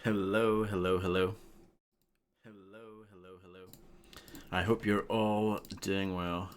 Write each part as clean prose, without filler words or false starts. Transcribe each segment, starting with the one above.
Hello, hello, hello. Hello, hello, hello. I hope you're all doing well.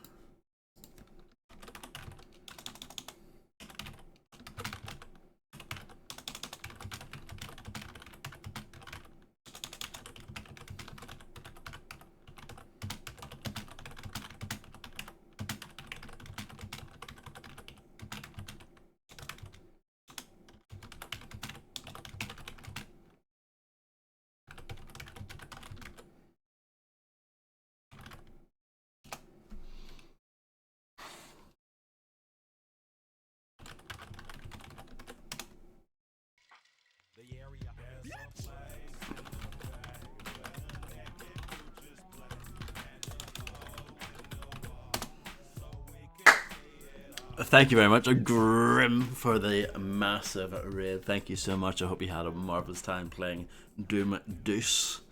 Thank you very much, Grim, for the massive raid. Thank you so much. I hope you had a marvelous time playing Doom Deuce.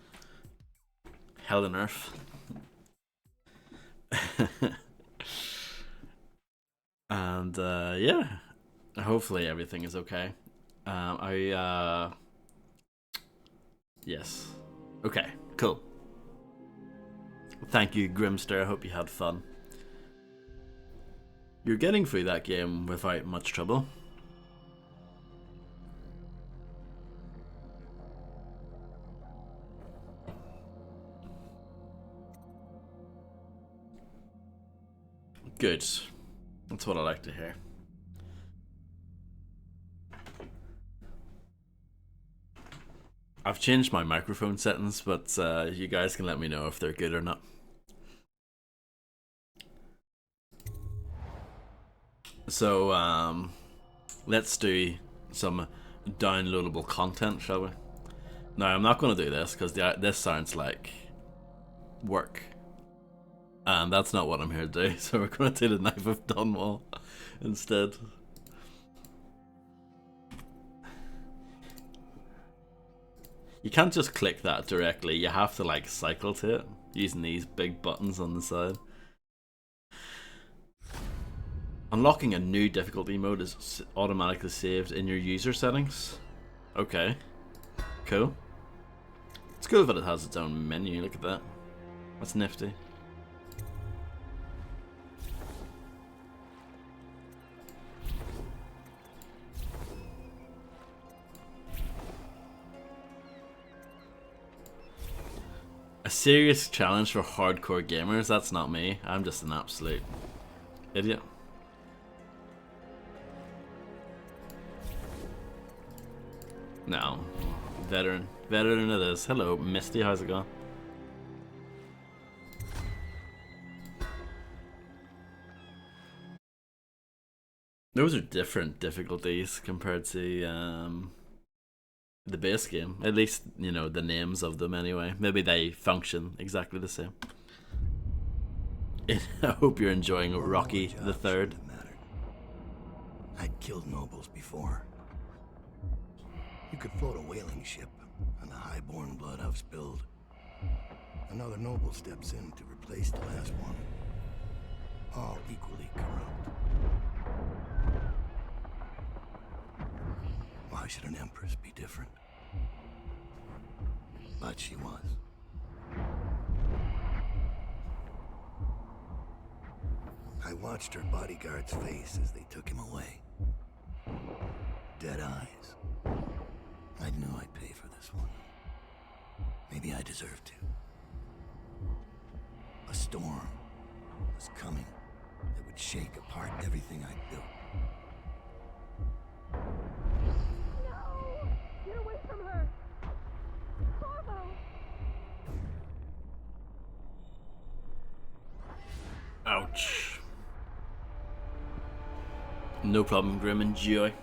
Hell on Earth. And yeah, hopefully everything is okay. Yes. Okay, cool. Thank you, Grimster. I hope you had fun. You're getting through that game without much trouble. Good. That's what I like to hear. I've changed my microphone settings, but you guys can let me know if they're good or not. So, let's do some downloadable content, shall we? Now, I'm not going to do this because this sounds like work. And that's not what I'm here to do, so we're going to do the Knife of Dunwall instead. You can't just click that directly, you have to like cycle to it using these big buttons on the side. Unlocking a new difficulty mode is automatically saved in your user settings. Okay, cool. It's cool that it has its own menu, look at that. That's nifty. A serious challenge for hardcore gamers? That's not me. I'm just an absolute idiot. No. Veteran. Veteran it is. Hello, Misty. How's it going? Those are different difficulties compared to the base game. At least, you know, the names of them anyway. Maybe they function exactly the same. I hope you're enjoying Rocky the Third. I'd killed nobles before. You could float a whaling ship, and the high-born blood I've spilled. Another noble steps in to replace the last one. All equally corrupt. Why should an empress be different? But she was. I watched her bodyguard's face as they took him away. Dead eyes. I knew I'd pay for this one. Maybe I deserved to. A storm was coming that would shake apart everything I'd built. No! Get away from her! Corvo! Ouch. No problem, Grim. Enjoy.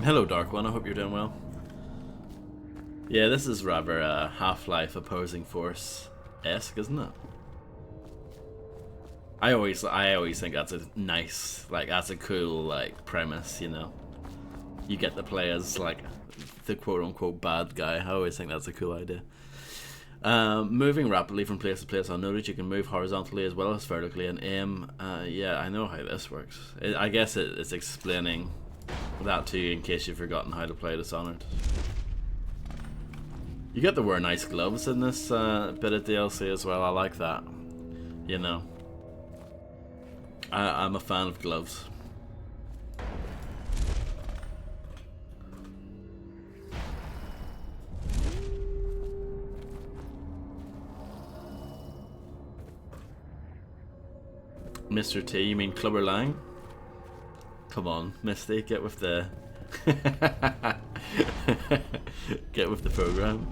Hello, Dark One. I hope you're doing well. Yeah, this is rather Half-Life opposing force-esque, isn't it? I always think that's a nice, like, that's a cool, like, premise, you know. You get to play as, like, the quote-unquote bad guy. I always think that's a cool idea. Moving rapidly from place to place. I noticed you can move horizontally as well as vertically and aim. Yeah, I know how this works. I guess it's explaining that to you in case you've forgotten how to play Dishonored. You get to wear nice gloves in this bit of DLC as well. I like that. You know, I'm a fan of gloves. Mr. T, you mean Clubber Lang? Come on, Misty, get with the get with the program,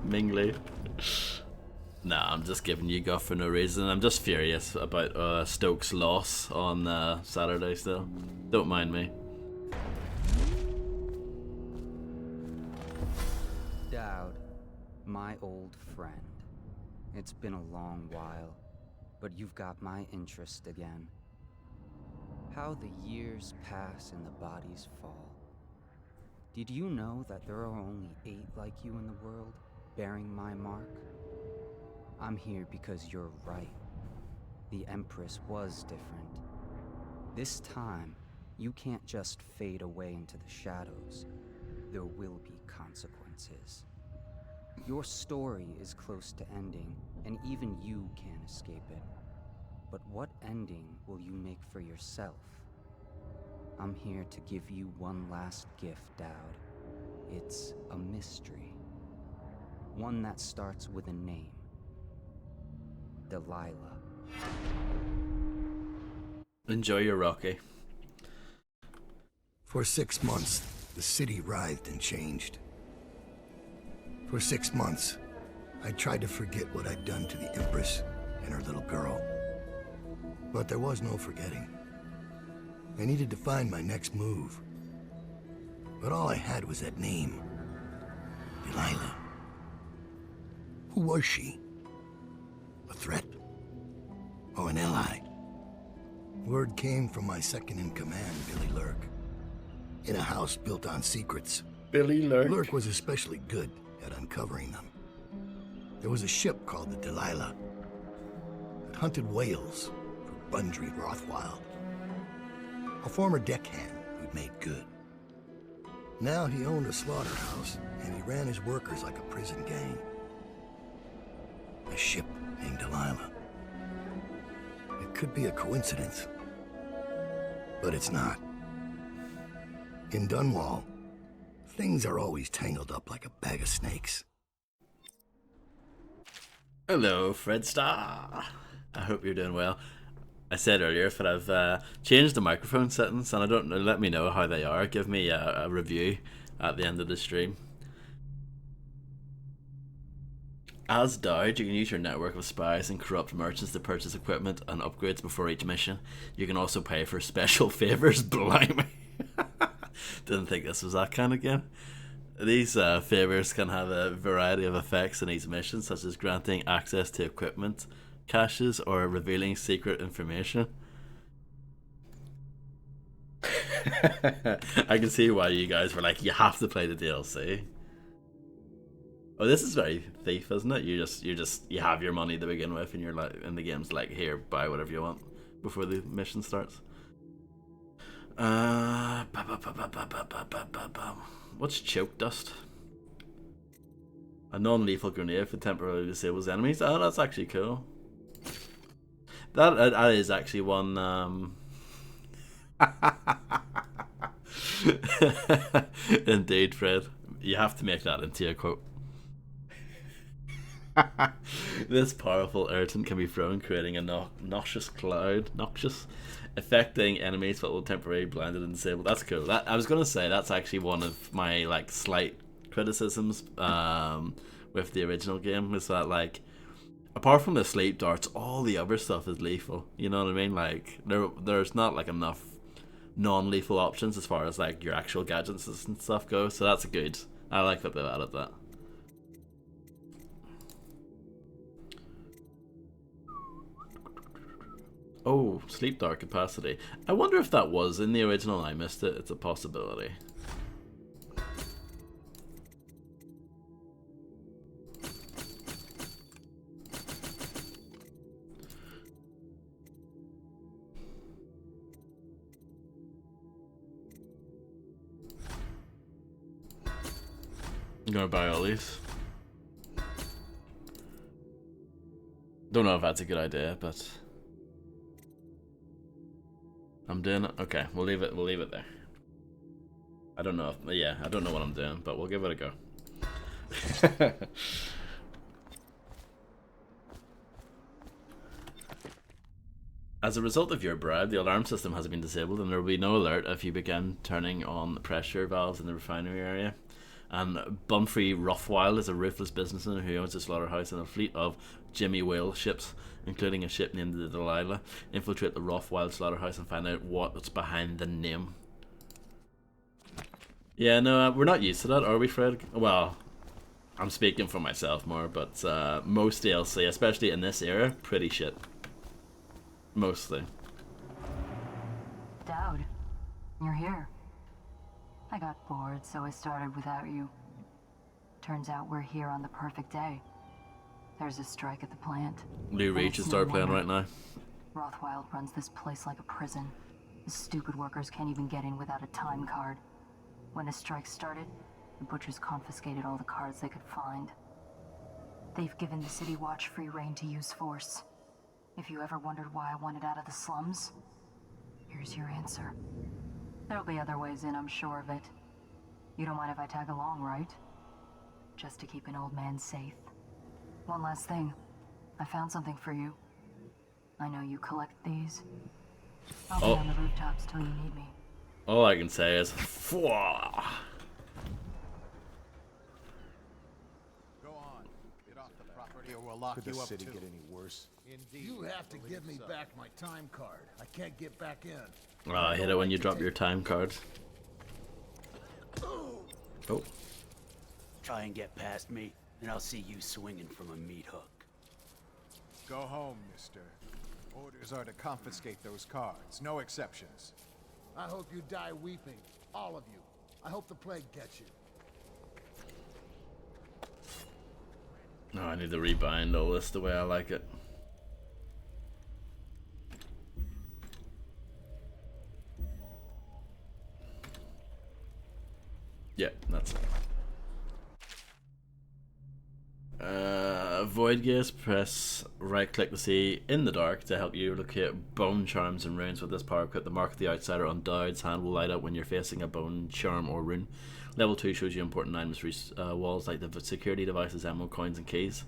Mingley. Nah, I'm just giving you guff for no reason. I'm just furious about Stoke's loss on Saturday still. Don't mind me. Dowd, my old friend. It's been a long while, but you've got my interest again. How the years pass and the bodies fall. Did you know that there are only 8 like you in the world, bearing my mark? I'm here because you're right. The Empress was different. This time, you can't just fade away into the shadows. There will be consequences. Your story is close to ending, and even you can't escape it. But what ending will you make for yourself? I'm here to give you one last gift, Dowd. It's a mystery. One that starts with a name. Delilah. Enjoy your Rocky. For 6 months, the city writhed and changed. For 6 months, I tried to forget what I'd done to the Empress and her little girl. But there was no forgetting. I needed to find my next move. But all I had was that name. Delilah. Who was she? A threat? Or an ally? Word came from my second-in-command, Billy Lurk. In a house built on secrets. Billy Lurk. Lurk was especially good at uncovering them. There was a ship called the Delilah that hunted whales for Bundry Rothwild, a former deckhand who'd made good. Now he owned a slaughterhouse, and he ran his workers like a prison gang. A ship named Delilah. It could be a coincidence, but it's not. In Dunwall, things are always tangled up like a bag of snakes. Hello, Fred Star. I hope you're doing well. I said earlier that I've changed the microphone settings, and I don't know. Let me know how they are. Give me a review at the end of the stream. As Dowd, you can use your network of spies and corrupt merchants to purchase equipment and upgrades before each mission. You can also pay for special favors. Blimey. Didn't think this was that kind of game. These favors can have a variety of effects in each mission, such as granting access to equipment caches or revealing secret information. I can see why you guys were like, you have to play the DLC. Oh, this is very Thief, isn't it? You have your money to begin with, and you're like, and the game's like, here, buy whatever you want before the mission starts. What's choke dust? A non-lethal grenade for temporarily disables enemies. Oh, that's actually cool. That is actually one. Indeed, Fred. You have to make that into a quote. This powerful irritant can be thrown, creating a noxious cloud, affecting enemies but will temporarily blinded and disabled. That's cool. That I was gonna say that's actually one of my like slight criticisms with the original game, is that like apart from the sleep darts, all the other stuff is lethal. You know what I mean? Like there's not like enough non-lethal options as far as like your actual gadgets and stuff go. So that's good. I like that they've added that. Oh, sleep dart capacity. I wonder if that was in the original and I missed it. It's a possibility. I'm gonna buy all these. Don't know if that's a good idea, but I'm doing it. Okay, we'll leave it. We'll leave it there. I don't know. Yeah, I don't know what I'm doing, but we'll give it a go. As a result of your bribe, the alarm system has been disabled, and there will be no alert if you begin turning on the pressure valves in the refinery area. And Bumfrey Rothwild is a ruthless businessman who owns a slaughterhouse and a fleet of Jimmy Whale ships, including a ship named the Delilah. Infiltrate the Rothwild slaughterhouse and find out what's behind the name. Yeah, no, we're not used to that, are we, Fred? Well, I'm speaking for myself more, but most DLC, especially in this era, pretty shit. Mostly. Dowd, you're here. I got bored, so I started without you. Turns out we're here on the perfect day. There's a strike at the plant. Lou Reed should start playing right now. Rothwild runs this place like a prison. The stupid workers can't even get in without a time card. When the strike started, the butchers confiscated all the cards they could find. They've given the City Watch free rein to use force. If you ever wondered why I wanted out of the slums, here's your answer. There'll be other ways in, I'm sure of it. You don't mind if I tag along, right? Just to keep an old man safe. One last thing. I found something for you. I know you collect these. I'll be on the rooftops till you need me. All I can say is, Fwah! Go on. Get off the property or we'll lock you up too. Could the city get any worse? Indeed. You have to give me back my time card. I can't get back in. Oh, I hit it when you drop your time card. Oh. Try and get past me, and I'll see you swinging from a meat hook. Go home, mister. Orders are to confiscate those cards. No exceptions. I hope you die weeping. All of you. I hope the plague gets you. No, I need to rebind all this the way I like it. Yeah, that's it. Void gaze, press right click to see in the dark to help you locate bone charms and runes. With this power equip, the mark of the outsider on Dowd's hand will light up when you're facing a bone charm or rune. Level 2 shows you important items for walls like the security devices, ammo, coins and keys.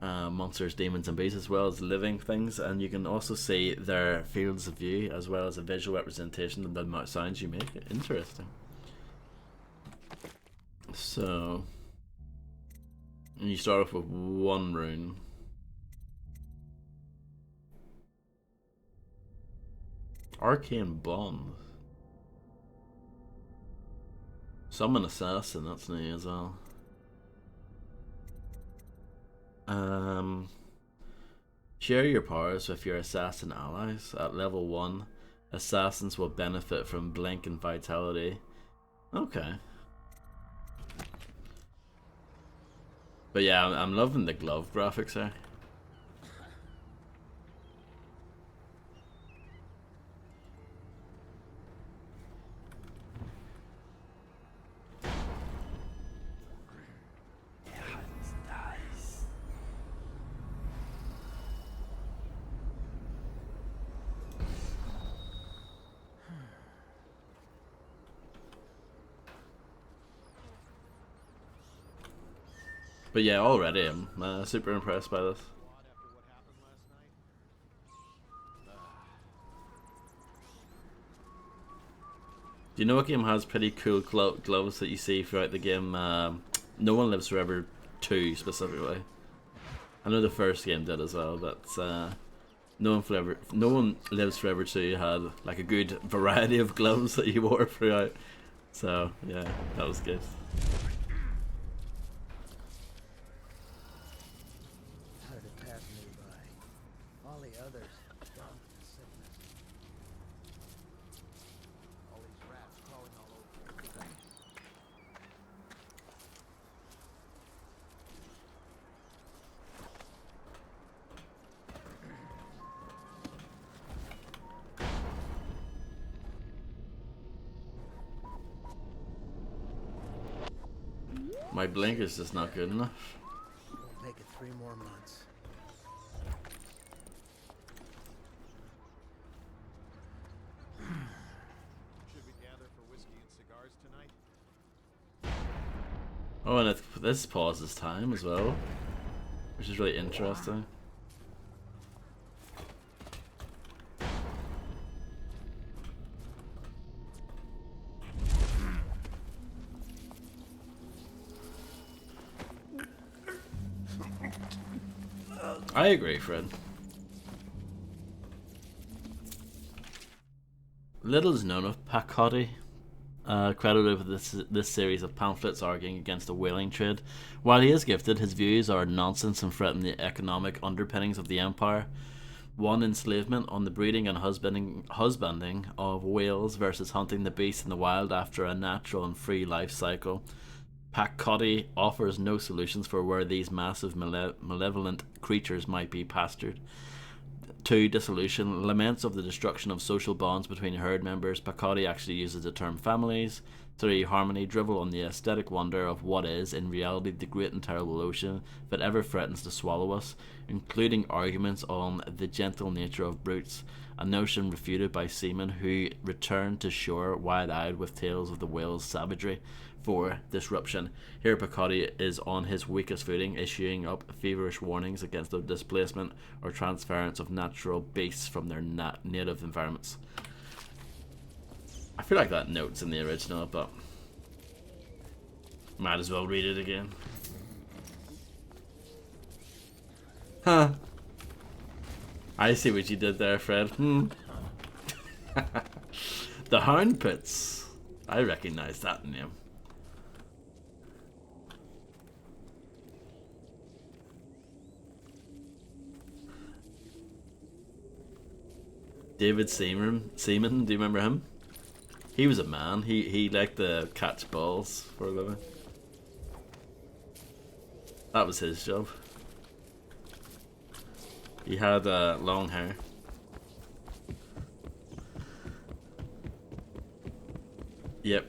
Monsters, demons and beasts, as well as living things, and you can also see their fields of view as well as a visual representation of the sounds you make. Interesting. So, and you start off with one rune. Arcane Bond. Summon Assassin, that's new as well. Share your powers with your assassin allies. At level 1, assassins will benefit from Blink and Vitality. Okay. But yeah, I'm loving the glove graphics there. But yeah, already I'm super impressed by this. Do you know what game has pretty cool gloves that you see throughout the game? No One Lives Forever 2 specifically. I know the first game did as well, but No One Lives Forever 2 had like a good variety of gloves that you wore throughout. So yeah, that was good. My blink is just not good enough. Won't make it 3 more months. Should we gather for whiskey and cigars tonight? Oh, and this pauses time as well, which is really interesting. I agree, Fred. Little is known of Pacotti, credited with this series of pamphlets arguing against the whaling trade. While he is gifted, his views are nonsense and threaten the economic underpinnings of the empire. One, enslavement on the breeding and husbanding of whales versus hunting the beast in the wild after a natural and free life cycle. Pacotti offers no solutions for where these massive malevolent creatures might be pastured. 2. Dissolution. Laments of the destruction of social bonds between herd members. Pacotti actually uses the term families. 3. Harmony. Drivel on the aesthetic wonder of what is, in reality, the great and terrible ocean that ever threatens to swallow us, including arguments on the gentle nature of brutes, a notion refuted by seamen who return to shore wide-eyed with tales of the whale's savagery. 4. Disruption. Here Pacotti is on his weakest footing, issuing up feverish warnings against the displacement or transference of natural beasts from their native environments. I feel like that note's in the original, but might as well read it again. Huh. I see what you did there, Fred. The Hound Pits. I recognize that name. David Seaman, do you remember him? He was a man. He liked to catch balls for a living. That was his job. He had long hair. Yep.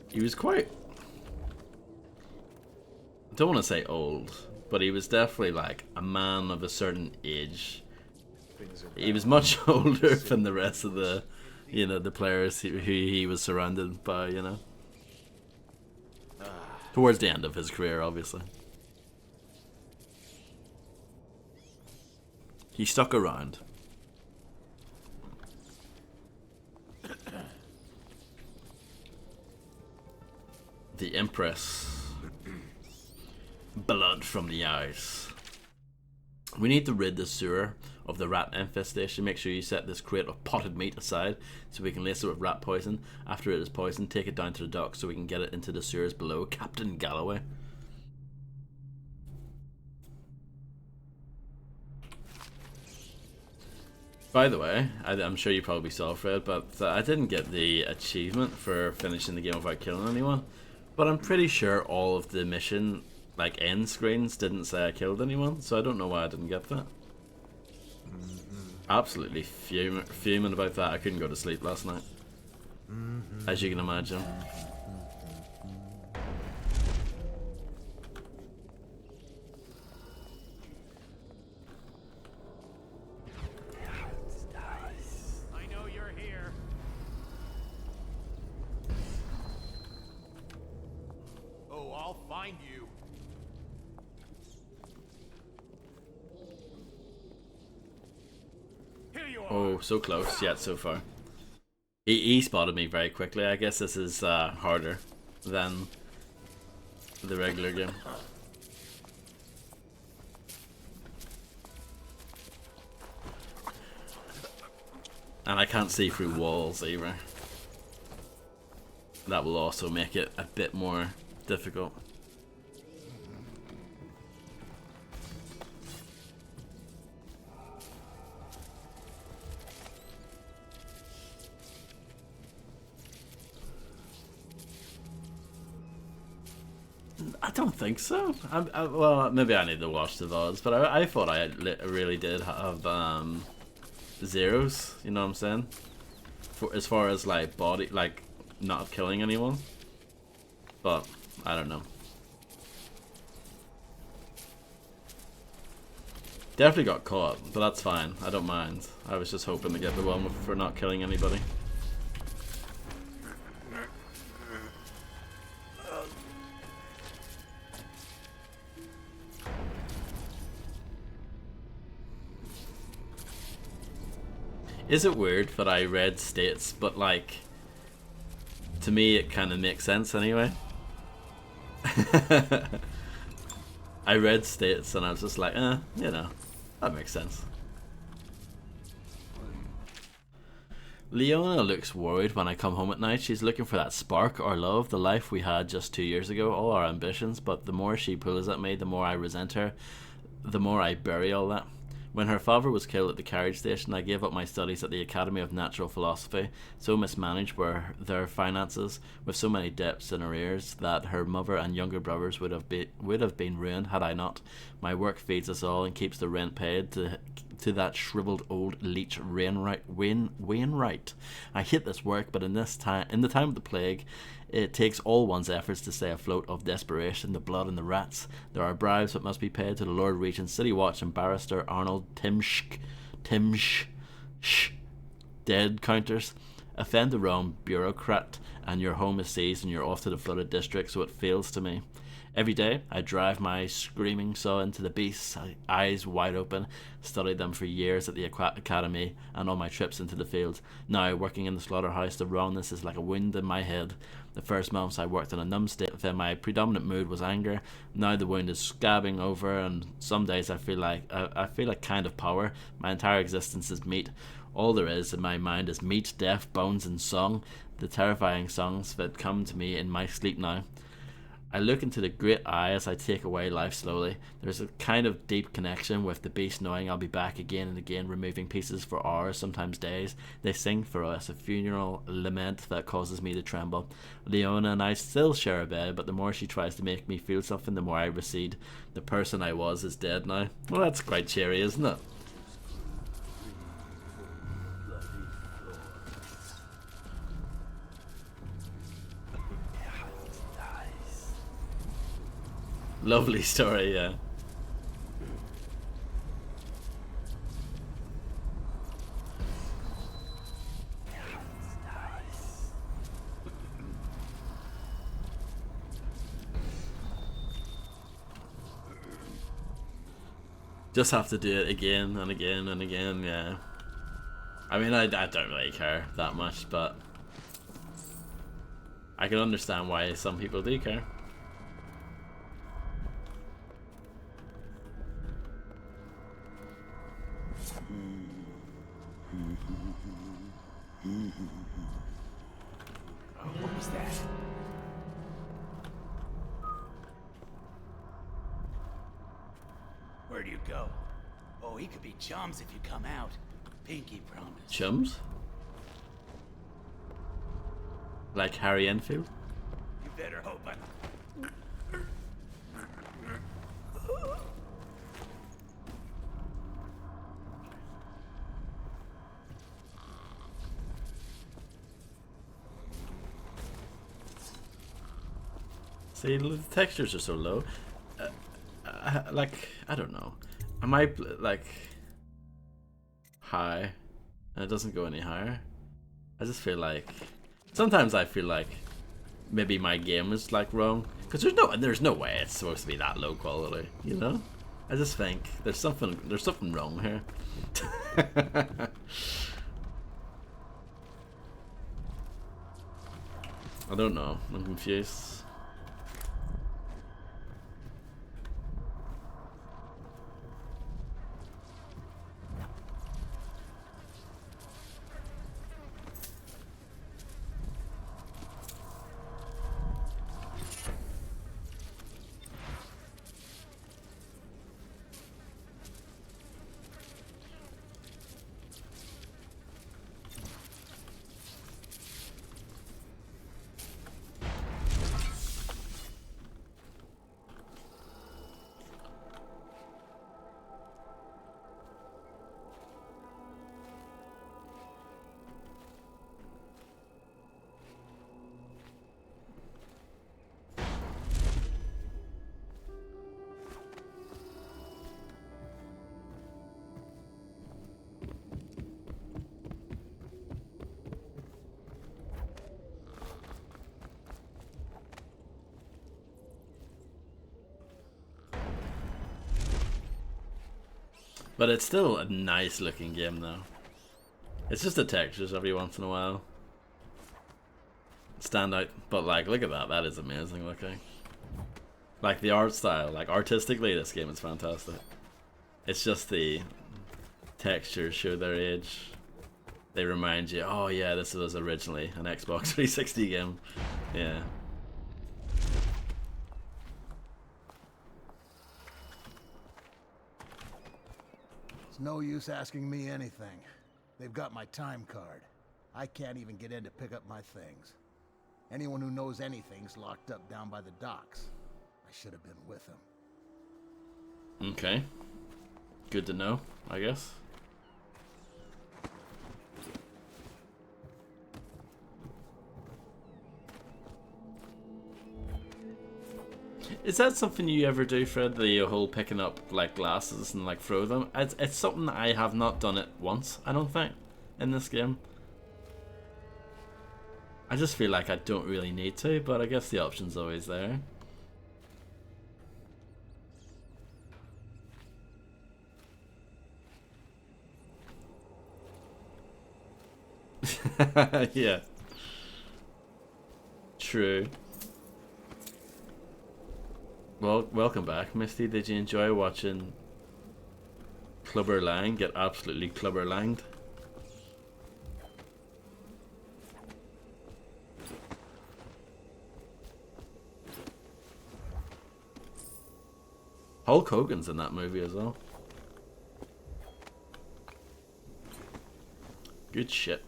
He was quite... I don't want to say old, but he was definitely like a man of a certain age. He was much older than the rest of the, you know, the players who he was surrounded by, you know. Towards the end of his career, obviously. He stuck around. The Empress. Blood from the eyes. We need to rid the sewer of the rat infestation. Make sure you set this crate of potted meat aside so we can lace it with rat poison. After it is poisoned, take it down to the dock so we can get it into the sewers below. Captain Galloway. By the way, I'm sure you probably saw, Fred, but I didn't get the achievement for finishing the game without killing anyone. But I'm pretty sure all of the mission, like, end screens didn't say I killed anyone, so I don't know why I didn't get that. Absolutely fuming about that. I couldn't go to sleep last night, as you can imagine. I know you're here. Oh, I'll find you. Here you are. Oh, so close, yet so far. He spotted me very quickly. I guess this is harder than the regular game. And I can't see through walls either. That will also make it a bit more difficult. I don't think so. Well, maybe I need to watch the VODs, but I thought I really did have zeros. You know what I'm saying? As far as like body, like not killing anyone. But I don't know. Definitely got caught, but that's fine. I don't mind. I was just hoping to get the one for not killing anybody. Is it weird that I read states, but like, to me it kind of makes sense anyway? I read states and I was just like, you know, that makes sense. Leona looks worried when I come home at night. She's looking for that spark or love, the life we had just 2 years ago, all our ambitions, but the more she pulls at me, the more I resent her, the more I bury all that. When her father was killed at the carriage station, I gave up my studies at the Academy of Natural Philosophy. So mismanaged were their finances, with so many debts and arrears, that her mother and younger brothers would have been ruined had I not. My work feeds us all and keeps the rent paid to that shriveled old leech Wainwright. I hate this work, but in the time of the plague, it takes all one's efforts to stay afloat of desperation, the blood and the rats. There are bribes that must be paid to the Lord Regent, City Watch and Barrister Arnold Timsh, dead counters. Offend the wrong bureaucrat, and your home is seized and you're off to the flooded district, so it feels to me. Every day, I drive my screaming saw into the beasts, eyes wide open, studied them for years at the academy and on my trips into the field. Now, working in the slaughterhouse, the wrongness is like a wound in my head. The first months I worked in a numb state, then my predominant mood was anger. Now the wound is scabbing over, and some days I feel like kind of power. My entire existence is meat. All there is in my mind is meat, death, bones, and song. The terrifying songs that come to me in my sleep now. I look into the great eye as I take away life slowly. There's a kind of deep connection with the beast, knowing I'll be back again and again, removing pieces for hours, sometimes days. They sing for us a funeral lament that causes me to tremble. Leona and I still share a bed, but the more she tries to make me feel something, the more I recede. The person I was is dead now. Well, that's quite cheery, isn't it? Lovely story, yeah. Just have to do it again and again and again, yeah. I mean, I don't really care that much, but I can understand why some people do care. Oh, what was that? Where do you go? Oh, he could be chums if you come out. Pinky promise. Chums? Like Harry Enfield? You better hope I... See, the textures are so low. Like, I don't know. Am I, like, high? And it doesn't go any higher? I just feel like... Sometimes I feel like maybe my game is, like, wrong. Because there's no way it's supposed to be that low quality, you know? I just think there's something wrong here. I don't know. I'm confused. But it's still a nice looking game though. It's just the textures every once in a while stand out. But like, look at that. That is amazing looking. Like the art style, like artistically, this game is fantastic. It's just the textures show their age. They remind you, oh yeah, this was originally an Xbox 360 game. Yeah. It's no use asking me anything. They've got my time card. I can't even get in to pick up my things. Anyone who knows anything's locked up down by the docks. I should have been with them. Okay. Good to know, I guess. Is that something you ever do, Fred? The whole picking up like glasses and like throw them? It's something that I have not done it once, I don't think, in this game. I just feel like I don't really need to, but I guess the option's always there. Yeah. True. Well, welcome back, Misty. Did you enjoy watching Clubber Lang get absolutely Clubber Langed? Hulk Hogan's in that movie as well. Good shit.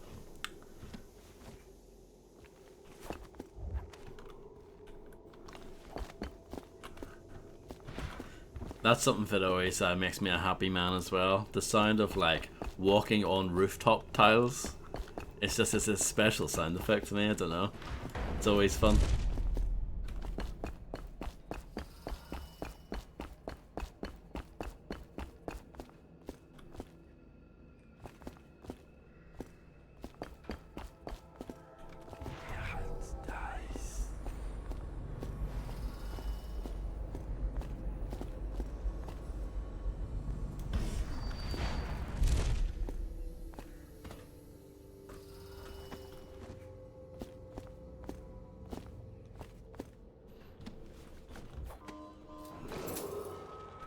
That's something that always makes me a happy man as well. The sound of like walking on rooftop tiles. It's just it's a special sound effect to me. I don't know. It's always fun.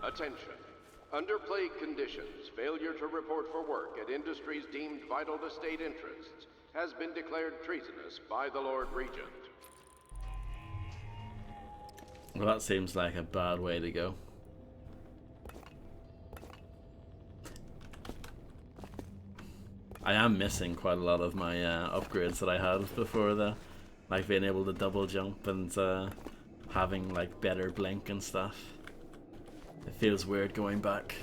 Attention. Under plague conditions, failure to report for work at industries deemed vital to state interests has been declared treasonous by the Lord Regent. Well, that seems like a bad way to go. I am missing quite a lot of my upgrades that I had before, though. Like being able to double jump and having like better blink and stuff. It feels weird going back.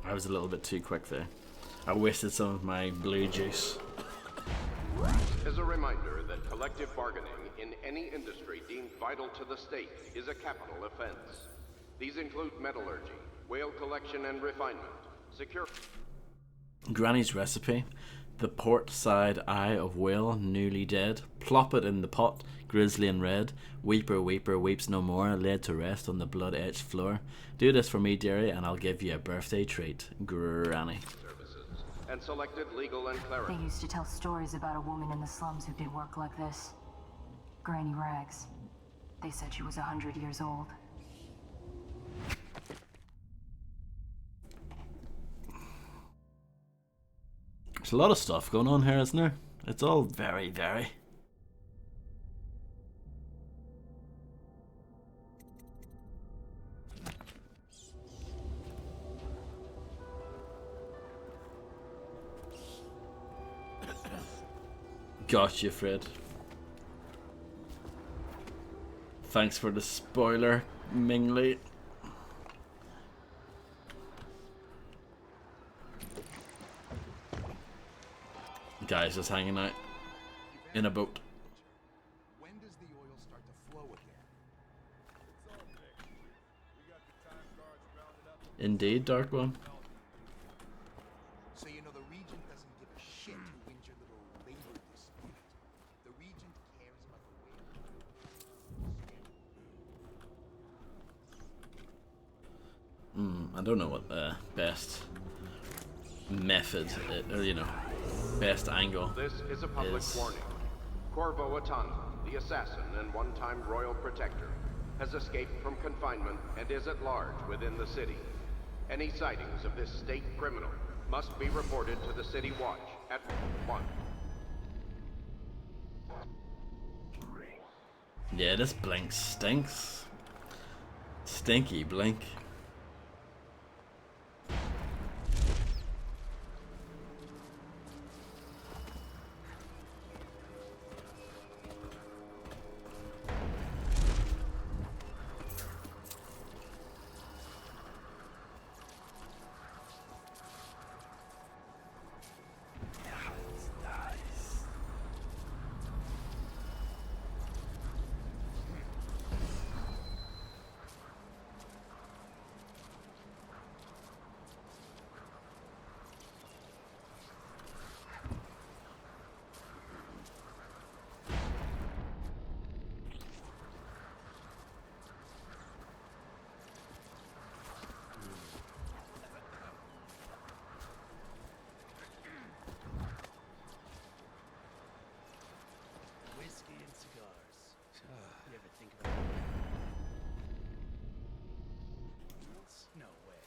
I was a little bit too quick there. I wasted some of my blue juice. As a reminder that collective bargaining in any industry deemed vital to the state is a capital offense. These include metallurgy, whale collection and refinement, secure... Granny's recipe. The port side eye of whale, newly dead. Plop it in the pot, grizzly and red. Weeper, weeper, weeps no more, laid to rest on the blood-etched floor. Do this for me, dearie, and I'll give you a birthday treat. Granny. Services and selected legal and clerical... They used to tell stories about a woman in the slums who did work like this. Granny Rags. They said she was 100 years old. There's a lot of stuff going on here, isn't there? It's all very, very... Gotcha, Fred. Thanks for the spoiler, Mingli. Guys just hanging out in a boat. When does the oil start to flow again? Indeed, Dark One. So you know the Regent doesn't give a shit who wins your little labor dispute. The Regent cares about the way. I don't know what the best method, or you know, best angle This is a public is. warning. Corvo Atana, the assassin and one-time royal protector, has escaped from confinement and is at large within the city. Any sightings of this state criminal must be reported to the City Watch at 1. Yeah, this blink stinks. Stinky blink. Whiskey and cigars. You ever think about it? No way.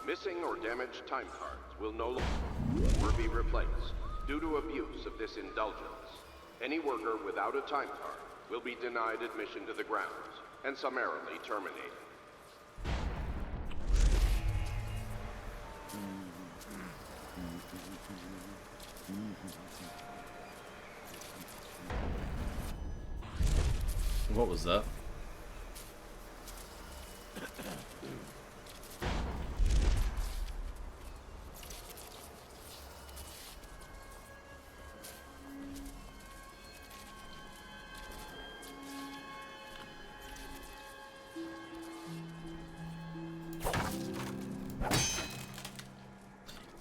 Missing or damaged time cards will no longer be replaced due to abuse of this indulgence. Any worker without a time card will be denied admission to the grounds and summarily terminated. What was that?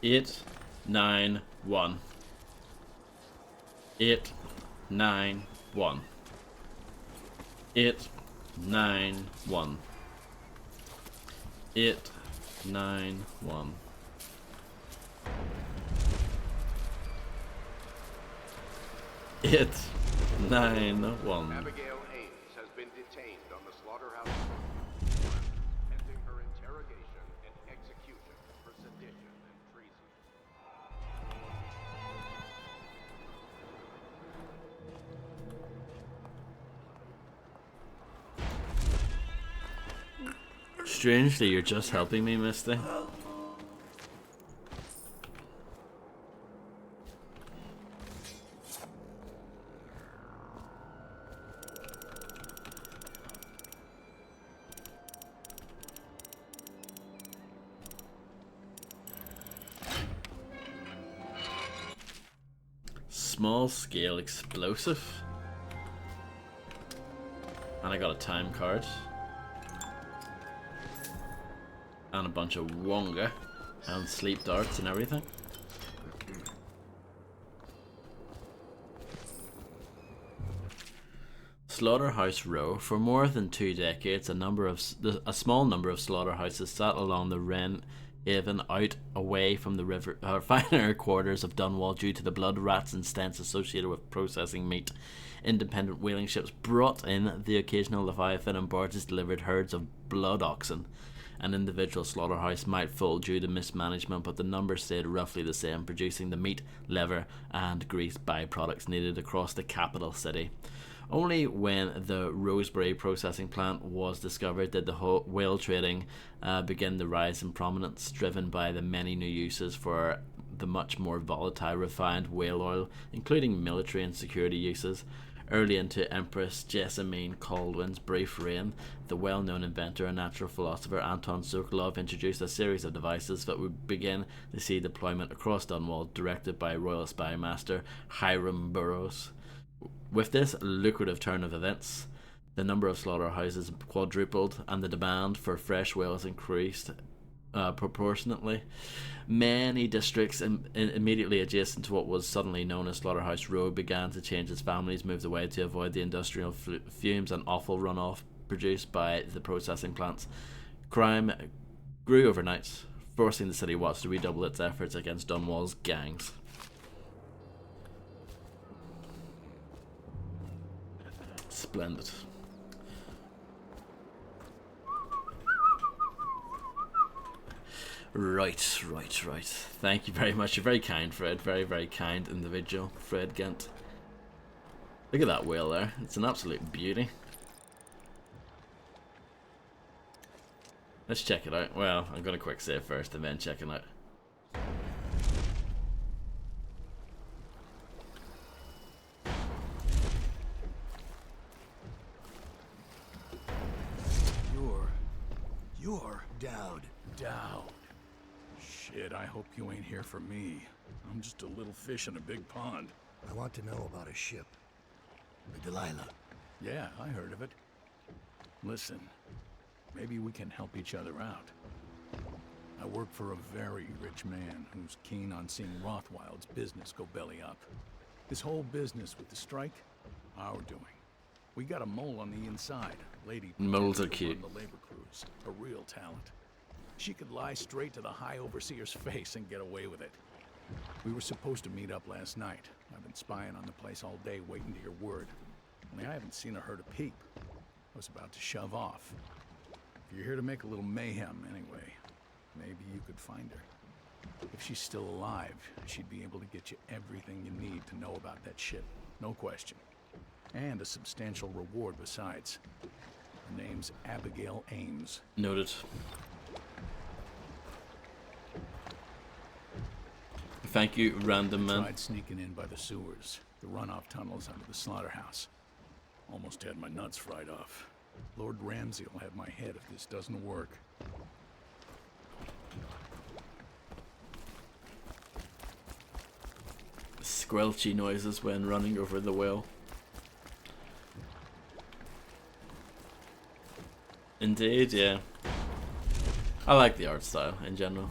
Eight, 9, 1. 8, 9, 1. 8, 9, 1. 8, 9, 1. 8, 9, 1. Abigail Ames has been detained on the slaughterhouse pending her interrogation and execution for sedition and treason. Strangely, you're just helping me, Misty. Small scale explosive. And I got a time card. And a bunch of Wonga and sleep darts and everything. Slaughterhouse Row. For more than 2 decades, a small number of slaughterhouses sat along the Wren Haven out away from the river finer quarters of Dunwall due to the blood, rats and stents associated with processing meat. Independent whaling ships brought in the occasional Leviathan and barges delivered herds of blood oxen. An individual slaughterhouse might fall due to mismanagement, but the number stayed roughly the same, producing the meat, liver and grease byproducts needed across the capital city. Only when the Rosebery processing plant was discovered did the whale trading begin to rise in prominence, driven by the many new uses for the much more volatile refined whale oil, including military and security uses. Early into Empress Jessamine Caldwin's brief reign, the well-known inventor and natural philosopher Anton Sokolov introduced a series of devices that would begin to see deployment across Dunwall, directed by Royal Spy Master Hiram Burroughs. With this lucrative turn of events, the number of slaughterhouses quadrupled and the demand for fresh whales increased proportionately. Many districts immediately adjacent to what was suddenly known as Slaughterhouse Road began to change as families moved away to avoid the industrial fumes and awful runoff produced by the processing plants. Crime grew overnight, forcing the City Watch to redouble its efforts against Dunwall's gangs. Splendid. Right. Thank you very much. You're very kind, Fred. Very, very kind individual, Fred Gent. Look at that whale there. It's an absolute beauty. Let's check it out. Well, I'm going to quick save first and then check it out. You're Dowd. Dowd. Shit, I hope you ain't here for me. I'm just a little fish in a big pond. I want to know about a ship. The Delilah. Yeah, I heard of it. Listen, maybe we can help each other out. I work for a very rich man who's keen on seeing Rothwild's business go belly up. This whole business with the strike, our doing. We got a mole on the inside. Lady moles are cute. On the labor crews, a real talent. She could lie straight to the High Overseer's face and get away with it. We were supposed to meet up last night. I've been spying on the place all day, waiting to hear word. Only I haven't seen or heard a peep. I was about to shove off. If you're here to make a little mayhem anyway, maybe you could find her. If she's still alive, she'd be able to get you everything you need to know about that ship. No question. And a substantial reward besides. Her name's Abigail Ames. Noted. Thank you, random man. Tried sneaking in by the sewers, the runoff tunnels under the slaughterhouse. Almost had my nuts fried off. Lord Ramsey will have my head if this doesn't work. Squelchy noises when running over the whale. Indeed, yeah. I like the art style in general.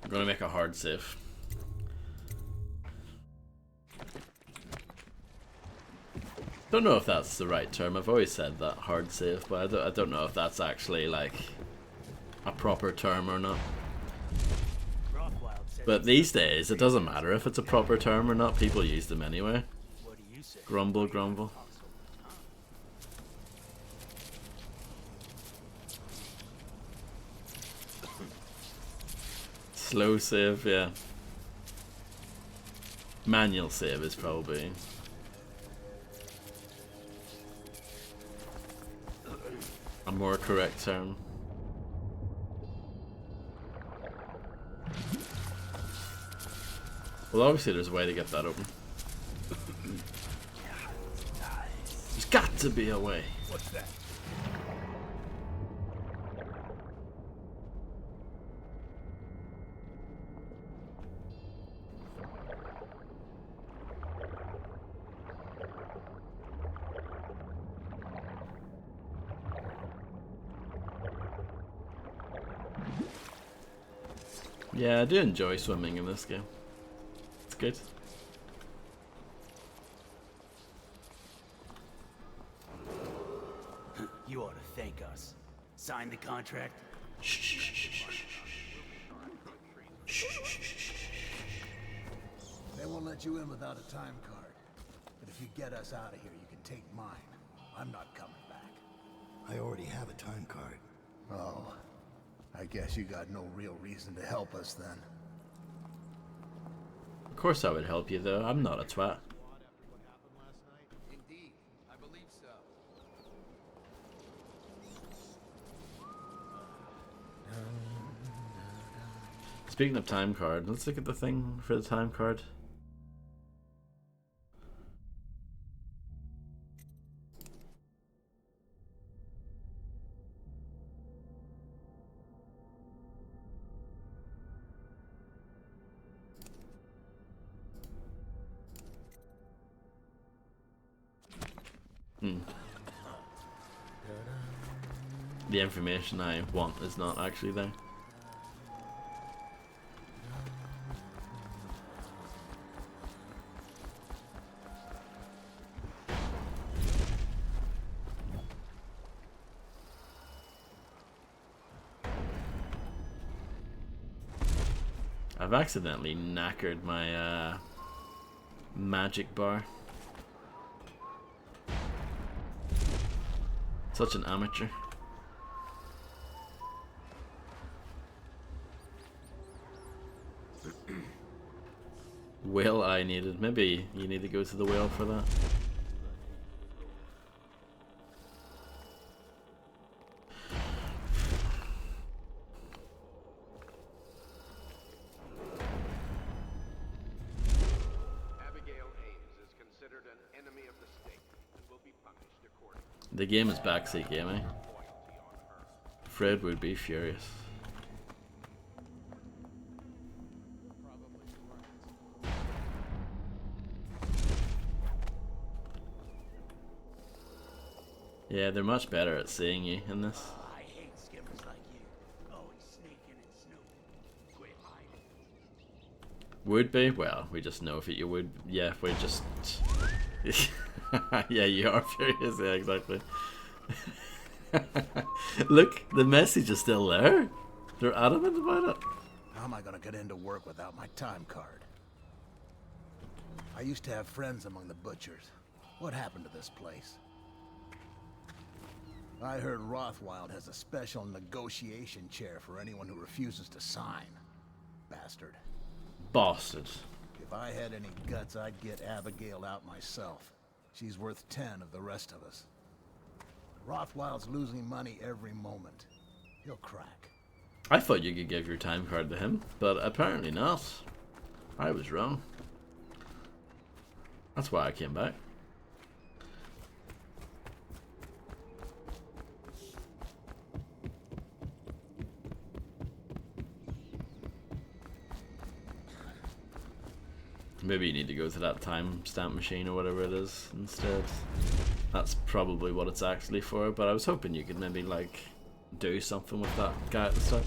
I'm gonna make a hard save. Don't know if that's the right term. I've always said that, hard save, but I don't know if that's actually like a proper term or not. But these days, it doesn't matter if it's a proper term or not. People use them anyway. Grumble, grumble. Slow save, yeah. Manual save is probably a more correct term. Well, obviously there's a way to get that open. There's got to be a way. What's that? Yeah, I do enjoy swimming in this game. It's good. You ought to thank us. Sign the contract? They won't let you in without a time card. But if you get us out of here, you can take mine. I'm not coming back. I already have a time card. Oh, I guess you got no real reason to help us then. Of course I would help you, though. I'm not a twat. Indeed, I believe so. Speaking of time card, let's look at the thing for the time card. The information I want is not actually there. I've accidentally knackered my magic bar. Such an amateur. Whale I needed. Maybe you need to go to the whale for that. Abigail Ames is considered an enemy of the state and will be punished accordingly. The game is backseat gaming. Fred would be furious. Yeah, they're much better at seeing you in this. I hate skippers like you. Always sneaking and snooping. Quit hiding. Would be? Well, we just know if you would. Yeah, we just... yeah, you are furious. Yeah, exactly. Look, the message is still there. They're adamant about it. How am I gonna get into work without my time card? I used to have friends among the butchers. What happened to this place? I heard Rothwild has a special negotiation chair for anyone who refuses to sign. Bastard. Bastard. If I had any guts, I'd get Abigail out myself. She's worth 10 of the rest of us. Rothwild's losing money every moment. He'll crack. I thought you could give your time card to him, but apparently not. I was wrong. That's why I came back. Maybe you need to go to that timestamp machine or whatever it is instead. That's probably what it's actually for, but I was hoping you could maybe, like, do something with that guy at the start.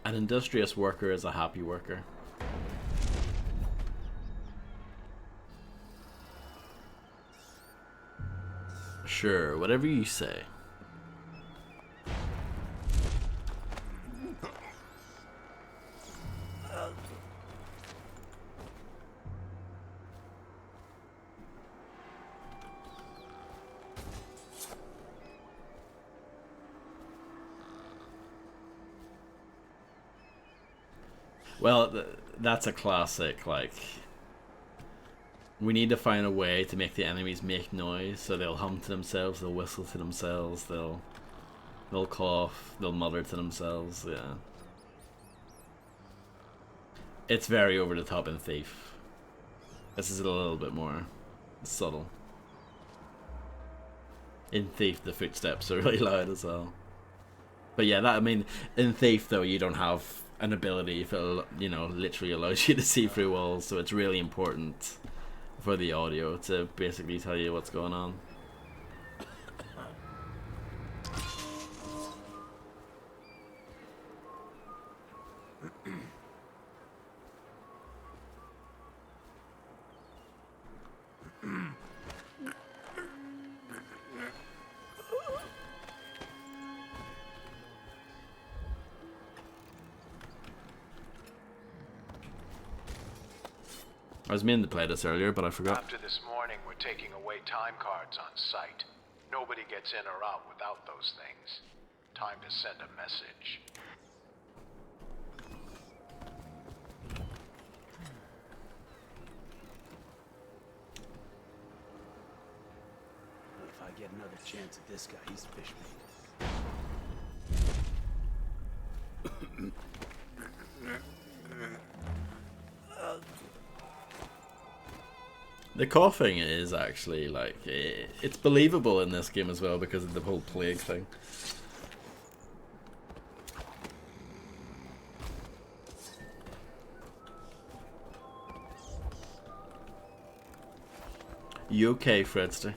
An industrious worker is a happy worker. Sure, whatever you say. Well, that's a classic, like, we need to find a way to make the enemies make noise, so they'll hum to themselves, they'll whistle to themselves, they'll cough, they'll mutter to themselves, yeah. It's very over the top in Thief. This is a little bit more subtle. In Thief, the footsteps are really loud as well. But yeah, that, I mean, in Thief though, you don't have an ability that, you know, literally allows you to see through walls, so it's really important for the audio to basically tell you what's going on. I was meaning to play this earlier, but I forgot. After this morning, we're taking away time cards on site. Nobody gets in or out without those things. Time to send a message. If I get another chance at this guy, he's fish bait. The coughing is actually, like, it's believable in this game as well because of the whole plague thing. You okay, Fredster?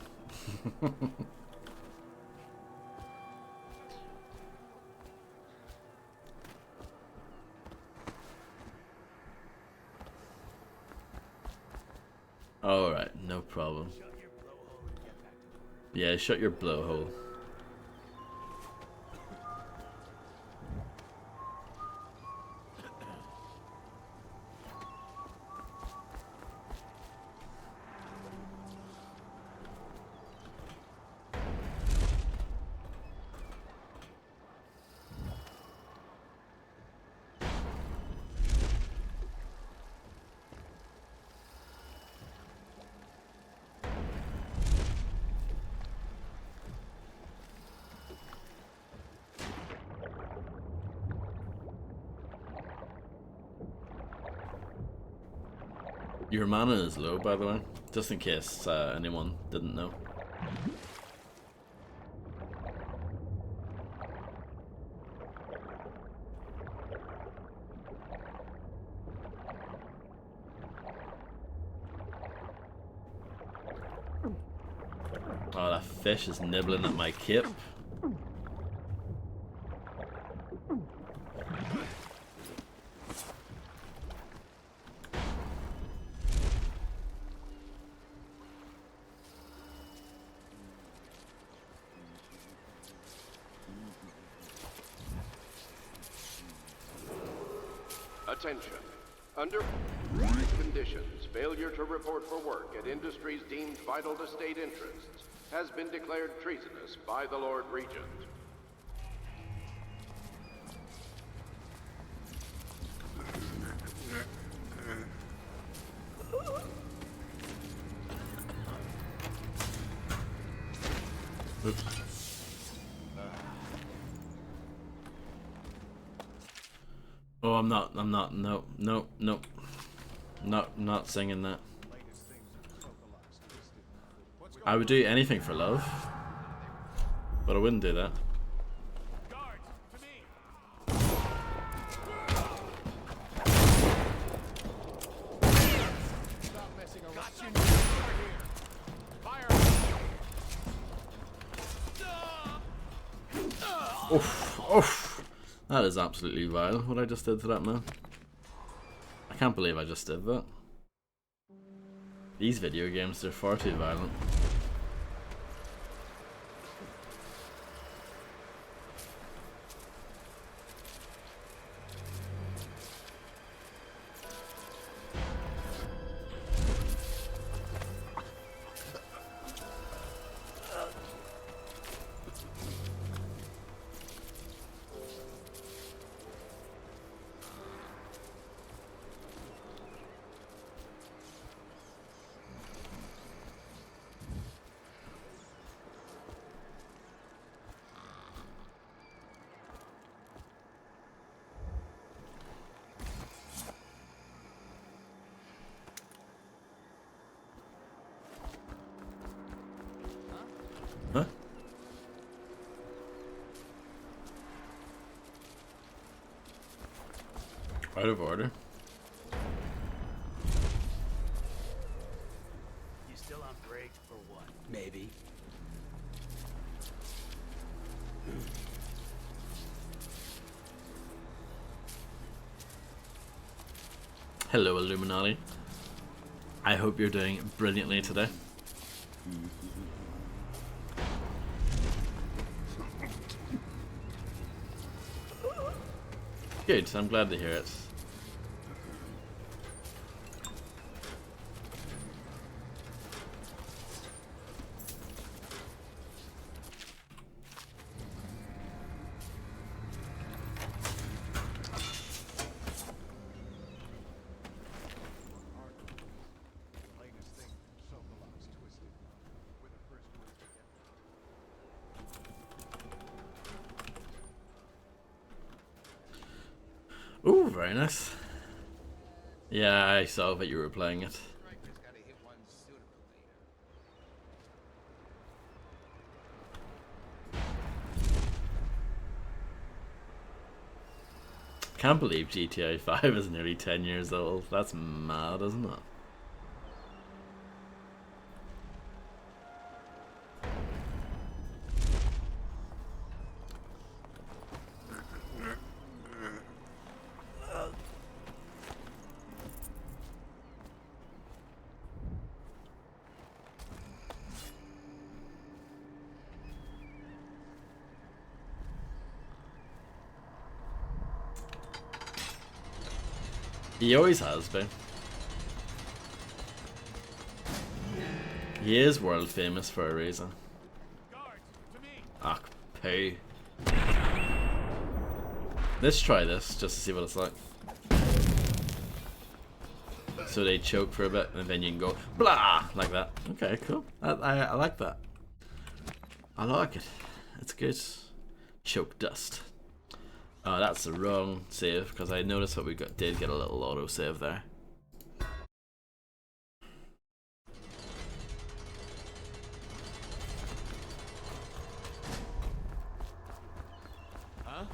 Alright, no problem. Yeah, shut your blowhole. Your mana is low, by the way, just in case anyone didn't know. Oh, that fish is nibbling at my cape. Attention. Under conditions, failure to report for work at industries deemed vital to state interests has been declared treasonous by the Lord Regent. Oh, I'm not, no. Not singing that. I would do anything for love, but I wouldn't do that. Oof, oof. That is absolutely vile, what I just did to that man. I can't believe I just did that. These video games, they're far too violent. out of order. You still on break or what? Maybe. Hello, Illuminati. I hope you're doing brilliantly today. Good, I'm glad to hear it. Ooh, very nice. Yeah, I saw that you were playing it. Can't believe GTA 5 is nearly 10 years old. That's mad, isn't it? He always has been. He is world famous for a reason. Ah, poo. Let's try this just to see what it's like. So they choke for a bit and then you can go blah like that. Okay, cool. I like that. I like it. It's good. Choke dust. Oh, that's the wrong save because I noticed that we did get a little auto save there. Huh?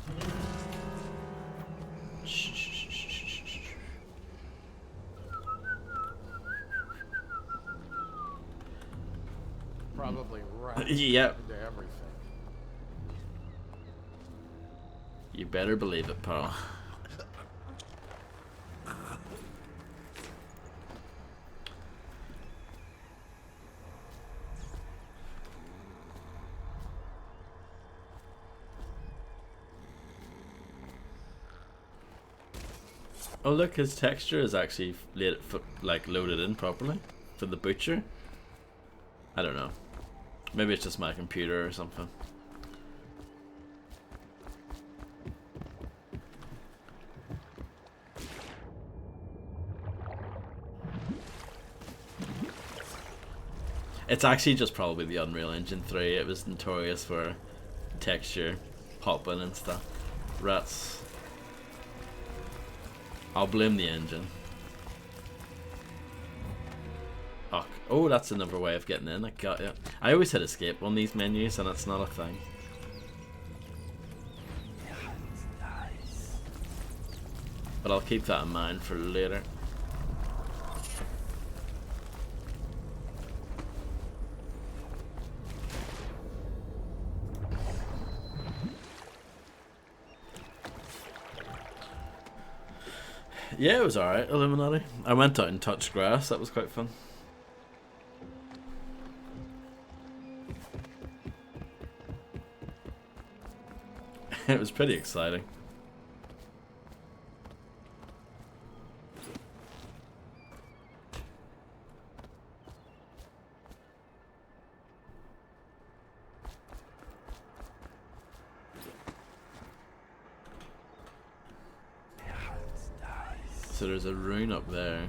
Probably right. Yep. Into everything. You better believe it, pal. Oh look, his texture is actually like loaded in properly for the butcher. I don't know. Maybe it's just my computer or something. It's actually just probably the Unreal Engine 3. It was notorious for texture popping and stuff. Rats. I'll blame the engine. Oh, that's another way of getting in. I got it. I always hit escape on these menus and it's not a thing. But I'll keep that in mind for later. Yeah, it was alright, Illuminati. I went out and touched grass, that was quite fun. It was pretty exciting. So there's a rune up there.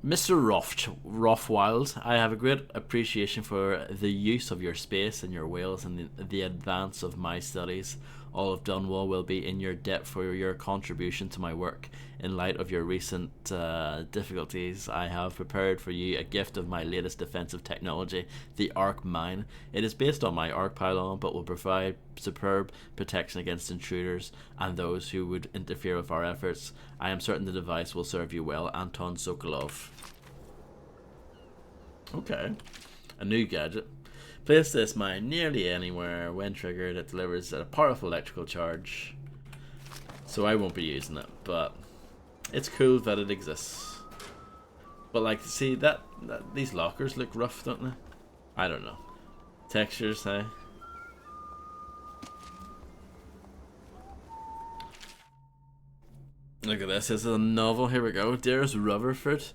Mr. Rothwild, I have a great appreciation for the use of your space and your whales and the advance of my studies. All of Dunwall will be in your debt for your contribution to my work. In light of your recent difficulties, I have prepared for you a gift of my latest defensive technology, the Arc Mine. It is based on my Arc Pylon, but will provide superb protection against intruders and those who would interfere with our efforts. I am certain the device will serve you well. Anton Sokolov. Okay. A new gadget. Place this mine nearly anywhere. When triggered, it delivers a powerful electrical charge. So I won't be using it, but it's cool that it exists. But like, see that these lockers look rough, don't they? I don't know. Textures, hey. Look at this. This is a novel. Here we go. Dearest Rutherford,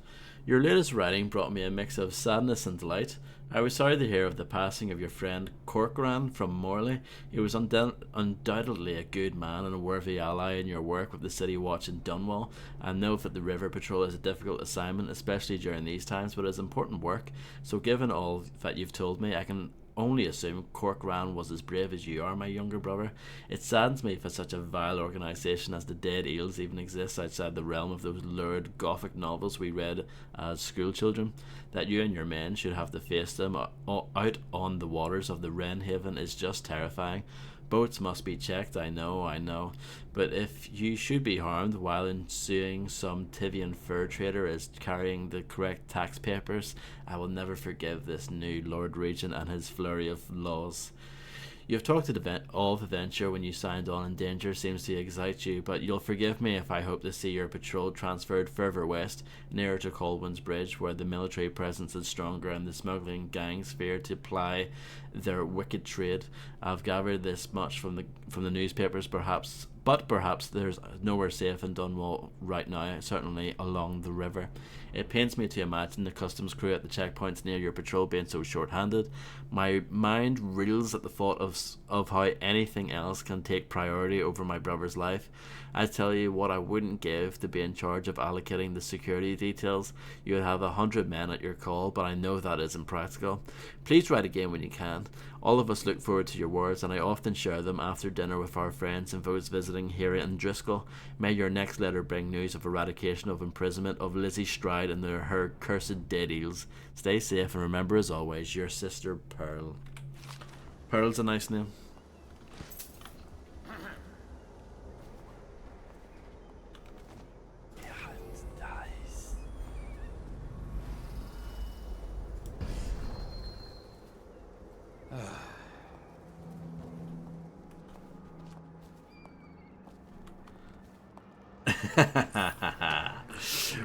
your latest writing brought me a mix of sadness and delight. I was sorry to hear of the passing of your friend Corcoran from Morley. He was undoubtedly a good man and a worthy ally in your work with the City Watch in Dunwall. I know that the river patrol is a difficult assignment, especially during these times, but it is important work. So given all that you've told me, I can only assume Corcoran was as brave as you are, my younger brother. It saddens me for such a vile organisation as the Dead Eels even exists outside the realm of those lurid Gothic novels we read as schoolchildren. That you and your men should have to face them out on the waters of the Wren Haven is just terrifying. Boats must be checked, I know, but if you should be harmed while ensuing some Tivian fur trader is carrying the correct tax papers, I will never forgive this new Lord Regent and his flurry of laws. You have talked of adventure when you signed on, and danger seems to excite you, but you'll forgive me if I hope to see your patrol transferred further west, nearer to Colwyn's Bridge, where the military presence is stronger and the smuggling gangs fear to ply their wicked trade. I've gathered this much from the newspapers, perhaps there's nowhere safe in Dunwall right now, certainly along the river. It pains me to imagine the customs crew at the checkpoints near your patrol being so short-handed. My mind reels at the thought of how anything else can take priority over my brother's life. I tell you what, I wouldn't give to be in charge of allocating the security details. You would have 100 men at your call, but I know that isn't practical. Please write again when you can. All of us look forward to your words, and I often share them after dinner with our friends and those visiting here in Driscoll. May your next letter bring news of eradication of imprisonment of Lizzie Stride and her cursed dead eels. Stay safe, and remember as always, your sister Pearl. Pearl's a nice name.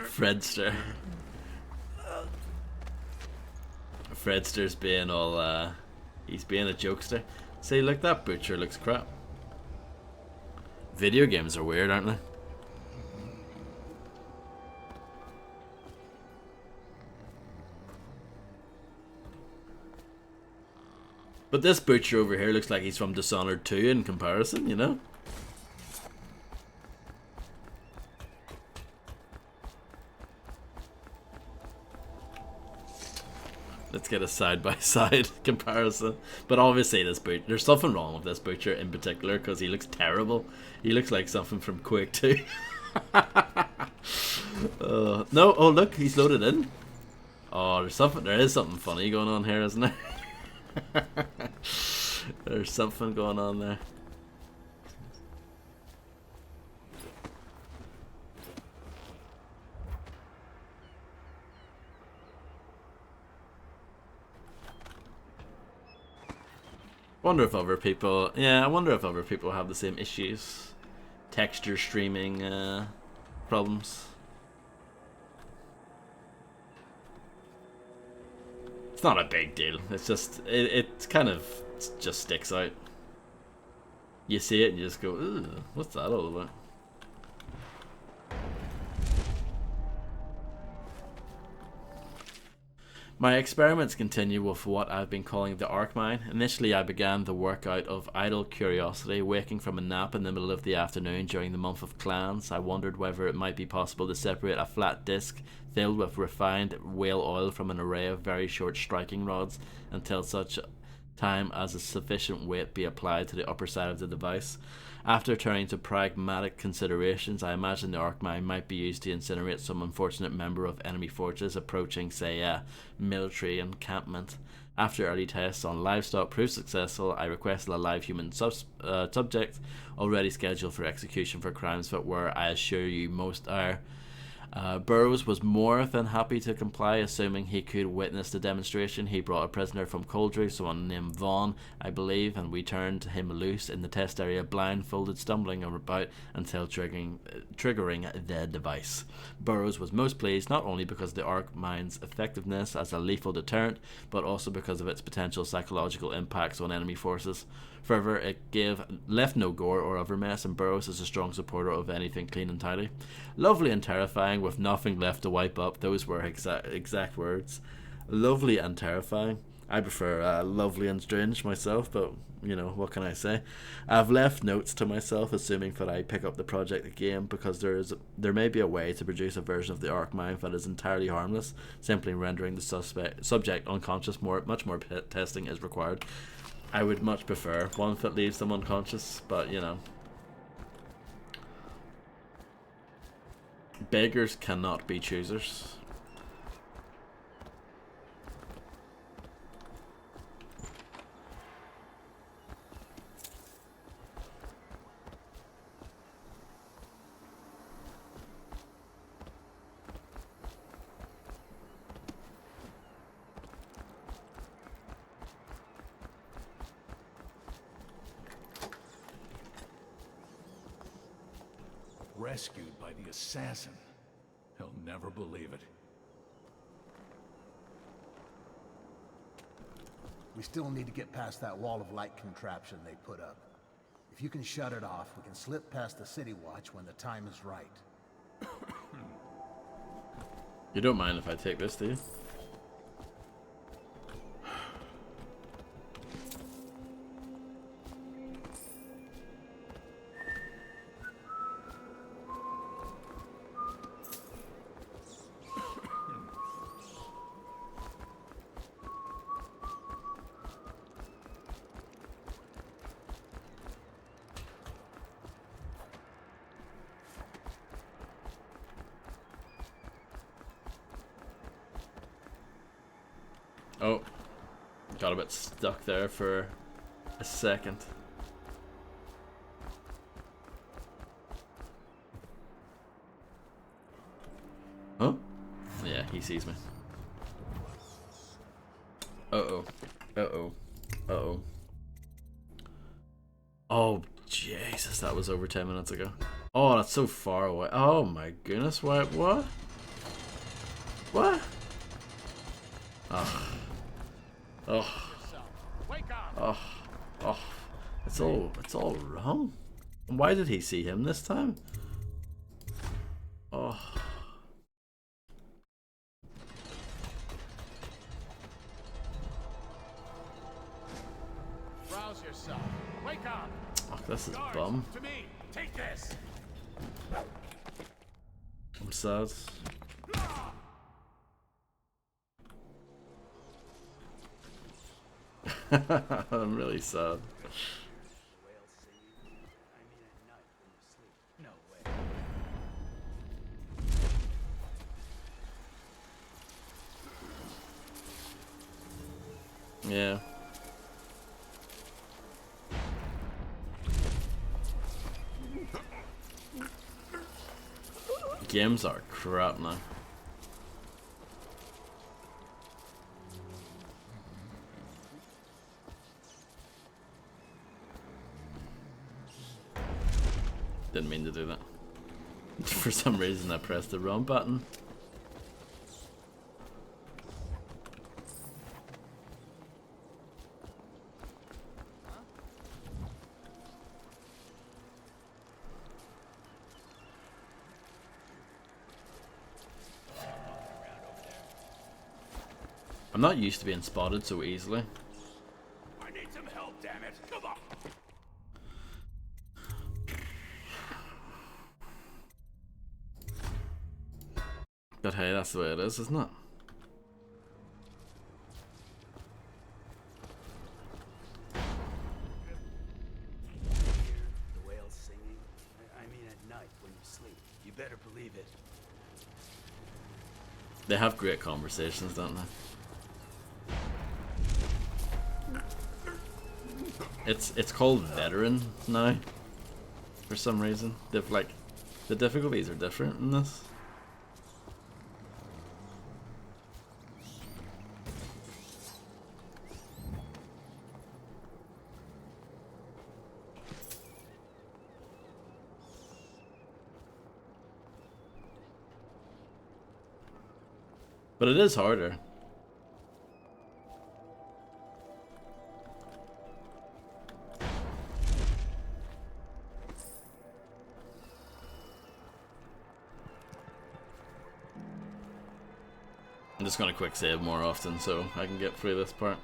Fredster. Fredster's being all, he's being a jokester. See, look, that butcher looks crap. Video games are weird, aren't they? But this butcher over here looks like he's from Dishonored 2 in comparison, you know? Let's get a side-by-side comparison. But obviously this butcher, there's something wrong with this butcher in particular because he looks terrible. He looks like something from Quake 2. No, oh look, he's loaded in. Oh, there is something funny going on here, isn't there? There's something going on there. Wonder if other people, I wonder if other people have the same issues. Texture streaming problems. It's not a big deal. It's just, it kind of just sticks out. You see it and you just go, ooh, what's that all about? My experiments continue with what I've been calling the arc mine. Initially, I began the work out of idle curiosity, waking from a nap in the middle of the afternoon during the month of clans. I wondered whether it might be possible to separate a flat disc filled with refined whale oil from an array of very short striking rods until such time as a sufficient weight be applied to the upper side of the device. After turning to pragmatic considerations, I imagined the arc mine might be used to incinerate some unfortunate member of enemy forces approaching, say, a military encampment. After early tests on livestock proved successful, I requested a live human subject already scheduled for execution for crimes that were, I assure you, most are. Burroughs was more than happy to comply, assuming he could witness the demonstration. He brought a prisoner from Coldry, someone named Vaughn, I believe, and we turned him loose in the test area, blindfolded, stumbling about until triggering the device. Burroughs was most pleased, not only because of the arc mine's effectiveness as a lethal deterrent, but also because of its potential psychological impacts on enemy forces. Further, it left no gore or other mess, and Burroughs is a strong supporter of anything clean and tidy. Lovely and terrifying, with nothing left to wipe up. Those were exact words. Lovely and terrifying. I prefer lovely and strange myself, but you know, what can I say? I've left notes to myself, assuming that I pick up the project again, because there may be a way to produce a version of the arc mine that is entirely harmless, simply rendering the subject unconscious. Much more testing is required. I would much prefer one that leaves them unconscious, but you know. Beggars cannot be choosers. Rescued by the assassin. He'll never believe it. We still need to get past that wall of light contraption they put up. If you can shut it off, we can slip past the city watch when the time is right. You don't mind if I take this, do you? Oh, got a bit stuck there for a second. Huh? Yeah, he sees me. Uh-oh. Uh-oh. Uh-oh. Oh, Jesus, that was over 10 minutes ago. Oh, that's so far away. Oh my goodness, what? What? Oh. Oh. Oh. Oh. It's all wrong. Why did he see him this time? Oh. Rouse yourself. Wake up. Oh, this is bum. To me. Take this. I'm sad. I'm really sad. Yeah. Games are crap now. Didn't mean to do that. For some reason I pressed the wrong button. I'm not used to being spotted so easily. I need some help, damn it! Come on! But hey, that's the way it is, isn't it? The whales singing. I mean at night when you sleep. You better believe it. They have great conversations, don't they? It's called veteran now. For some reason, they've like the difficulties are different in this. But it is harder. I'm just gonna quick save more often so I can get through this part.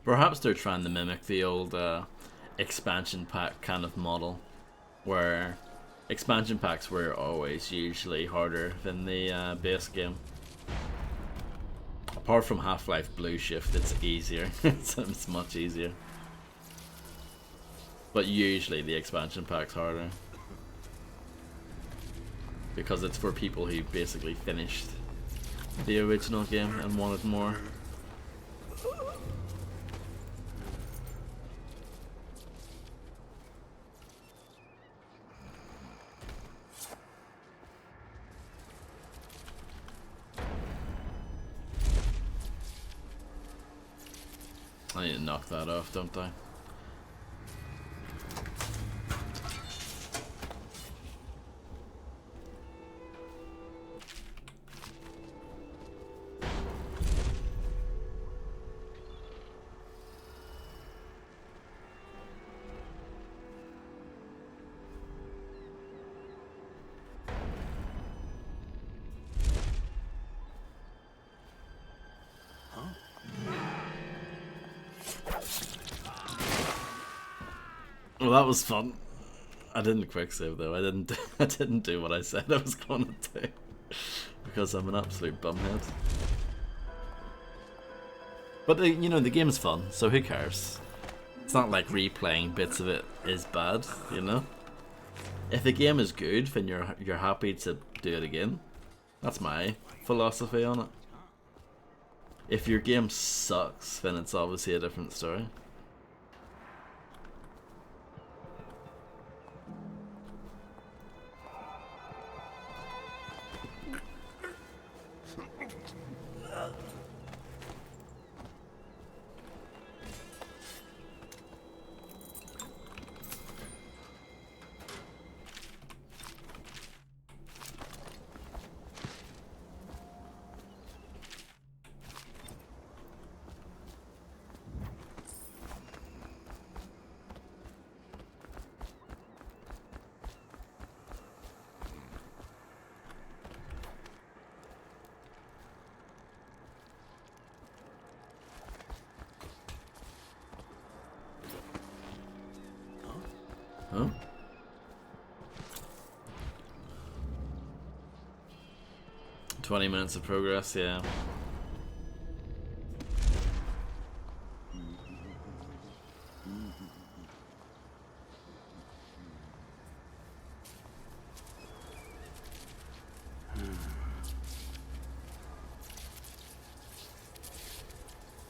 Perhaps they're trying to mimic the old expansion pack kind of model, where expansion packs were always usually harder than the base game. Apart from Half-Life Blue Shift, it's easier. It's much easier. But usually the expansion pack's harder. Because it's for people who basically finished the original game and wanted more. I need to knock that off, don't I? Well, that was fun. I didn't quick save though. I didn't do what I said I was gonna do because I'm an absolute bumhead. But you know, the game's fun, so who cares? It's not like replaying bits of it is bad, you know. If the game is good, then you're happy to do it again. That's my philosophy on it. If your game sucks, then it's obviously a different story. Huh? $20 of progress, yeah.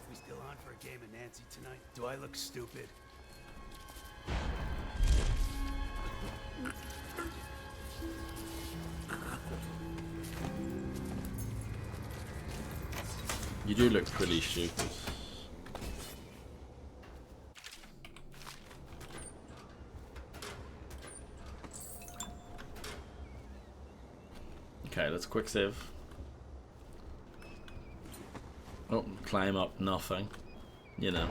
We still on for a game of Nancy tonight? Do I look stupid? You do look pretty stupid. Okay, let's quick save. Oh, climb up, nothing. You know.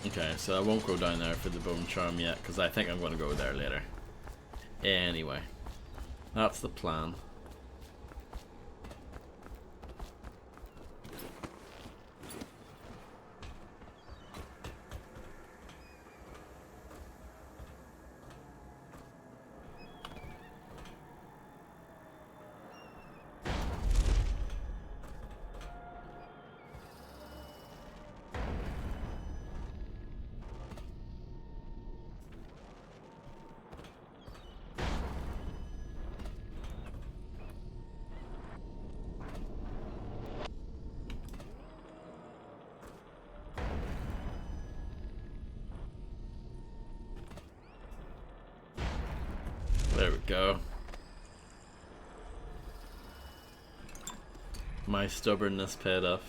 Okay, so I won't go down there for the bone charm yet, because I think I'm going to go there later. Anyway, that's the plan. There we go. My stubbornness paid off.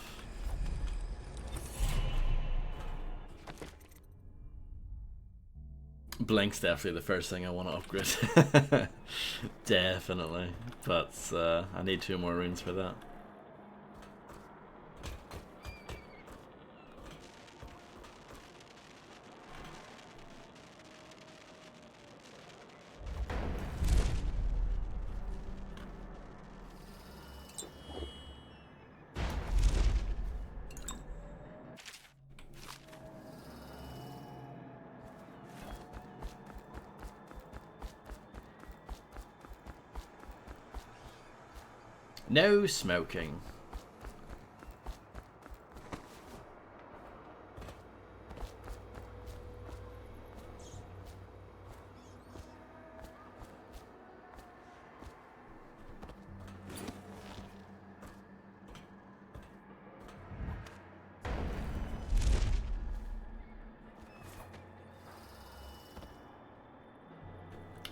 Blink's definitely the first thing I want to upgrade. Definitely. But I need 2 more runes for that. No smoking.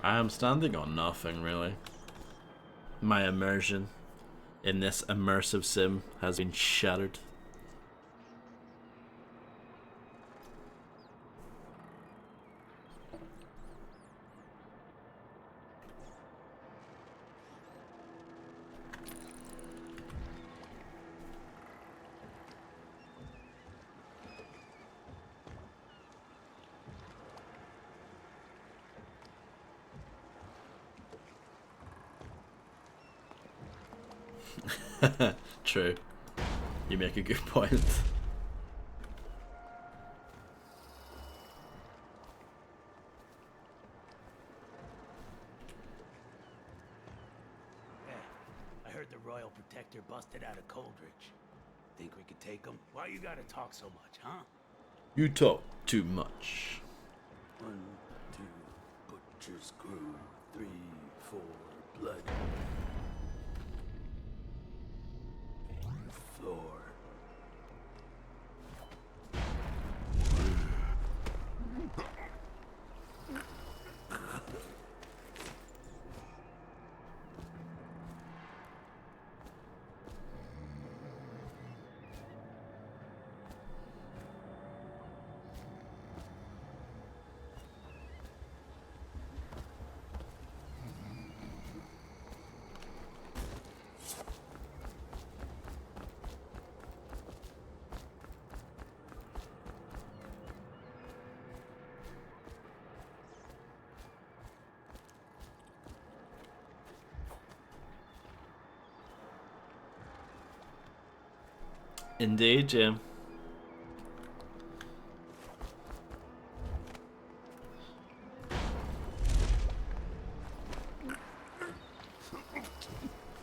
I am standing on nothing, really. My immersion in this immersive sim has been shattered. True. You make a good point. Hey, I heard the Royal Protector busted out of Coldridge. Think we could take him? Why you gotta talk so much, huh? You talk too much. 1, 2, Butcher's Crew. 3, 4, Blood. Floor. Indeed, Jim.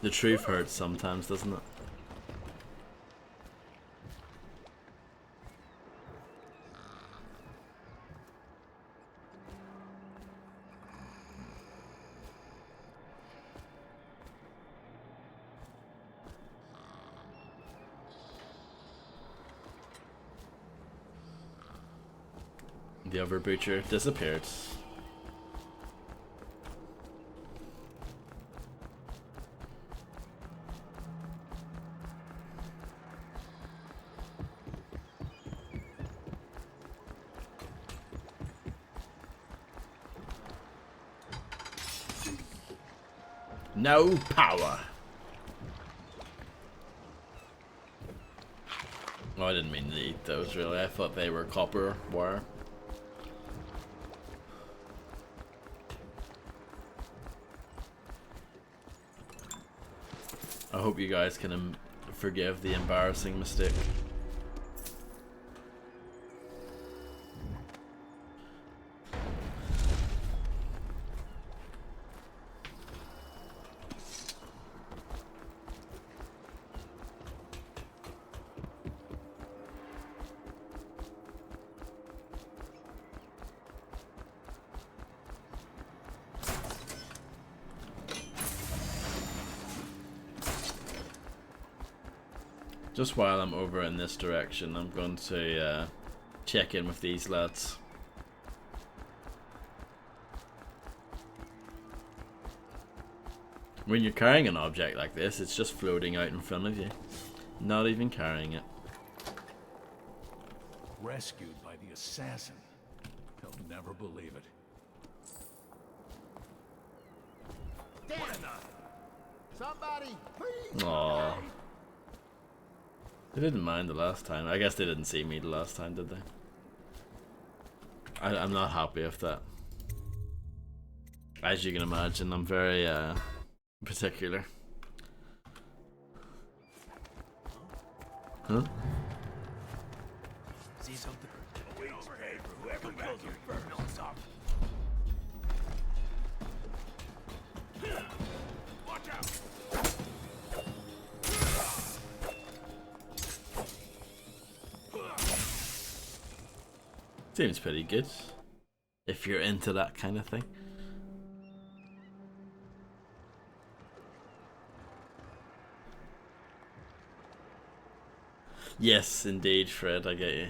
The truth hurts sometimes, doesn't it? The other butcher disappeared. No power. Oh, I didn't mean to eat those really. I thought they were copper wire. I hope you guys can forgive the embarrassing mistake. Just while I'm over in this direction, I'm going to check in with these lads. When you're carrying an object like this, it's just floating out in front of you. Not even carrying it. Rescued by the assassin. He'll never believe it. Somebody, please. Aww. They didn't mind the last time. I guess they didn't see me the last time, did they? I'm not happy with that. As you can imagine, I'm very particular. Huh? See something? Wait for whoever killed you first. No, stop. Watch out! Seems pretty good. If you're into that kind of thing. Yes, indeed, Fred, I get you.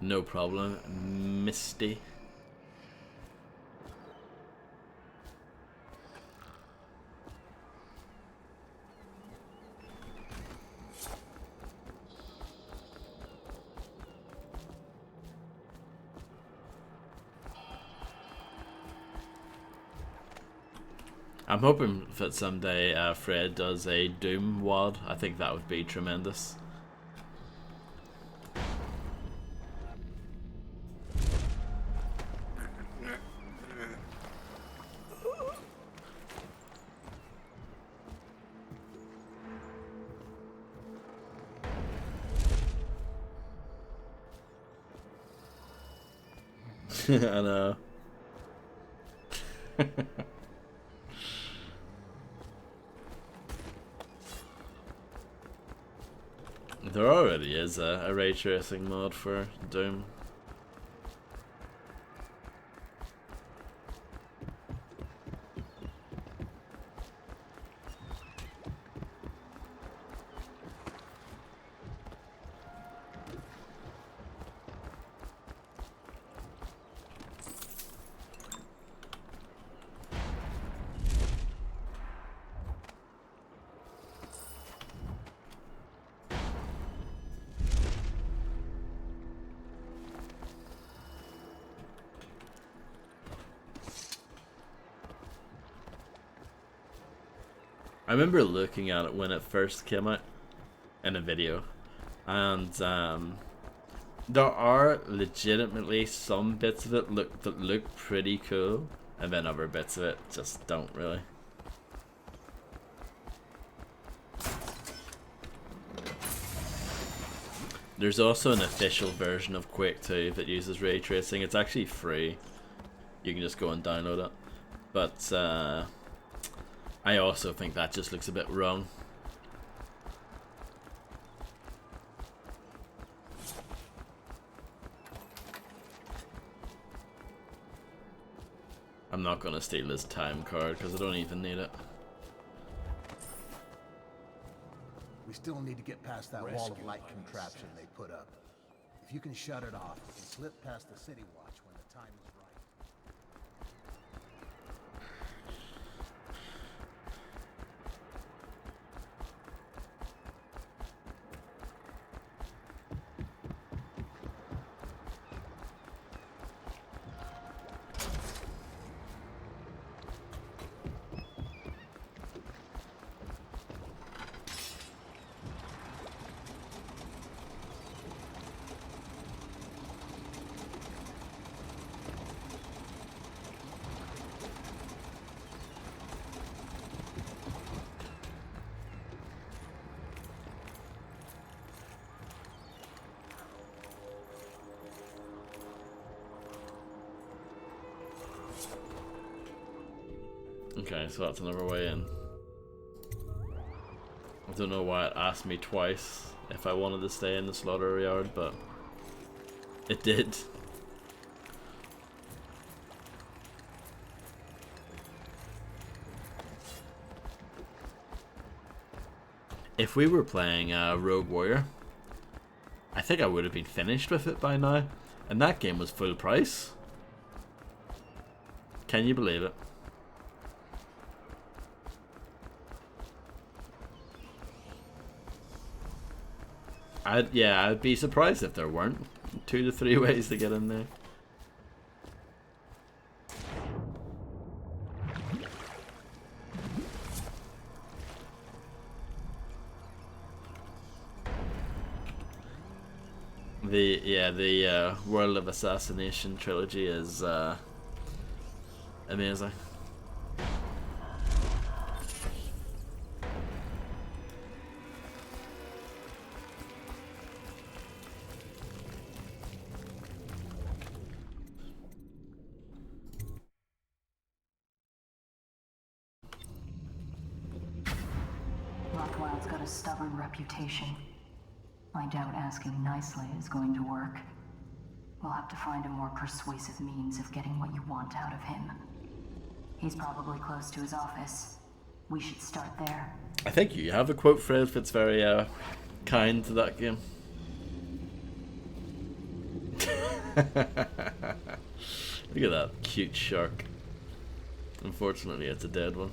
No problem, Misty. I'm hoping that someday Fred does a Doom WOD. I think that would be tremendous. I know. There already is a ray tracing mod for Doom. I remember looking at it when it first came out in a video, and there are legitimately some bits of it that look pretty cool, and then other bits of it just don't really. There's also an official version of Quake 2 that uses ray tracing. It's actually free. You can just go and download it. But I also think that just looks a bit wrong. I'm not gonna steal his time card because I don't even need it. We still need to get past that wall of light contraption they put up. If you can shut it off, we can slip past the city watch when the time is right. Okay, so that's another way in. I don't know why it asked me twice if I wanted to stay in the slaughter yard, but it did. If we were playing Rogue Warrior, I think I would have been finished with it by now, and that game was full price. Can you believe it? I'd be surprised if there weren't 2 to 3 ways to get in there. The World of Assassination trilogy is amazing. Rockwell's got a stubborn reputation. I doubt asking nicely is going to work. We'll have to find a more persuasive means of getting what you want out of him. He's probably close to his office. We should start there. I think you have a quote, Fred, that's very kind to that game. Look at that cute shark. Unfortunately, it's a dead one.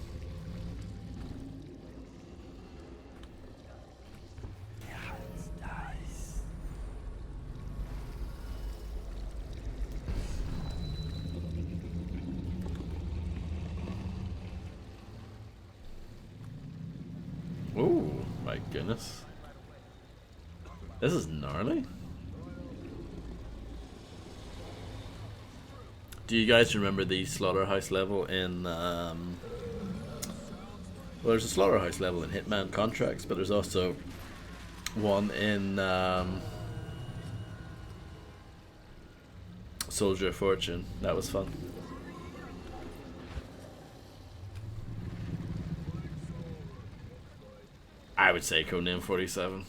Oh my goodness. This is gnarly. Do you guys remember the slaughterhouse level in well, there's a slaughterhouse level in Hitman Contracts, but there's also one in Soldier of Fortune. That was fun. I would say Codename 47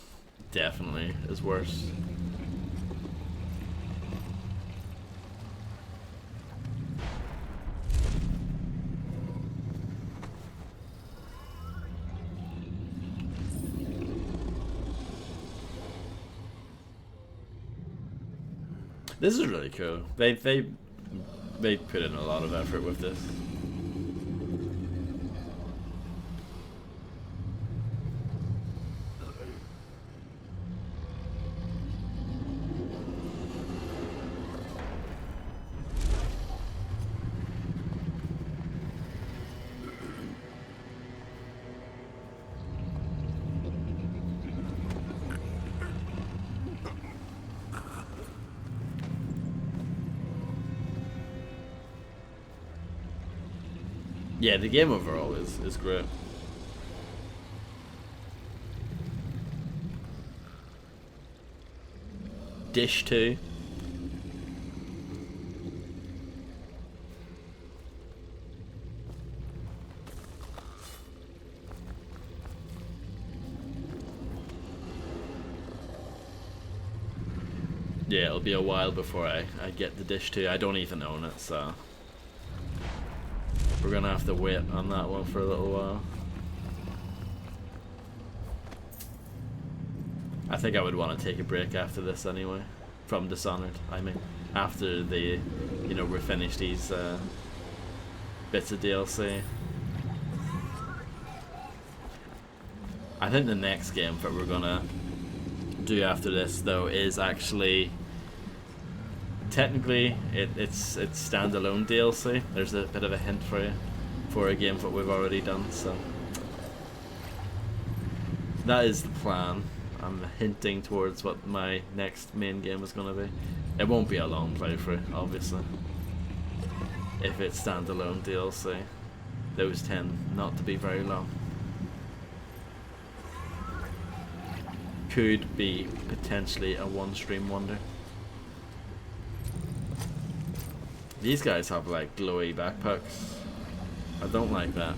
definitely is worse. This is really cool. They put in a lot of effort with this. Yeah, the game overall is great. Dish 2. Yeah, it'll be a while before I get the Dish 2. I don't even own it, so we're gonna have to wait on that one for a little while. I think I would want to take a break after this anyway, from Dishonored. I mean, after the, you know, we finish these bits of DLC. I think the next game that we're gonna do after this, though, is actually technically it's standalone DLC. There's a bit of a hint for you for a game that we've already done, so that is the plan. I'm hinting towards what my next main game is going to be. It won't be a long playthrough, obviously. If it's standalone DLC, those tend not to be very long. Could be potentially a one-stream wonder. These guys have like glowy backpacks. I don't like that.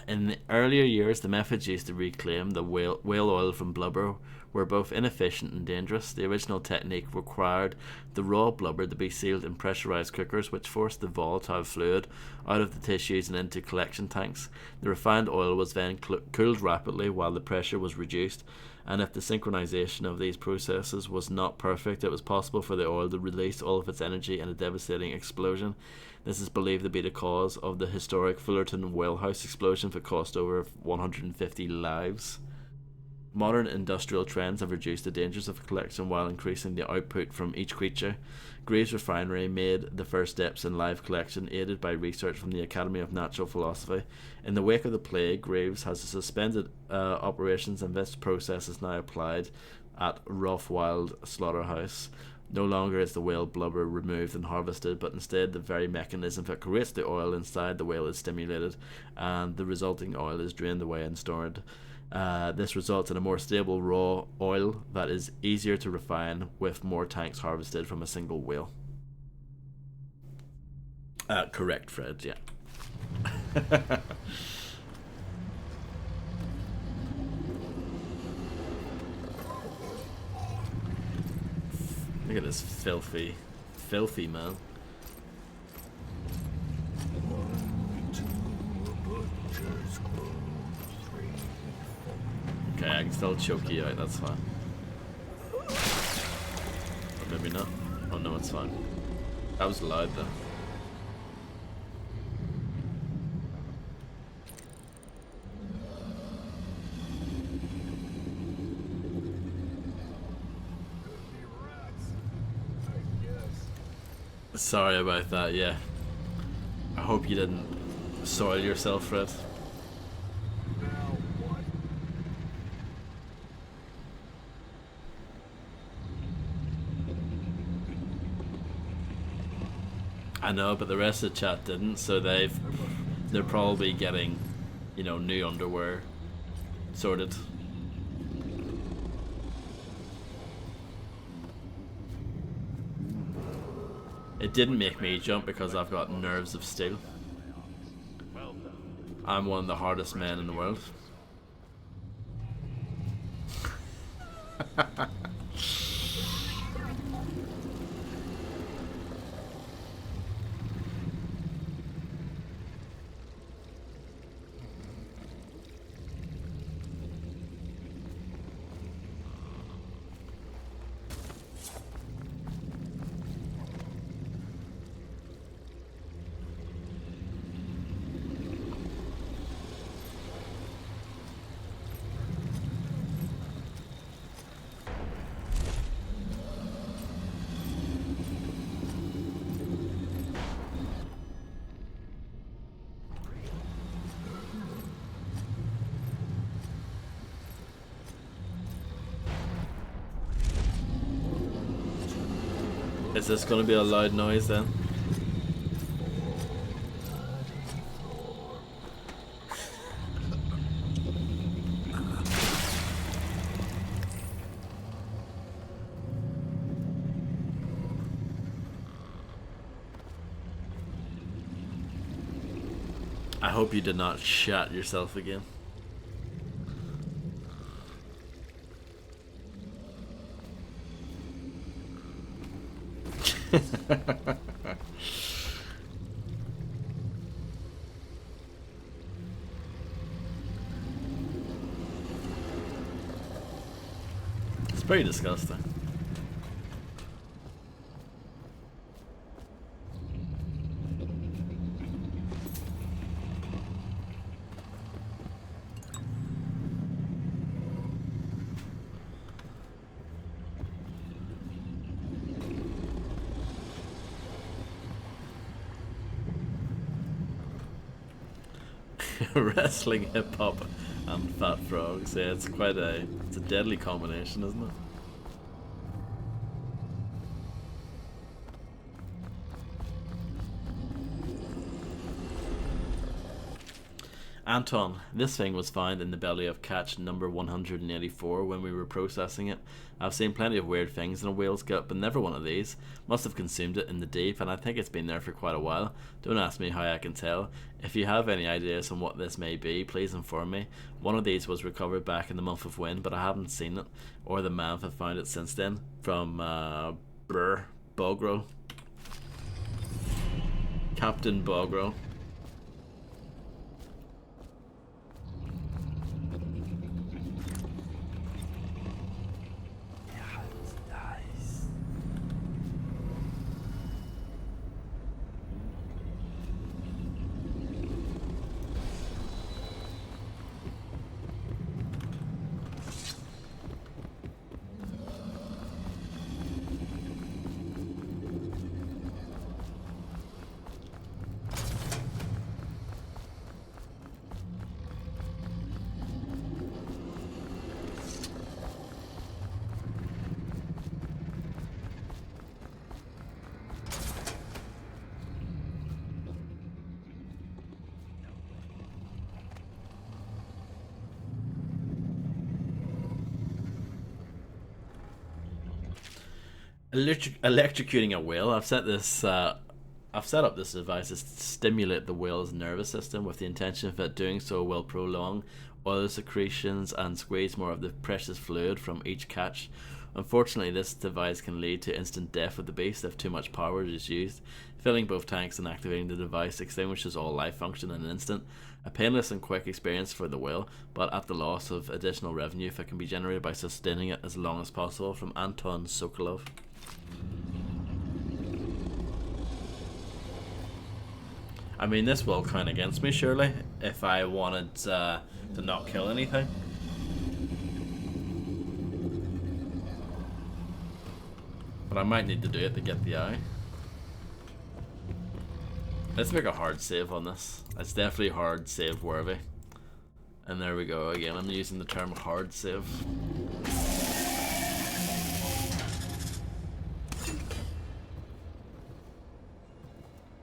In the earlier years, the methods used to reclaim the whale oil from blubber were both inefficient and dangerous. The original technique required the raw blubber to be sealed in pressurized cookers, which forced the volatile fluid out of the tissues and into collection tanks. The refined oil was then cooled rapidly while the pressure was reduced, and if the synchronization of these processes was not perfect, it was possible for the oil to release all of its energy in a devastating explosion. This is believed to be the cause of the historic Fullerton whalehouse explosion that cost over 150 lives. Modern industrial trends have reduced the dangers of collection while increasing the output from each creature. Graves Refinery made the first steps in live collection, aided by research from the Academy of Natural Philosophy. In the wake of the plague, Graves has suspended operations, and this process is now applied at Rothwild Slaughterhouse. No longer is the whale blubber removed and harvested, but instead the very mechanism that creates the oil inside the whale is stimulated, and the resulting oil is drained away and stored. This results in a more stable raw oil that is easier to refine, with more tanks harvested from a single whale. Correct, Fred, yeah. Look at this filthy man. Okay, I can still choke you out, that's fine. Or maybe not. Oh no, it's fine. That was loud though. Sorry about that, yeah. I hope you didn't soil yourself, Fred. I know, but the rest of the chat didn't, so they're probably getting, you know, new underwear sorted. It didn't make me jump because I've got nerves of steel. I'm one of the hardest men in the world. Is this going to be a loud noise then? I hope you did not shat yourself again. It's pretty disgusting. Wrestling, hip hop, and fat frogs. Yeah, it's a deadly combination, isn't it? Anton, this thing was found in the belly of catch number 184 when we were processing it. I've seen plenty of weird things in a whale's gut, but never one of these. Must have consumed it in the deep, and I think it's been there for quite a while. Don't ask me how I can tell. If you have any ideas on what this may be, please inform me. One of these was recovered back in the month of Wind, but I haven't seen it, or the man have found it since then. From, Bogro. Captain Bogro. Electrocuting a whale. I've set up this device to stimulate the whale's nervous system with the intention that doing so will prolong oil secretions and squeeze more of the precious fluid from each catch. Unfortunately, this device can lead to instant death of the beast if too much power is used. Filling both tanks and activating the device extinguishes all life function in an instant. A painless and quick experience for the whale, but at the loss of additional revenue if it can be generated by sustaining it as long as possible. From Anton Sokolov. I mean, this will count against me, surely, if I wanted to not kill anything. But I might need to do it to get the eye. Let's make a hard save on this. It's definitely hard save worthy. And there we go again. I'm using the term hard save.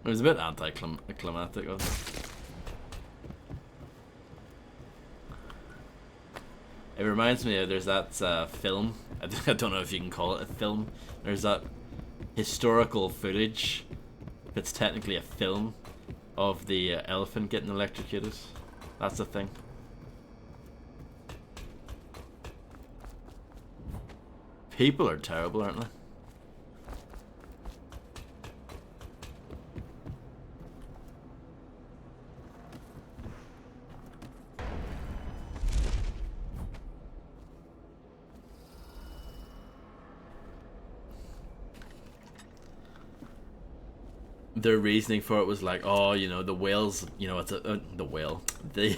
It was a bit anticlimactic, wasn't it? It reminds me of, there's that film, I don't know if you can call it a film, there's that historical footage, if it's technically a film, of the elephant getting electrocuted. That's the thing. People are terrible, aren't they? Their reasoning for it was like, oh, you know, the whale's, you know, it's the whale, the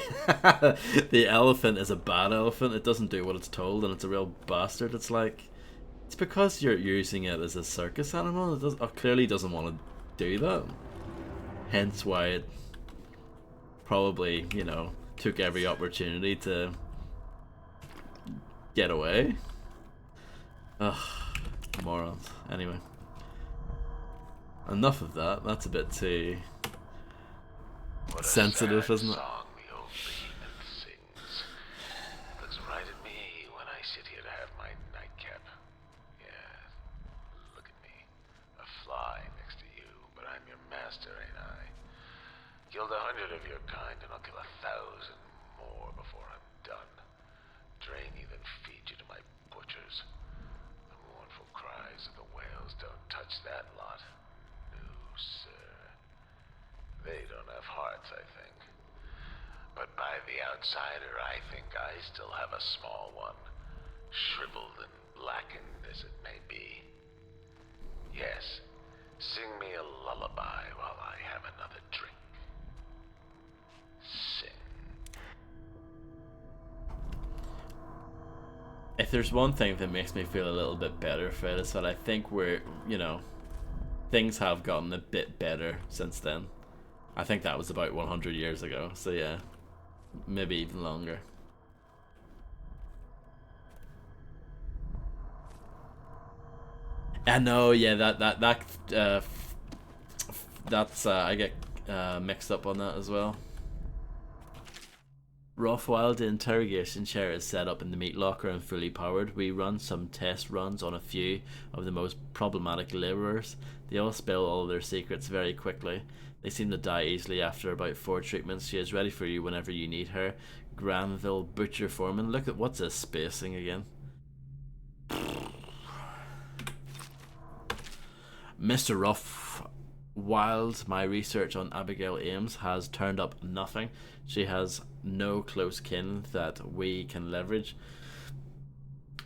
the elephant is a bad elephant. It doesn't do what it's told, and it's a real bastard. It's like, it's because you're using it as a circus animal. It clearly doesn't want to do that. Hence why it probably, you know, took every opportunity to get away. Ugh, morons. Anyway. Enough of that. That's a bit too What a sensitive, sad isn't it? song the old behemoth sings. Looks right at me when I sit here to have my nightcap. Yeah, look at me. A fly next to you, but I'm your master, ain't I? Killed 100 of your kind, and I'll kill 1,000 more before I'm done. Drain you, then feed you to my butchers. The mournful cries of the whales don't touch that lot. No, sir. They don't have hearts, I think. But by the outsider, I think I still have a small one. Shriveled and blackened as it may be. Yes, sing me a lullaby while I have another drink. Sing. If there's one thing that makes me feel a little bit better, Fred, is that I think we're, you know, things have gotten a bit better since then. I think that was about 100 years ago, so yeah, maybe even longer. I know, yeah, that's I get mixed up on that as well. Rothwild, the interrogation chair is set up in the meat locker and fully powered. We run some test runs on a few of the most problematic labourers. They all spill all their secrets very quickly. They seem to die easily after about 4 treatments. She is ready for you whenever you need her. Granville Butcher Foreman. Look at what's this spacing again. Mr. Rothwild, my research on Abigail Ames has turned up nothing. She has no close kin that we can leverage.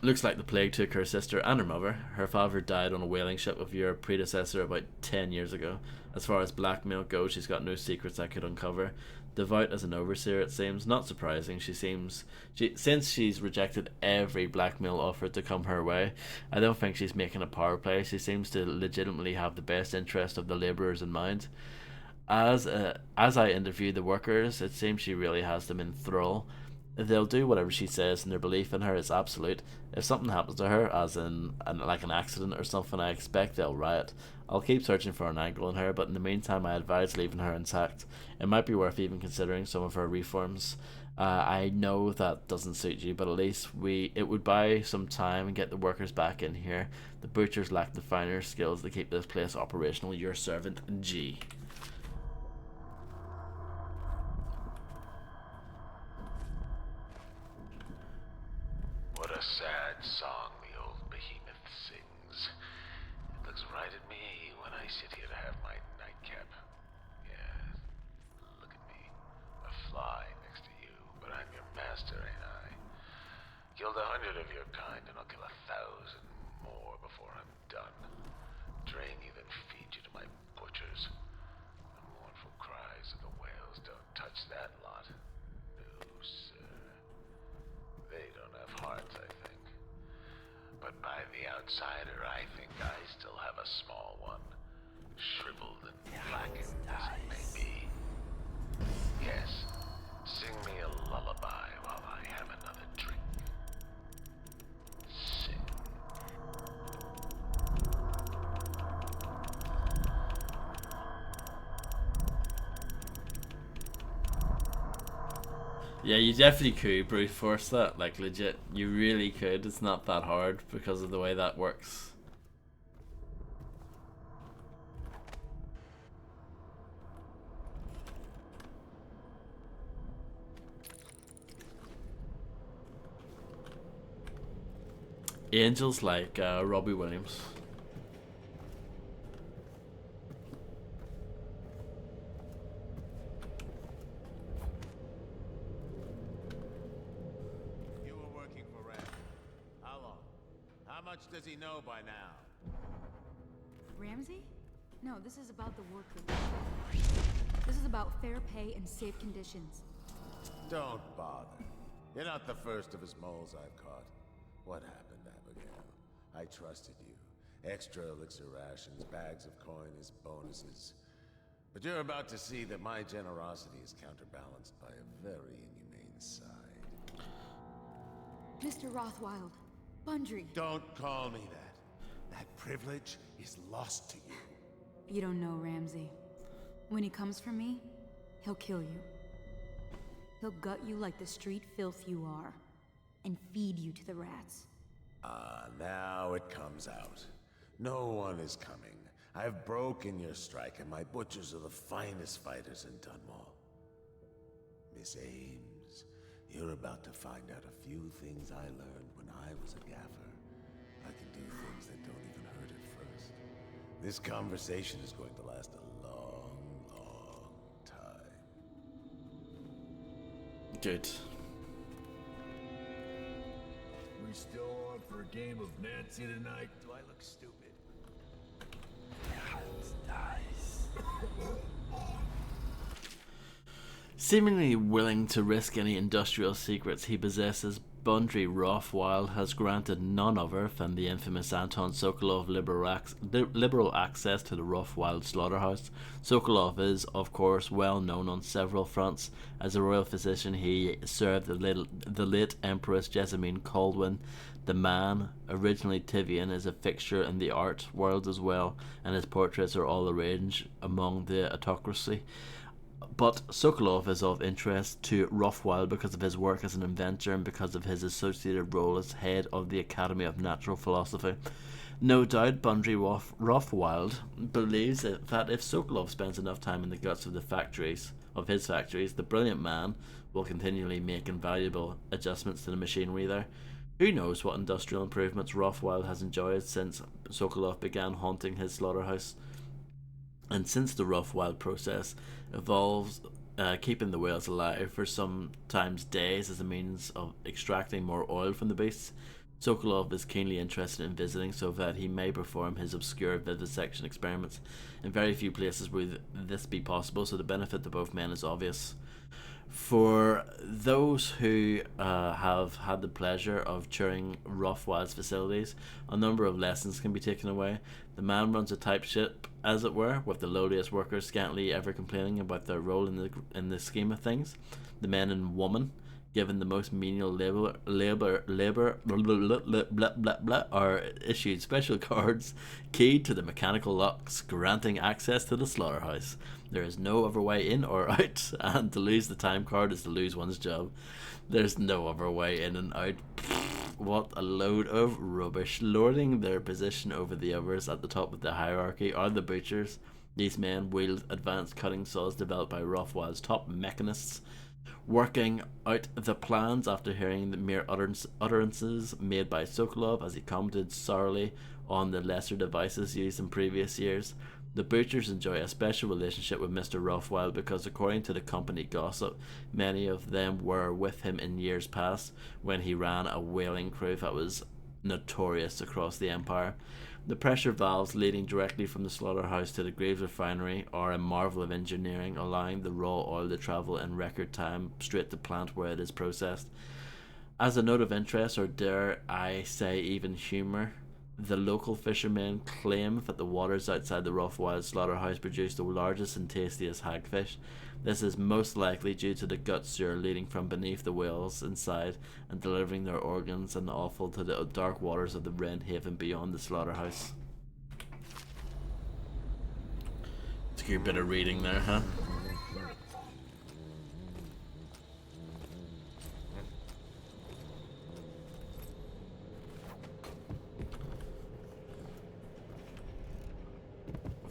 Looks like the plague took her sister and her mother. Her father died on a whaling ship of your predecessor about 10 years ago. As far as blackmail goes, she's got no secrets I could uncover. Devout as an overseer, it seems. Not surprising. Since she's rejected every blackmail offer to come her way, I don't think she's making a power play. She seems to legitimately have the best interest of the labourers in mind. As I interview the workers, it seems she really has them in thrall. They'll do whatever she says, and their belief in her is absolute. If something happens to her, as in like an accident or something, I expect they'll riot. I'll keep searching for an angle on her, but in the meantime I advise leaving her intact. It might be worth even considering some of her reforms. I know that doesn't suit you, but at least it would buy some time and get the workers back in here. The butchers lack the finer skills to keep this place operational. Your servant, G. What a sad song the old behemoth sings. It looks right at me when I sit here to have my nightcap. Yeah, look at me. A fly next to you, but I'm your master, ain't I? Killed 100 of your kind, and I'll kill 1,000 more before I'm done. Drain you, then feed you to my butchers. The mournful cries of the whales don't touch that lot. No, sir. They don't have hearts, I think. But by the outsider, I think I still have a small one. Shriveled and blackened as it may be. Yes, sing me a lullaby while I have another drink. Sing. Yeah, you definitely could brute force that, like legit. You really could. It's not that hard because of the way that works. Angels like Robbie Williams. You were working for Ram. How long? How much does he know by now? Ramsey? No, this is about the workers. This is about fair pay and safe conditions. Don't bother. You're not the first of his moles I've caught. What happened, Abigail? I trusted you. Extra elixir rations, bags of coin as bonuses. But you're about to see that my generosity is counterbalanced by a very inhumane side. Mr. Rothwild, Bundry. Don't call me that. That privilege is lost to you. You don't know Ramsey. When he comes for me, he'll kill you. He'll gut you like the street filth you are, and feed you to the rats. Now it comes out. No one is coming. I've broken your strike, and my butchers are the finest fighters in Dunwall. Miss Ames, you're about to find out a few things I learned when I was a gaffer. I can do things that don't even hurt at first. This conversation is going to last a long, long time. Good. We still on for a game of Nancy tonight? Do I look stupid? Seemingly willing to risk any industrial secrets he possesses, Bundry Rothwild has granted none other than the infamous Anton Sokolov liberal access to the Rothwild slaughterhouse. Sokolov is, of course, well known on several fronts. As a royal physician, he served the late Empress Jessamine Caldwin. The man, originally Tivian, is a fixture in the art world as well, and his portraits are all the rage among the autocracy. But Sokolov is of interest to Rothwild because of his work as an inventor and because of his associated role as head of the Academy of Natural Philosophy. No doubt Bundry Rothwild believes that if Sokolov spends enough time in the guts of his factories, the brilliant man will continually make invaluable adjustments to the machinery there. Who knows what industrial improvements Rothwild has enjoyed since Sokolov began haunting his slaughterhouse. And since the Rothwild process involves keeping the whales alive for sometimes days as a means of extracting more oil from the beasts, Sokolov is keenly interested in visiting so that he may perform his obscure vivisection experiments. In very few places will this be possible, so the benefit to both men is obvious. For those who have had the pleasure of touring Rothwild's facilities, a number of lessons can be taken away. The man runs a tight ship, as it were, with the lowliest workers scantily ever complaining about their role in the scheme of things. The men and women, given the most menial labor are issued special cards keyed to the mechanical locks, granting access to the slaughterhouse. There is no other way in or out, and to lose the time card is to lose one's job. There's no other way in and out. What a load of rubbish. Lording their position over the others at the top of the hierarchy are the butchers. These men wield advanced cutting saws developed by Rothwild's top mechanists, working out the plans after hearing the mere utterances made by Sokolov as he commented sourly on the lesser devices used in previous years. The butchers enjoy a special relationship with Mr. Rothwild because, according to the company gossip, many of them were with him in years past when he ran a whaling crew that was notorious across the empire. The pressure valves leading directly from the slaughterhouse to the Graves refinery are a marvel of engineering, allowing the raw oil to travel in record time straight to plant where it is processed. As a note of interest, or dare I say even humour, the local fishermen claim that the waters outside the Rothwild slaughterhouse produce the largest and tastiest hagfish. This is most likely due to the gut sewer leading from beneath the whales inside and delivering their organs and offal to the dark waters of the Wren Haven beyond the slaughterhouse. It's a good bit of reading there, huh?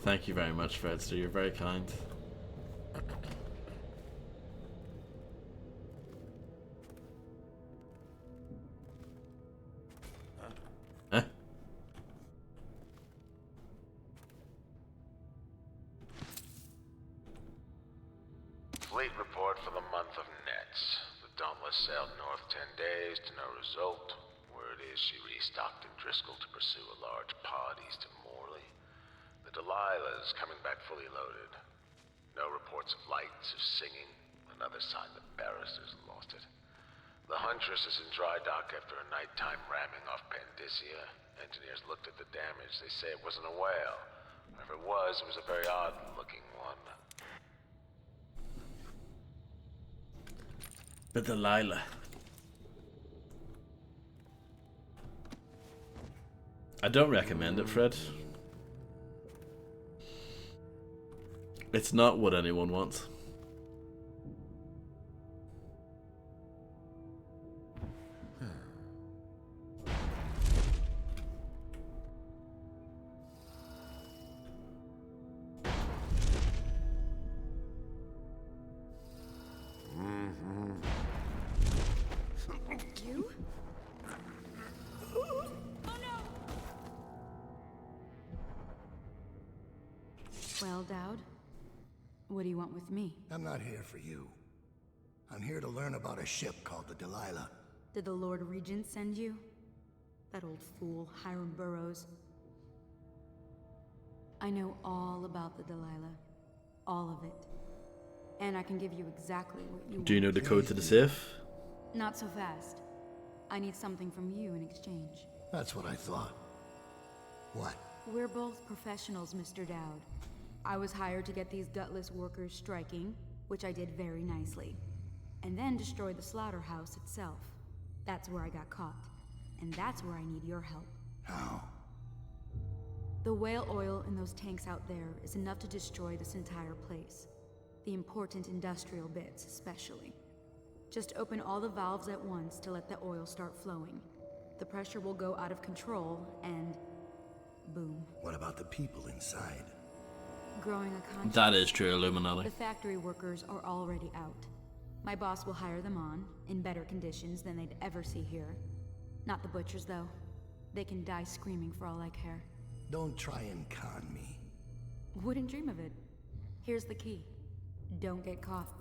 Thank you very much, Fredster. You're very kind. Huh? Fleet report for the month of Nets. The Dauntless sailed north 10 days to no result. Word is she restocked in Driscoll to pursue a large pod east of Morley. The Delilah is coming back fully loaded. No reports of lights or singing. Another sign the barristers lost it. The Huntress is in dry dock after a nighttime ramming off Pandyssia. Engineers looked at the damage. They say it wasn't a whale. If it was a very odd-looking one. The Delilah. I don't recommend it, Fred. It's not what anyone wants. You? Oh no! Well, Dowd, what do you want with me? I'm not here for you. I'm here to learn about a ship called the Delilah. Did the Lord Regent send you? That old fool, Hiram Burrows. I know all about the Delilah. All of it. And I can give you exactly what you want. Do you know the code to the safe? Not so fast. I need something from you in exchange. That's what I thought. What? We're both professionals, Mr. Dowd. I was hired to get these gutless workers striking, which I did very nicely. And then destroy the slaughterhouse itself. That's where I got caught. And that's where I need your help. How? The whale oil in those tanks out there is enough to destroy this entire place. The important industrial bits, especially. Just open all the valves at once to let the oil start flowing. The pressure will go out of control, and boom. What about the people inside? Growing a conscience. That is true, Illuminati. The factory workers are already out. My boss will hire them on, in better conditions than they'd ever see here. Not the butchers, though. They can die screaming for all I care. Don't try and con me. Wouldn't dream of it. Here's the key. Don't get caught.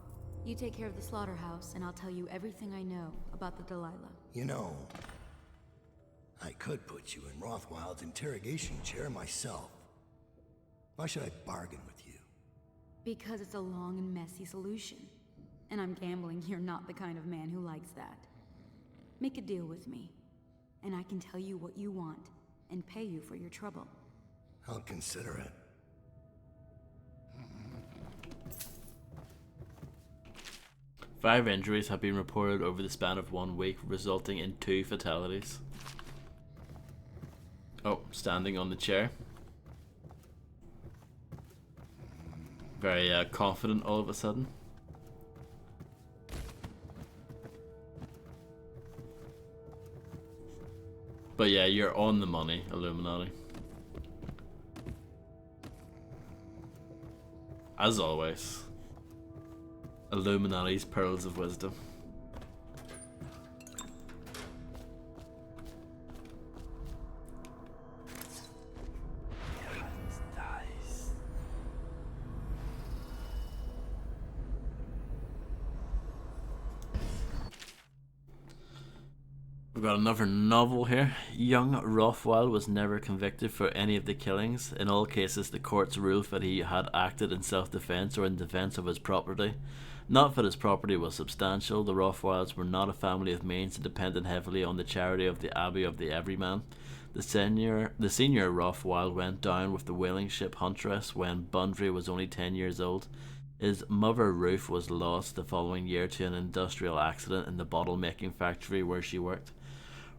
You take care of the slaughterhouse, and I'll tell you everything I know about the Delilah. You know, I could put you in Rothwild's interrogation chair myself. Why should I bargain with you? Because it's a long and messy solution. And I'm gambling you're not the kind of man who likes that. Make a deal with me, and I can tell you what you want, and pay you for your trouble. I'll consider it. Five injuries have been reported over the span of 1 week, resulting in 2 fatalities. Oh, standing on the chair. Very confident all of a sudden. But yeah, you're on the money, Illuminati. As always. Illuminati's pearls of wisdom. We've got another novel here. Young Rothwell was never convicted for any of the killings. In all cases, the courts ruled that he had acted in self-defense or in defense of his property. Not that his property was substantial. The Rothwells were not a family of means and depended heavily on the charity of the Abbey of the Everyman. The senior Rothwell went down with the whaling ship Huntress when Bundry was only 10 years old. His mother Ruth was lost the following year to an industrial accident in the bottle-making factory where she worked.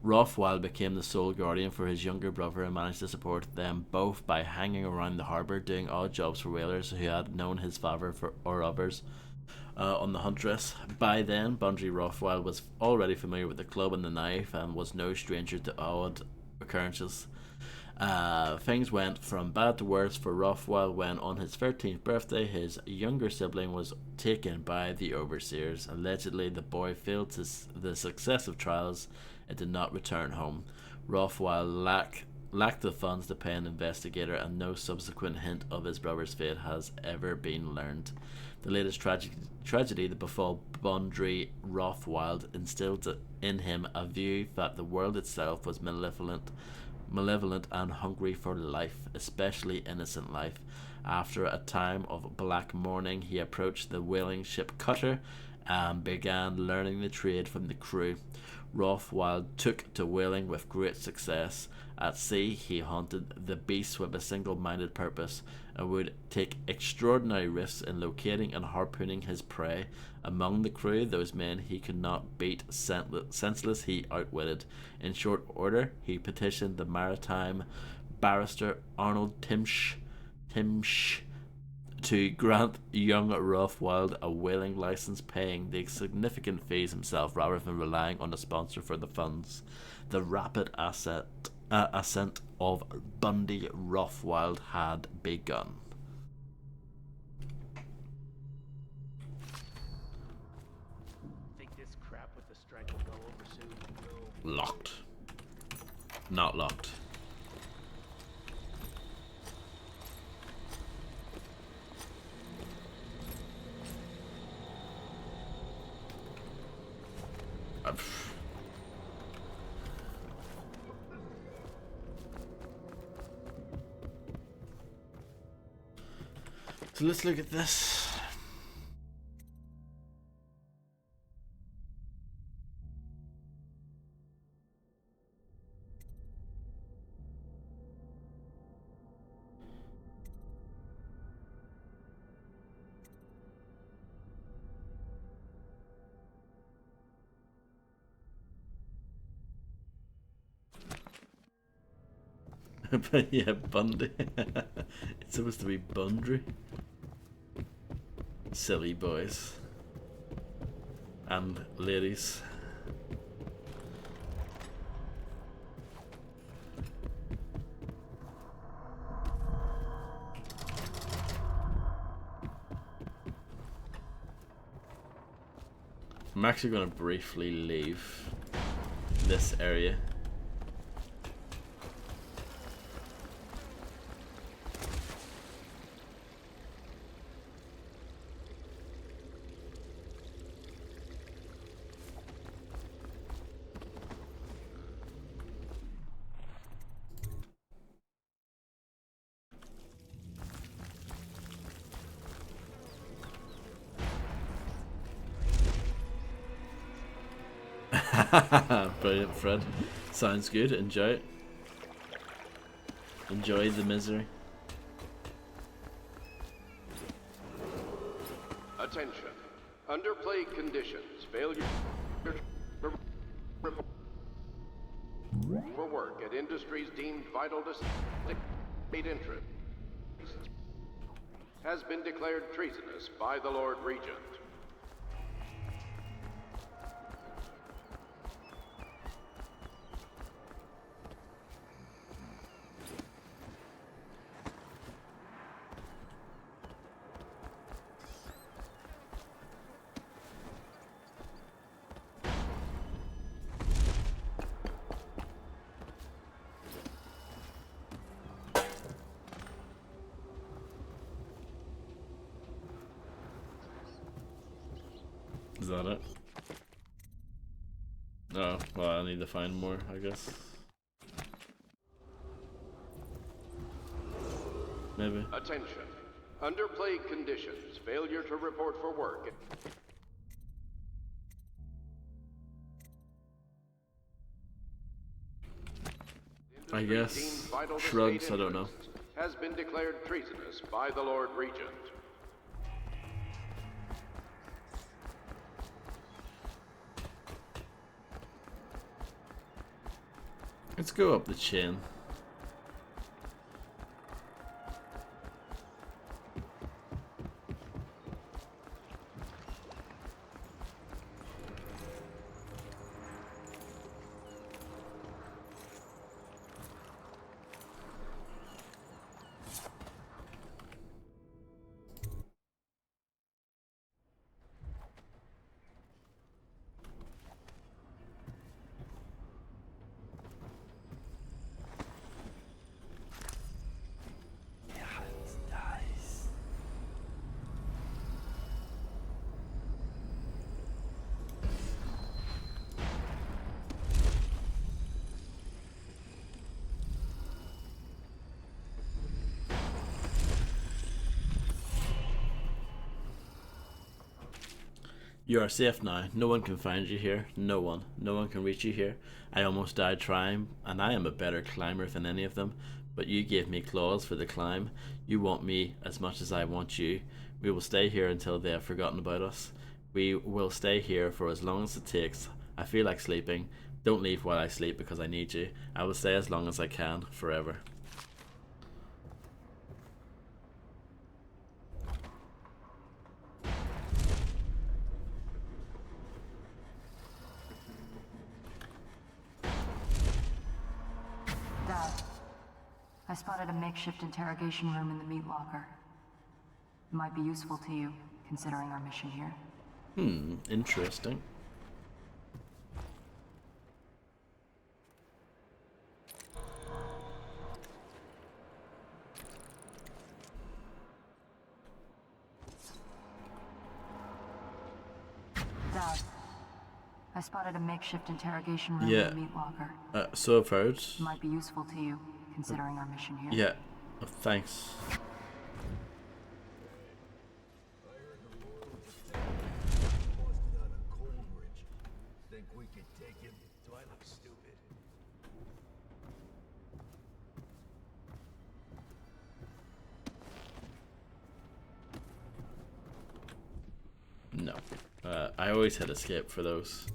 Rothwell became the sole guardian for his younger brother and managed to support them both by hanging around the harbour doing odd jobs for whalers who had known his father or others on the Huntress. By then, Bundry Rothwell was already familiar with the club and the knife and was no stranger to odd occurrences. Things went from bad to worse for Rothwell when on his 13th birthday his younger sibling was taken by the overseers. Allegedly, the boy failed the successive trials and did not return home. Rothwell lacked the funds to pay an investigator, and no subsequent hint of his brother's fate has ever been learned. The latest tragedy that befell Bundry Rothwell instilled in him a view that the world itself was malevolent and hungry for life, especially innocent life. After a time of black mourning, he approached the whaling ship cutter and began learning the trade from the crew. Rothwell took to whaling with great success. At sea, he hunted the beasts with a single-minded purpose and would take extraordinary risks in locating and harpooning his prey. Among the crew, those men he could not beat senseless he outwitted. In short order, he petitioned the maritime barrister Arnold Timsch to grant young Rothwild a whaling license, paying the significant fees himself rather than relying on the sponsor for the funds. The rapid ascent of Bundy Rothwild had begun. Think this crap with the strike will go over soon? Locked. Not locked. So let's look at this. But yeah, Bundy. It's supposed to be Bundry. Silly boys. And ladies. I'm actually going to briefly leave this area. Brilliant, Fred. Sounds good. Enjoy it. Enjoy the misery. Attention. Under plague conditions, failure for work at industries deemed vital to state interest has been declared treasonous by the Lord Regent. Is that it? Oh, well, I need to find more, I guess. Maybe. Attention. Under plague conditions, failure to report for work. I guess. Shrugs, I don't know. Has been declared treasonous by the Lord Regent. Let's go up the chain. You are safe now. No one can find you here. No one. No one can reach you here. I almost died trying, and I am a better climber than any of them. But you gave me claws for the climb. You want me as much as I want you. We will stay here until they have forgotten about us. We will stay here for as long as it takes. I feel like sleeping. Don't leave while I sleep because I need you. I will stay as long as I can, forever. I spotted a makeshift interrogation room in the meat locker. It might be useful to you, considering our mission here. Interesting. Dad, I spotted a makeshift interrogation room Yeah. in the meat locker. So I've heard. It might be useful to you, considering our mission here. Yeah. Thanks. Busted out of Coldridge. Think we could take him? Do I look stupid? No. I always hit escape for those.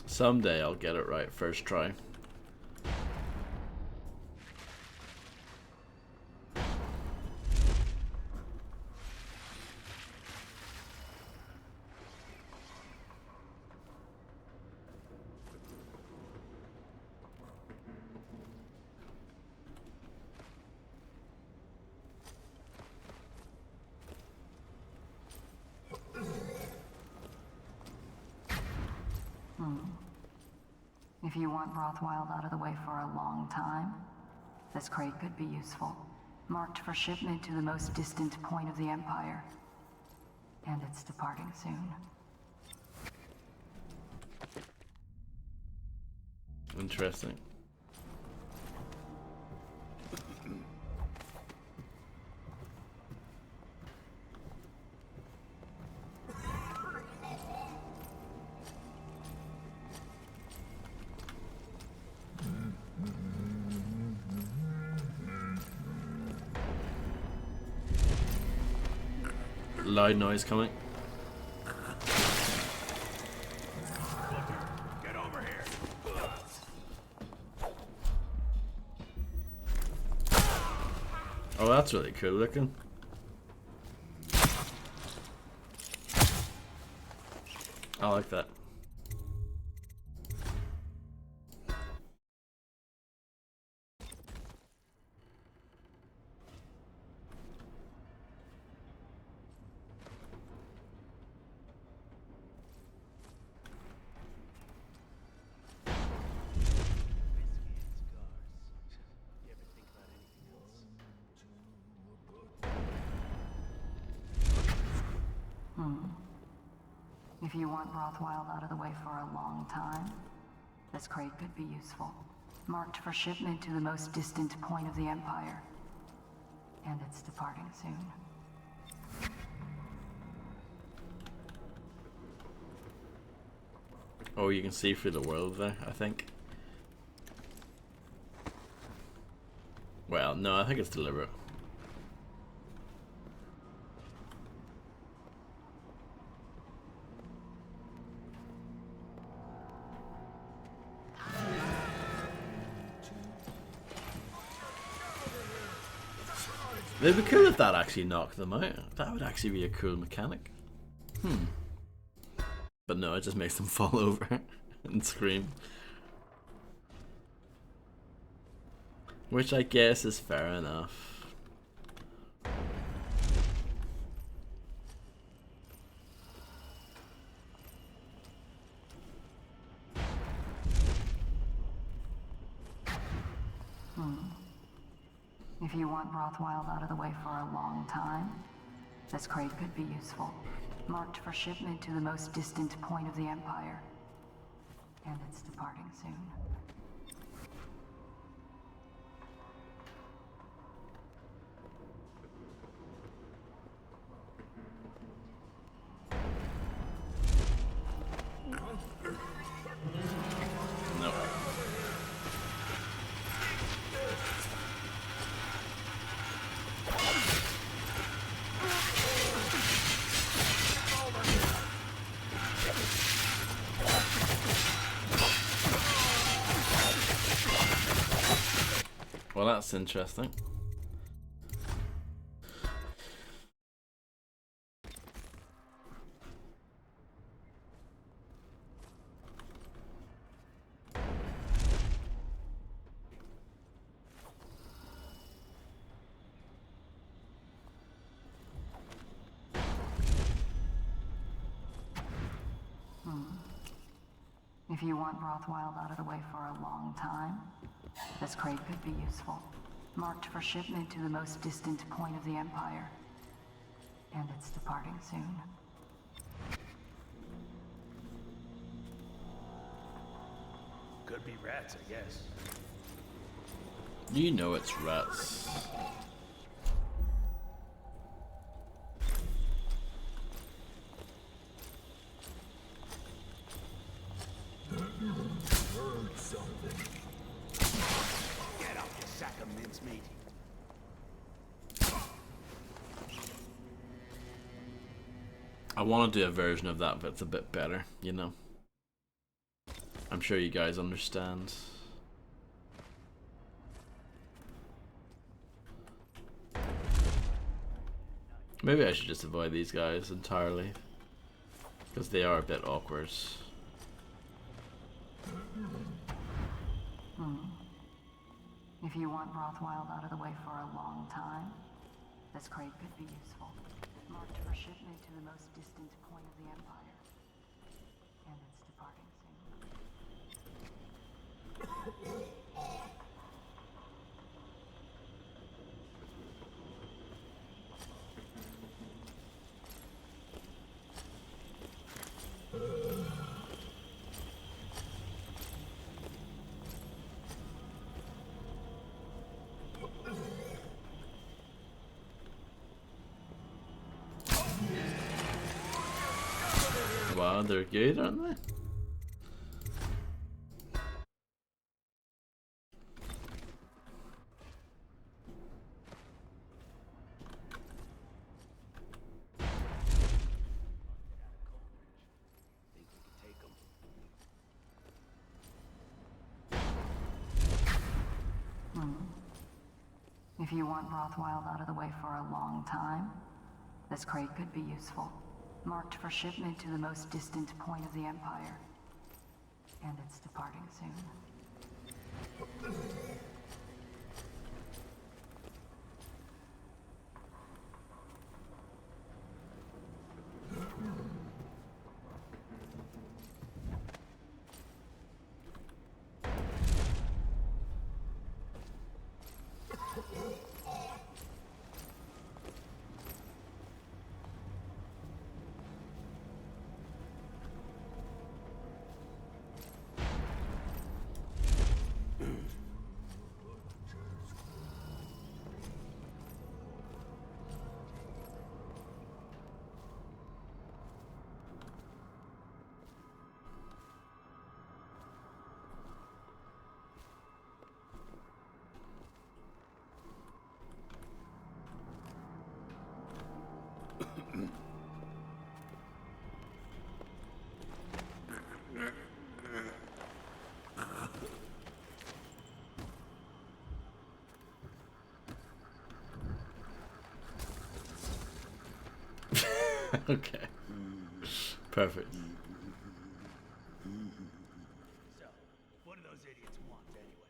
Someday I'll get it right first try. If you want Rothwild out of the way for a long time, this crate could be useful. Marked for shipment to the most distant point of the Empire. And it's departing soon. Interesting. Loud noise coming. Get over here! Oh, that's really cool looking. I like that. If you want Rothwild out of the way for a long time, this crate could be useful. Marked for shipment to the most distant point of the Empire. And it's departing soon. Oh, you can see through the world there, I think. Well, no, I think it's deliberate. It'd be cool if that actually knocked them out. That would actually be a cool mechanic. But no, it just makes them fall over and scream. Which I guess is fair enough. If you want Rothwild out of the way for a long time, this crate could be useful. Marked for shipment to the most distant point of the Empire. And it's departing soon. No. Well, that's interesting. If you want Rothwild out of the way for a long time, this crate could be useful. Marked for shipment to the most distant point of the Empire. And it's departing soon. Could be rats, I guess. You know it's rats. Heard something. Get up, you sack of mincemeat. I want to do a version of that, but it's a bit better, you know. I'm sure you guys understand. Maybe I should just avoid these guys entirely, because they are a bit awkward. If you want Rothwild out of the way for a long time, this crate could be useful. Marked for shipment to the most distant point of the Empire. And it's departing soon. Wow, they're good, aren't they? If you want Rothwild out of the way for a long time, this crate could be useful. Marked for shipment to the most distant point of the Empire. And it's departing soon. Okay. Perfect. So, what do those idiots want anyway?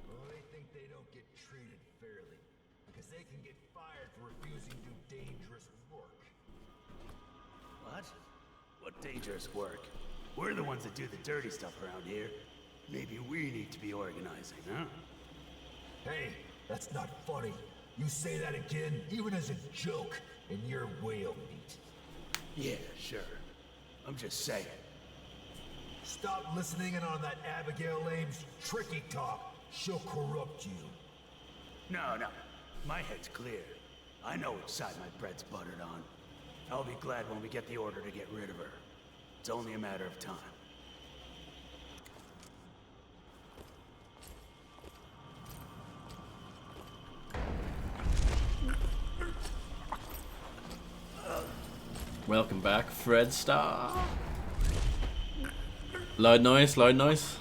Well, they think they don't get treated fairly, because they can get fired for refusing to do dangerous work. What? What dangerous work? We're the ones that do the dirty stuff around here. Maybe we need to be organizing, huh? Hey, that's not funny. You say that again, even as a joke, and you're whale meat. Yeah, sure. I'm just saying. Stop listening in on that Abigail Ames tricky talk. She'll corrupt you. No. My head's clear. I know which side my bread's buttered on. I'll be glad when we get the order to get rid of her. It's only a matter of time. Welcome back, Fred Star. Loud noise, loud noise.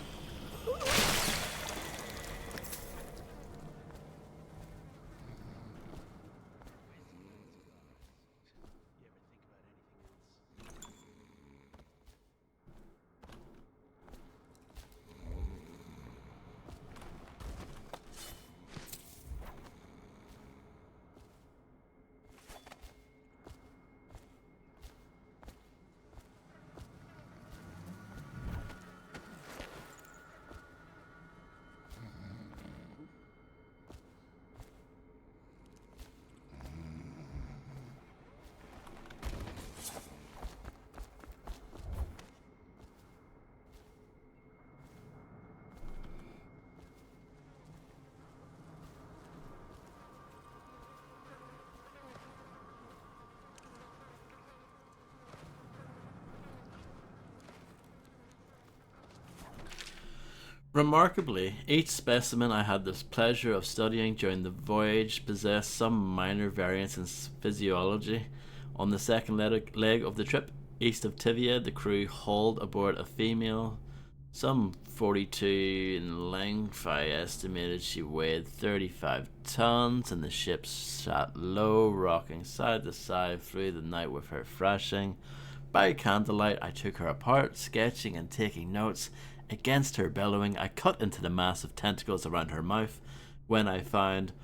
Remarkably, each specimen I had the pleasure of studying during the voyage possessed some minor variance in physiology. On the second leg of the trip, east of Tivia, the crew hauled aboard a female, some 42 in length. I estimated she weighed 35 tons, and the ship sat low, rocking side to side through the night with her thrashing. By candlelight, I took her apart, sketching and taking notes. Against her bellowing, I cut into the massive tentacles around her mouth, when I found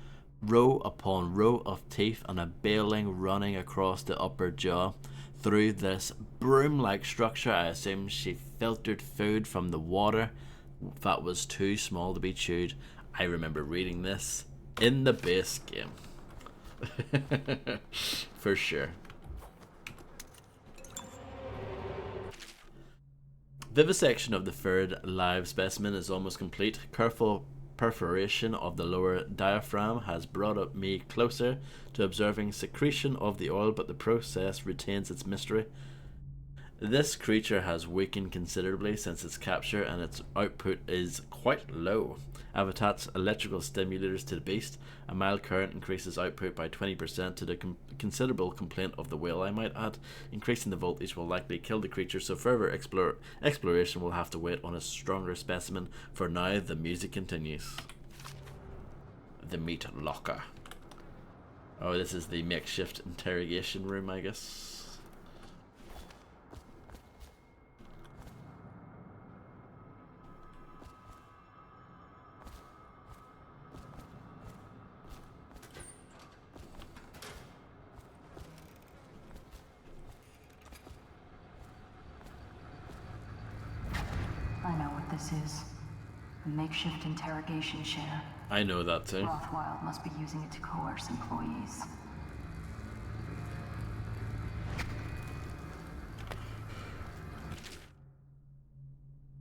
row upon row of teeth and a baling running across the upper jaw. Through this broom-like structure, I assumed she filtered food from the water that was too small to be chewed. I remember reading this in the base game. For sure. Vivisection of the third live specimen is almost complete. Careful perforation of the lower diaphragm has brought me closer to observing secretion of the oil, but the process retains its mystery. This creature has weakened considerably since its capture, and its output is quite low. I've attached electrical stimulators to the beast. A mild current increases output by 20% to the considerable complaint of the whale, I might add. Increasing the voltage will likely kill the creature, so further exploration will have to wait on a stronger specimen. For now, the music continues. The meat locker. Oh, this is the makeshift interrogation room, I guess. I know what this is. A makeshift interrogation chair. I know that too. Rothwild must be using it to coerce employees.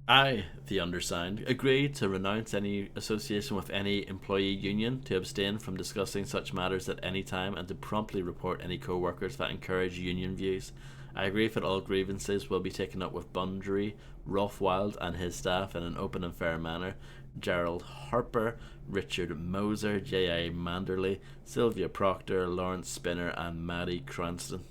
I, the undersigned, agree to renounce any association with any employee union, to abstain from discussing such matters at any time, and to promptly report any co-workers that encourage union views. I agree that all grievances will be taken up with Bundry, Rothwild and his staff in an open and fair manner. Gerald Harper, Richard Moser, J.I. Manderley, Sylvia Proctor, Lawrence Spinner and Maddie Cranston.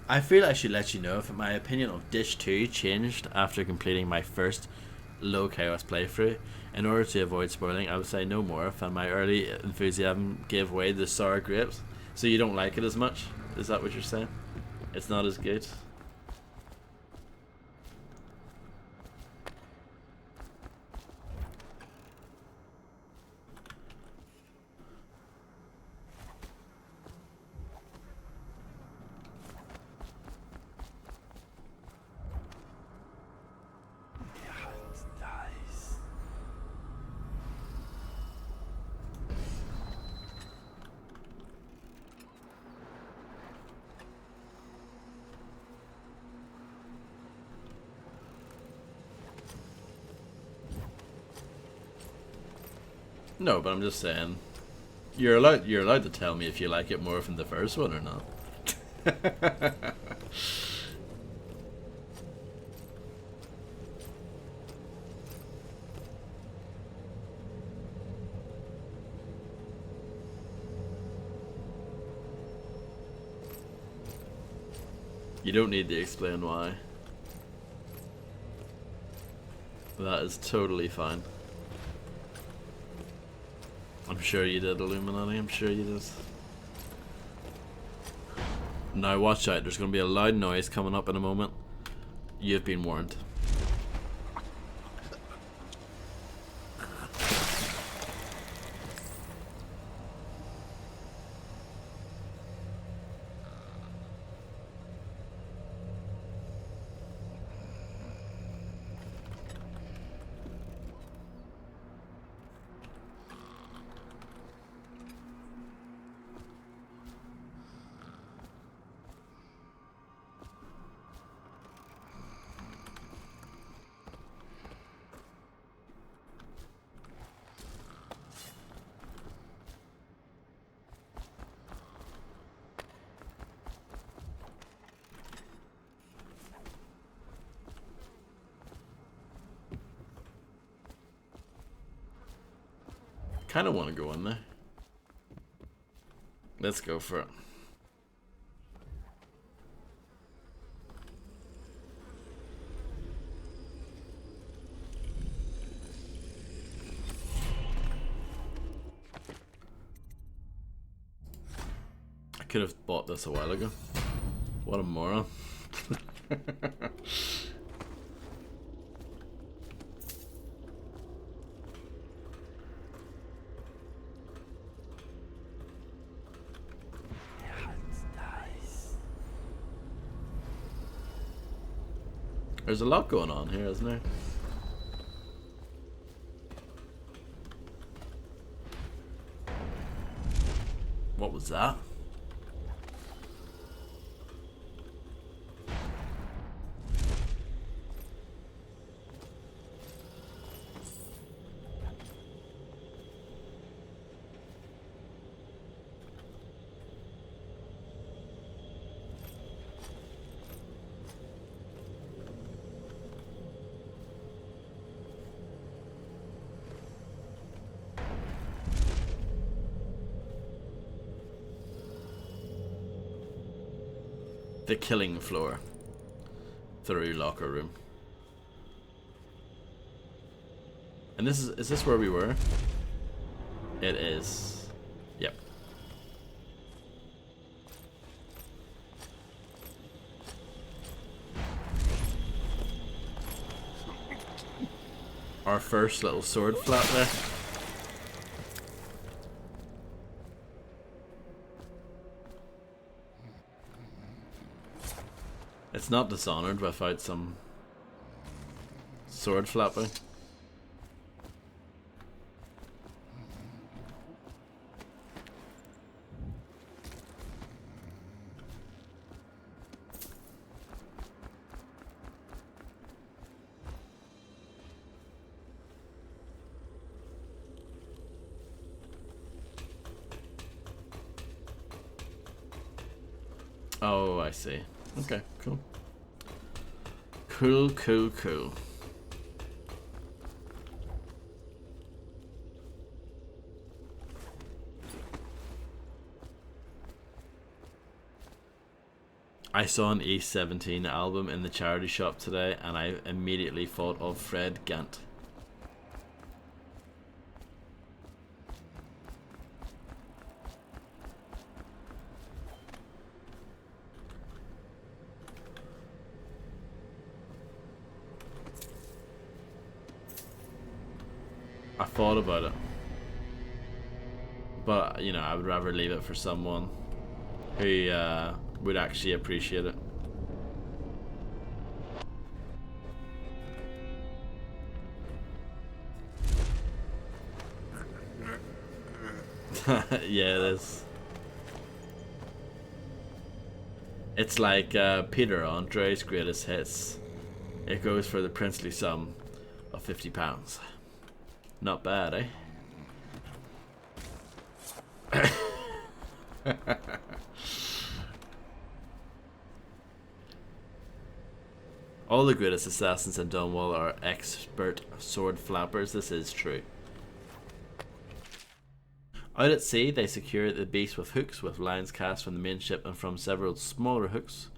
I feel I should let you know if my opinion of Dish 2 changed after completing my first low chaos playthrough. In order to avoid spoiling, I would say no more, and my early enthusiasm gave way to sour grapes. So you don't like it as much? Is that what you're saying? It's not as good? No, but I'm just saying, you're allowed to tell me if you like it more from the first one or not. You don't need to explain why. That is totally fine. I'm sure you did, Illuminati. I'm sure you did. Now watch out. There's going to be a loud noise coming up in a moment. You've been warned. kind of want to go in there. Let's go for it. I could have bought this a while ago. What a moron. There's a lot going on here, isn't there? What was that? The killing floor. Through locker room. And this is this where we were? It is. Yep. Our first little sword flap there. It's not Dishonored without some sword flapping. Oh, I see. Okay, cool. Cool, cool, cool. I saw an E17 album in the charity shop today and I immediately thought of Fred Gant. I thought about it, but you know, I would rather leave it for someone who would actually appreciate it. Yeah, it is. It's like Peter Andre's greatest hits. It goes for the princely sum of £50. Not bad, eh? All the greatest assassins in Dunwall are expert sword flappers. This is true. Out at sea, they secure the beast with hooks, with lines cast from the main ship and from several smaller hooks.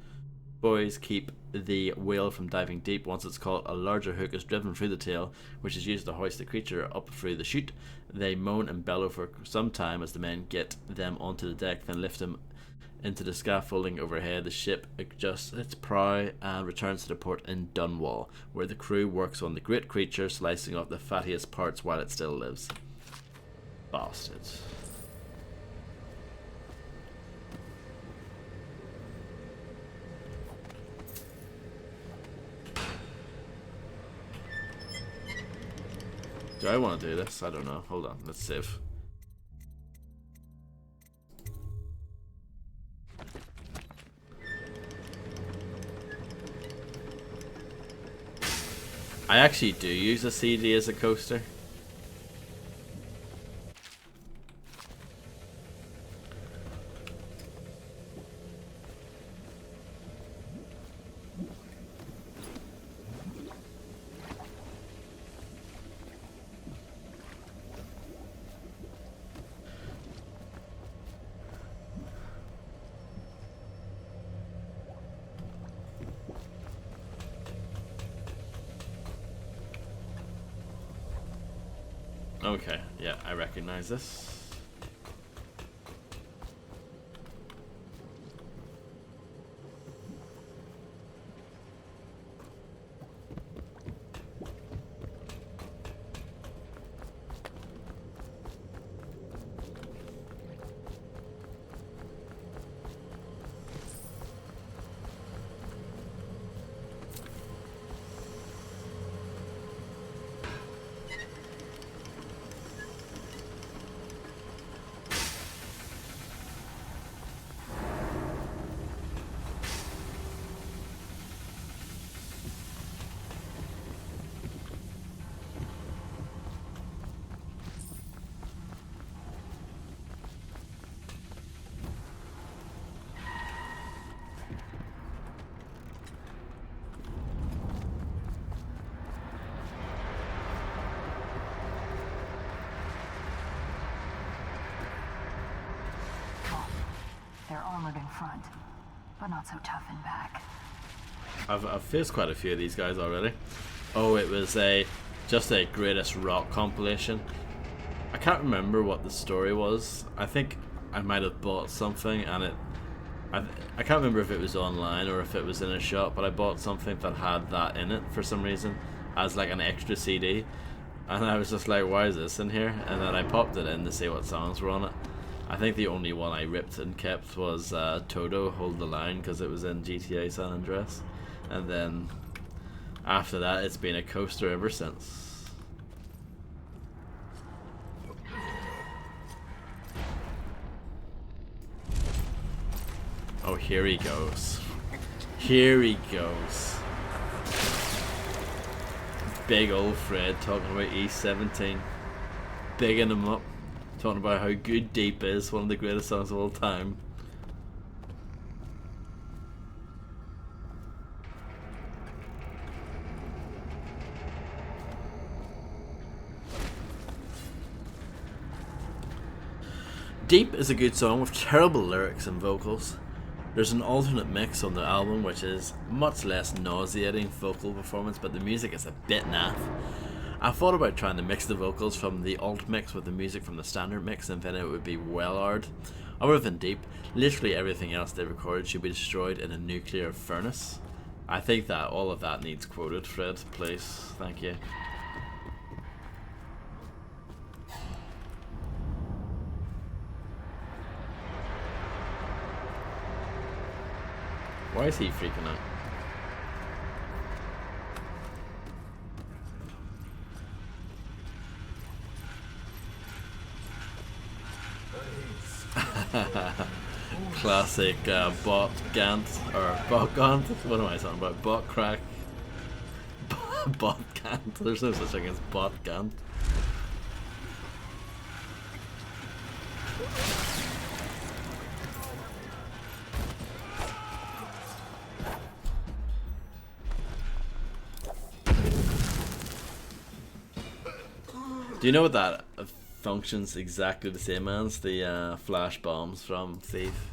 Boys keep the whale from diving deep. Once it's caught, a larger hook is driven through the tail, which is used to hoist the creature up through the chute. They moan and bellow for some time as the men get them onto the deck, then lift them into the scaffolding overhead. The ship adjusts its prow and returns to the port in Dunwall, where the crew works on the great creature, slicing off the fattiest parts while it still lives. Bastards. Do I want to do this? I don't know. Hold on. Let's save. I actually do use a CD as a coaster. Okay, yeah, I recognize this. They're armored in front, but not so tough in back. I've faced quite a few of these guys already. Oh, it was just a greatest rock compilation. I can't remember what the story was. I think I might have bought something and I can't remember if it was online or if it was in a shop, but I bought something that had that in it for some reason as like an extra CD, and I was just like, why is this in here? And then I popped it in to see what songs were on it. I think the only one I ripped and kept was Toto, Hold the Line, because it was in GTA San Andreas. And then after that, it's been a coaster ever since. Oh, here he goes. Here he goes. Big old Fred talking about E17. Bigging him up. Talking about how good Deep is, one of the greatest songs of all time. Deep is a good song with terrible lyrics and vocals. There's an alternate mix on the album which is much less nauseating vocal performance, but the music is a bit naff. I thought about trying to mix the vocals from the alt mix with the music from the standard mix, and then it would be well hard. Other than Deep, literally everything else they recorded should be destroyed in a nuclear furnace. I think that all of that needs quoted, Fred, please. Thank you. Why is he freaking out? Classic bot Gant, or bot Gant, what am I talking about? Bot crack. Bot Gant, there's no such thing as bot Gant. Do you know what that functions exactly the same as? The flash bombs from Thief.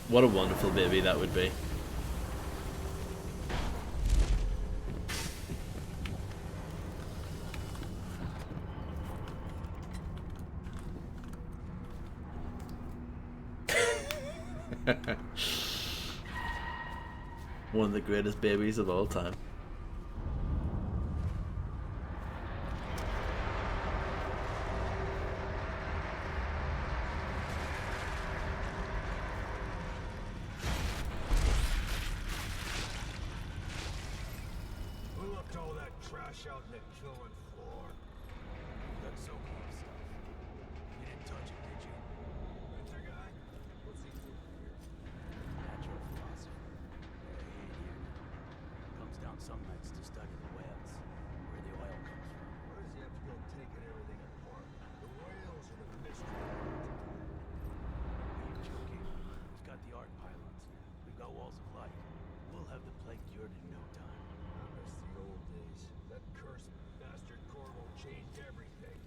What a wonderful baby that would be. One of the greatest babies of all time. Who left all that trash out in the killing floor? That's so cool stuff. You didn't touch it, did you? Winter guy? What's he doing here? Natural philosopher. Comes down some nights to study the whales, where the oil comes from. Why does he have to go taking everything apart? The whales are the mystery. Are you joking? We've got the arc pylons. We've got walls of light. We'll have the plague cured in no time. I miss the old days. That cursed bastard Corvo changed everything.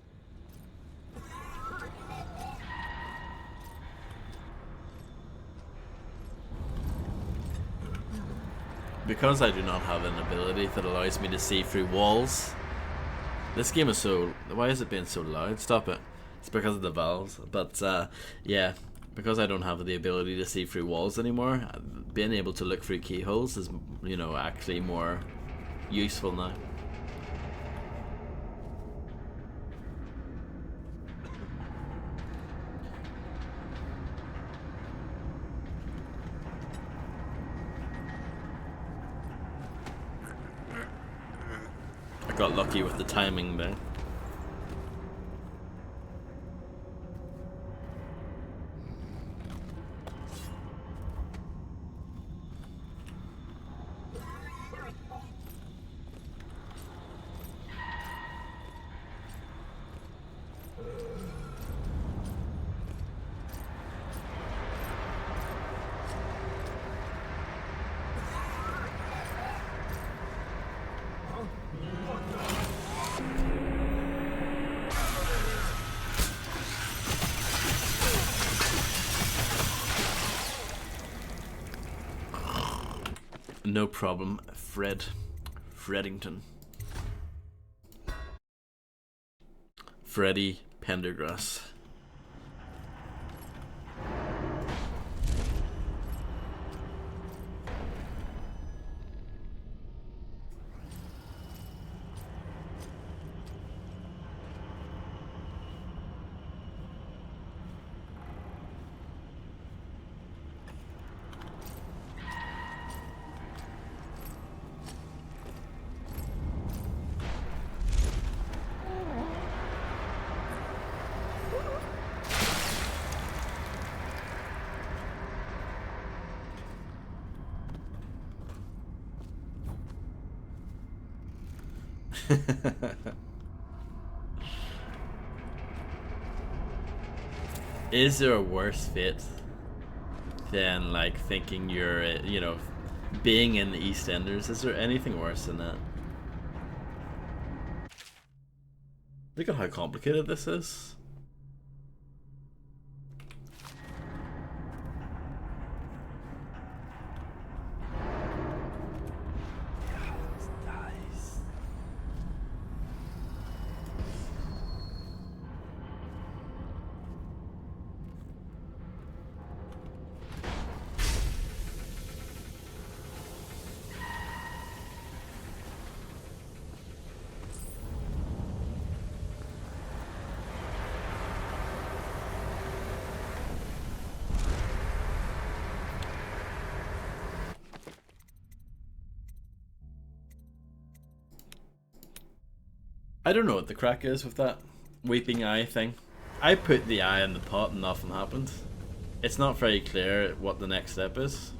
because I do not have an ability that allows me to see through walls. This game is so... Why is it being so loud? Stop it. It's because of the valves. But yeah, because I don't have the ability to see through walls anymore, being able to look through keyholes is, you know, actually more useful now. I got lucky with the timing there. No problem, Freddington. Freddy Pendergrass. Is there a worse fate than like thinking you're, you know, being in the EastEnders? Is there anything worse than that? Look at how complicated this is. I don't know what the crack is with that weeping eye thing. I put the eye in the pot and nothing happened. It's not very clear what the next step is.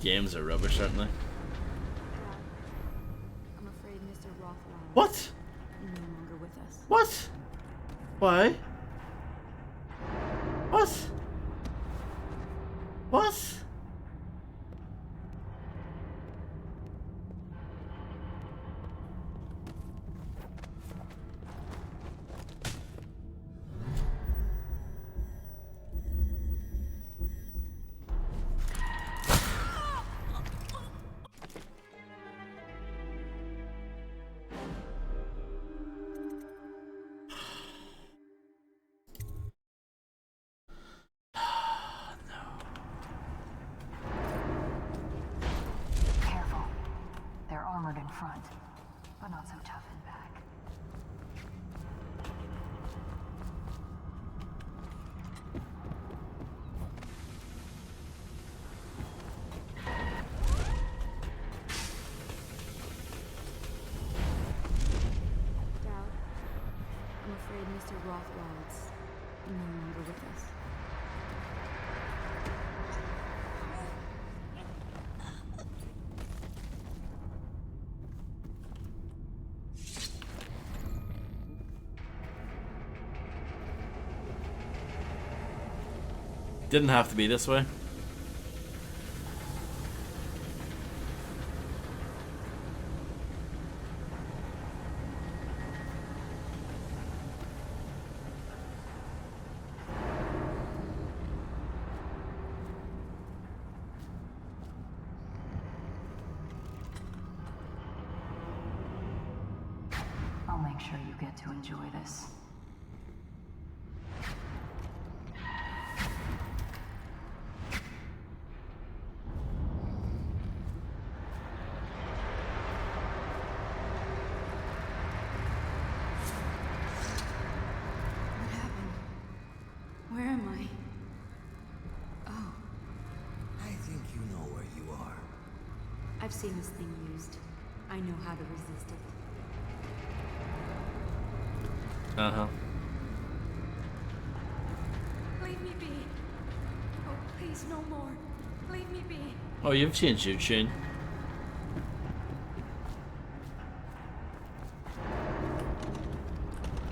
Games are rubbish, aren't they? I'm afraid Mr. Rothwell What? is no longer with us. What? Why? What? What? Armored in front, but not so tough in back. Dad, I'm afraid Mr. Rothwell is no longer with us. Didn't have to be this way. make sure you get to enjoy this. What happened? Where am I? Oh, I think you know where you are. I've seen this thing used. I know how to resist it. Uh-huh. Leave me be. Oh, please, no more. Leave me be. Oh, you've changed your tune.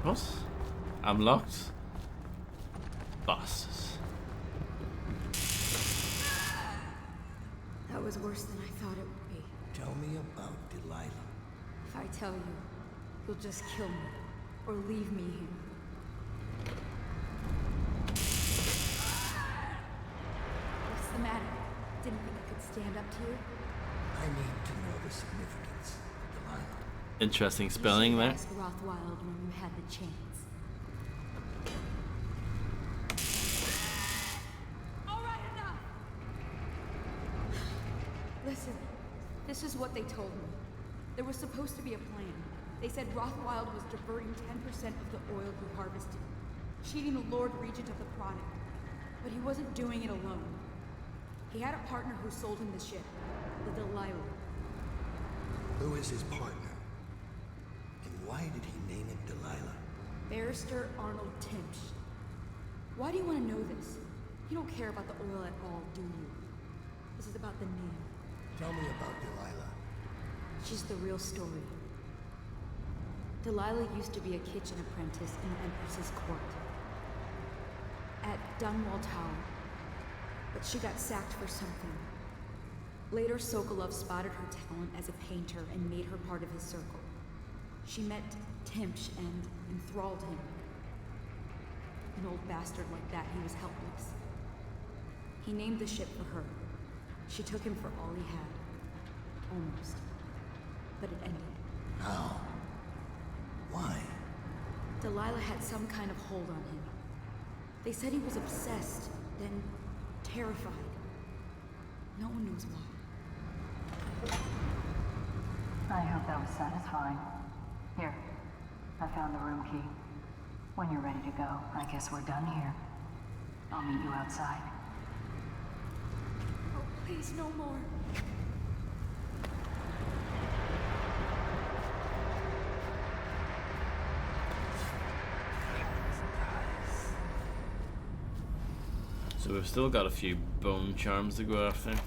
What? I'm locked? Bastards. That was worse than I thought it would be. Tell me about Delilah. If I tell you, you'll just kill me. Or leave me here. What's the matter? Didn't think I could stand up to you? I need to know the significance of Delilah. Interesting spelling there. Ask Rothwild when you had the chance. All right, enough. Listen, this is what they told me. There was supposed to be a plan. They said Rothwild was diverting 10% of the oil he harvested, cheating the Lord Regent of the product. But he wasn't doing it alone. He had a partner who sold him the ship, the Delilah. Who is his partner? And why did he name it Delilah? Barrister Arnold Timsh. Why do you want to know this? You don't care about the oil at all, do you? This is about the name. Tell me about Delilah. She's the real story. Delilah used to be a kitchen apprentice in the Empress's court at Dunwall Tower, but she got sacked for something. Later, Sokolov spotted her talent as a painter and made her part of his circle. She met Timsh and enthralled him. An old bastard like that, he was helpless. He named the ship for her. She took him for all he had. Almost. But it ended. How? Why? Delilah had some kind of hold on him. They said he was obsessed, then terrified. No one knows why. I hope that was satisfying. Here, I found the room key. When you're ready to go, I guess we're done here. I'll meet you outside. Oh, please, no more. So we've still got a few bone charms to go after.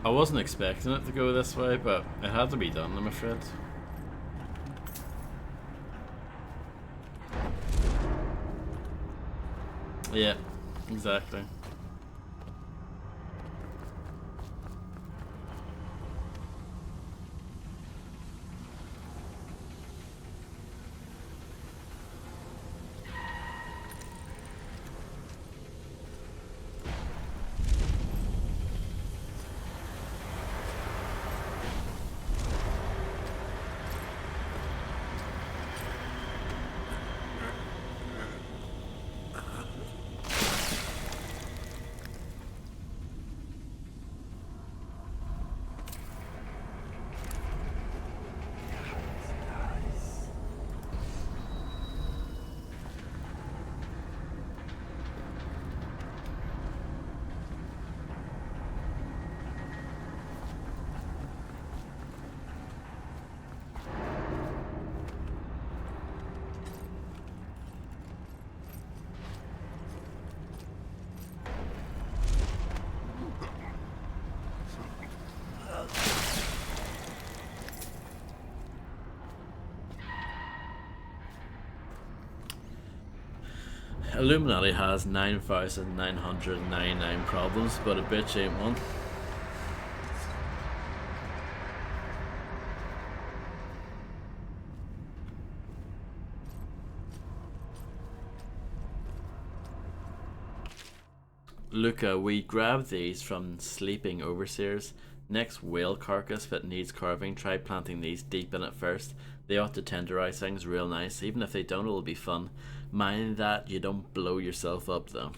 I wasn't expecting it to go this way, but it had to be done, I'm afraid. Yeah, exactly. Illuminati has 9,999 problems, but a bitch ain't one. Luca, we grabbed these from sleeping overseers. Next whale carcass that needs carving, try planting these deep in it first. They ought to tenderize things real nice. Even if they don't, it'll be fun. Mind that you don't blow yourself up though.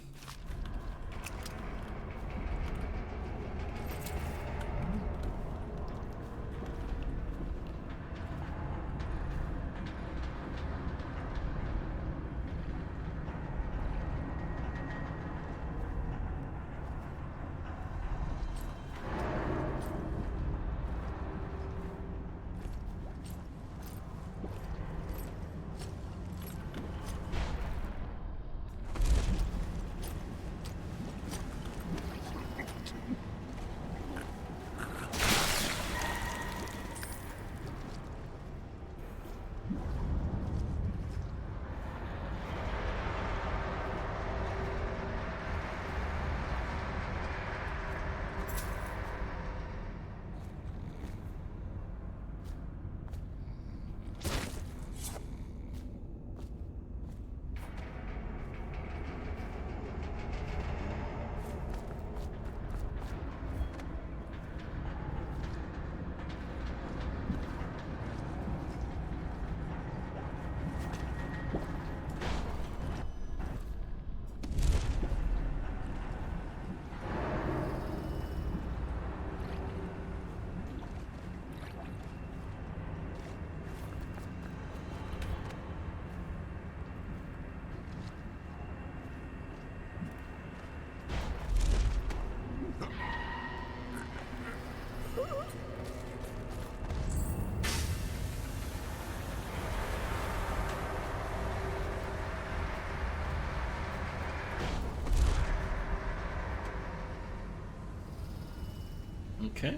Okay,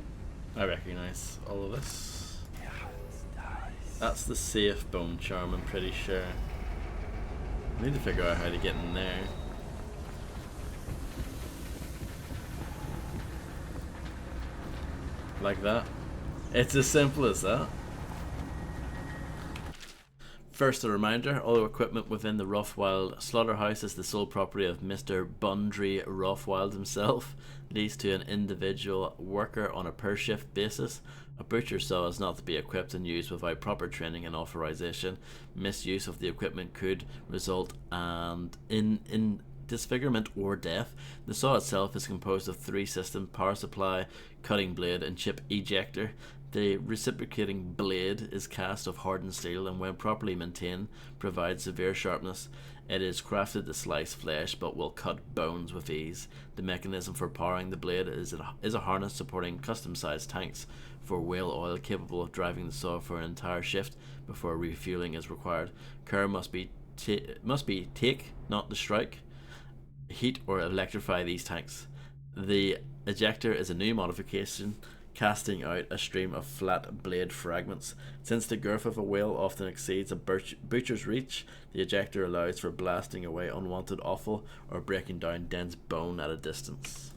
I recognize all of this. That's the safe bone charm, I'm pretty sure. I need to figure out how to get in there. Like that. It's as simple as that. First, a reminder, all equipment within the Rothwild slaughterhouse is the sole property of Mr. Bundry Rothwild himself. Leads to an individual worker on a per-shift basis. A butcher saw is not to be equipped and used without proper training and authorization. Misuse of the equipment could result in disfigurement or death. The saw itself is composed of 3 systems: power supply, cutting blade, and chip ejector. The reciprocating blade is cast of hardened steel and when properly maintained provides severe sharpness. It is crafted to slice flesh but will cut bones with ease. The mechanism for powering the blade is a harness supporting custom-sized tanks for whale oil capable of driving the saw for an entire shift before refueling is required. Care must be take, not to strike, heat or electrify these tanks. The ejector is a new modification casting out a stream of flat blade fragments. Since the girth of a whale often exceeds a butcher's reach, the ejector allows for blasting away unwanted offal or breaking down dense bone at a distance.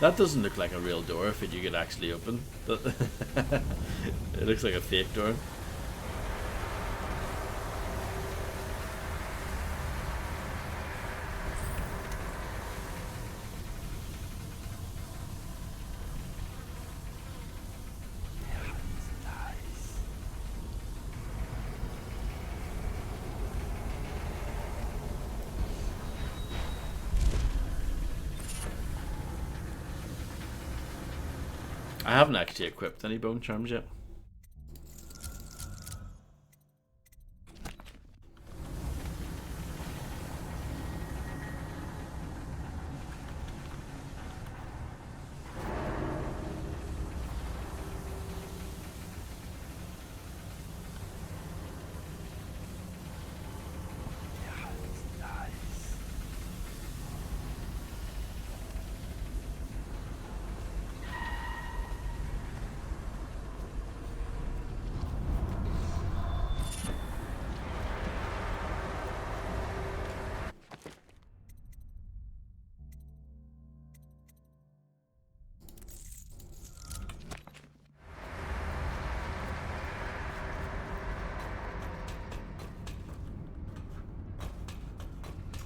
That doesn't look like a real door if you could actually open. It looks like a fake door. I haven't actually equipped any bone charms yet.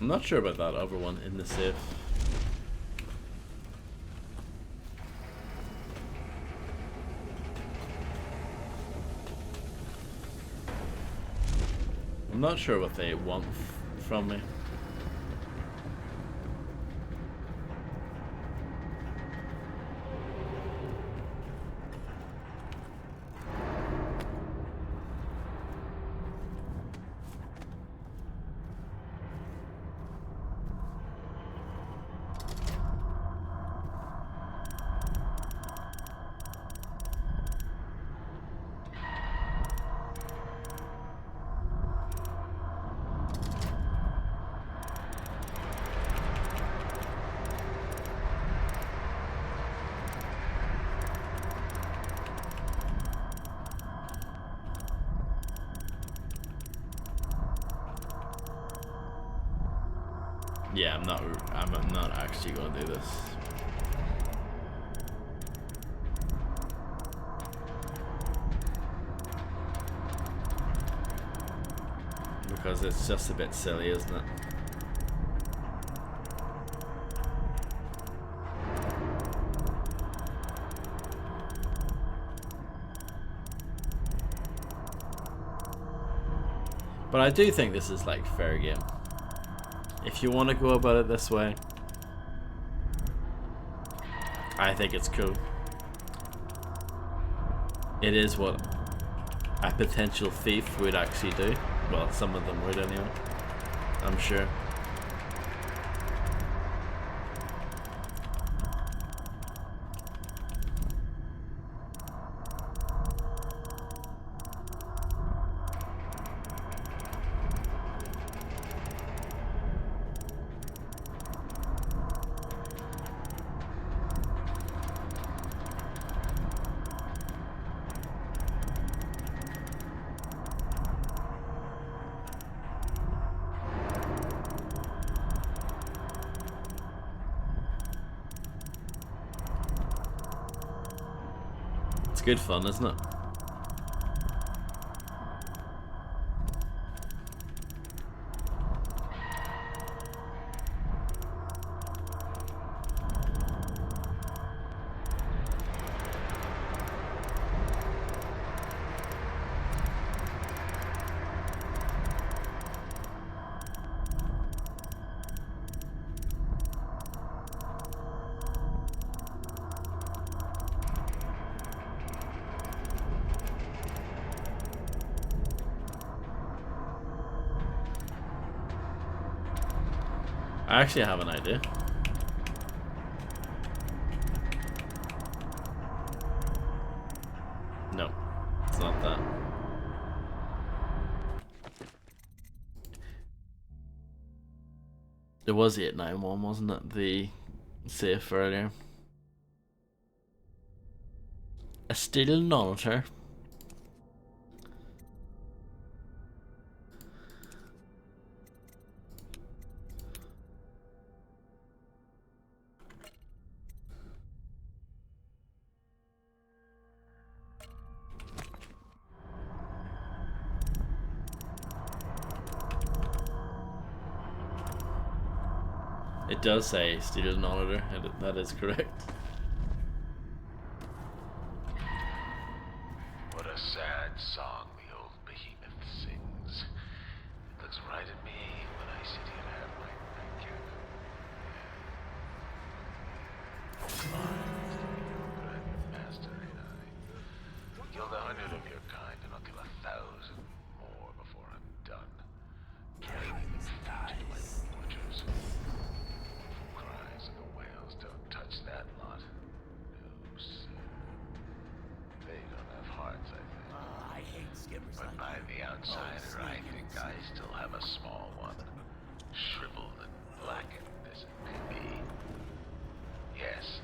I'm not sure about that other one in the safe. I'm not sure what they want from me. Yeah, I'm not actually gonna do this. Because it's just a bit silly, isn't it? But I do think this is like fair game. If you want to go about it this way, I think it's cool. It is what a potential thief would actually do. Well, some of them would anyway, I'm sure. It's good fun, isn't it? I actually have an idea. No, it's not that. It was 891, wasn't it? The safe earlier. A steel monitor. It does say steel monitor, that is correct. What a sad song the old behemoth sings. It looks right at me when I sit here to have my nightcap. Good master, ain't I? Killed 100 of your kind, and I'll kill 1,000 more before I'm done. Dragging them to my butchers. Cries of the whales, don't touch that lot. No, sir. They don't have hearts, I think. I hate skippers But by the outsider, I think I still have a small one. Shriveled and blackened as it may be. Yes,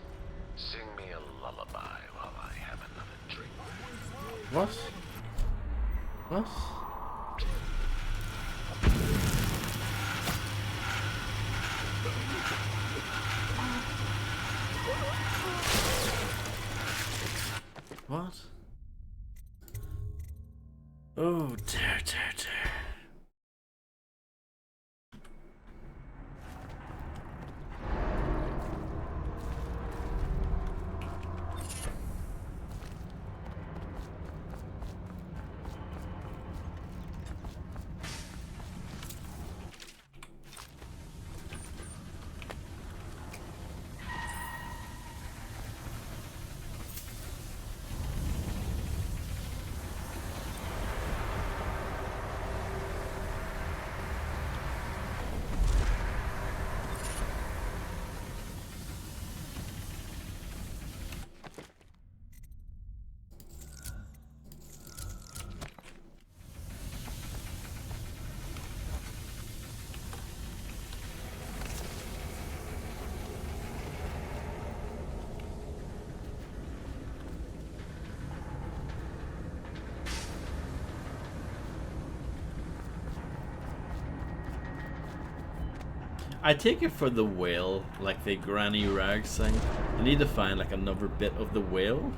sing me a lullaby while I have another drink. What? What? What? Oh dear, dear, dear. I take it for the whale, like the Granny Rags thing. I need to find like another bit of the whale.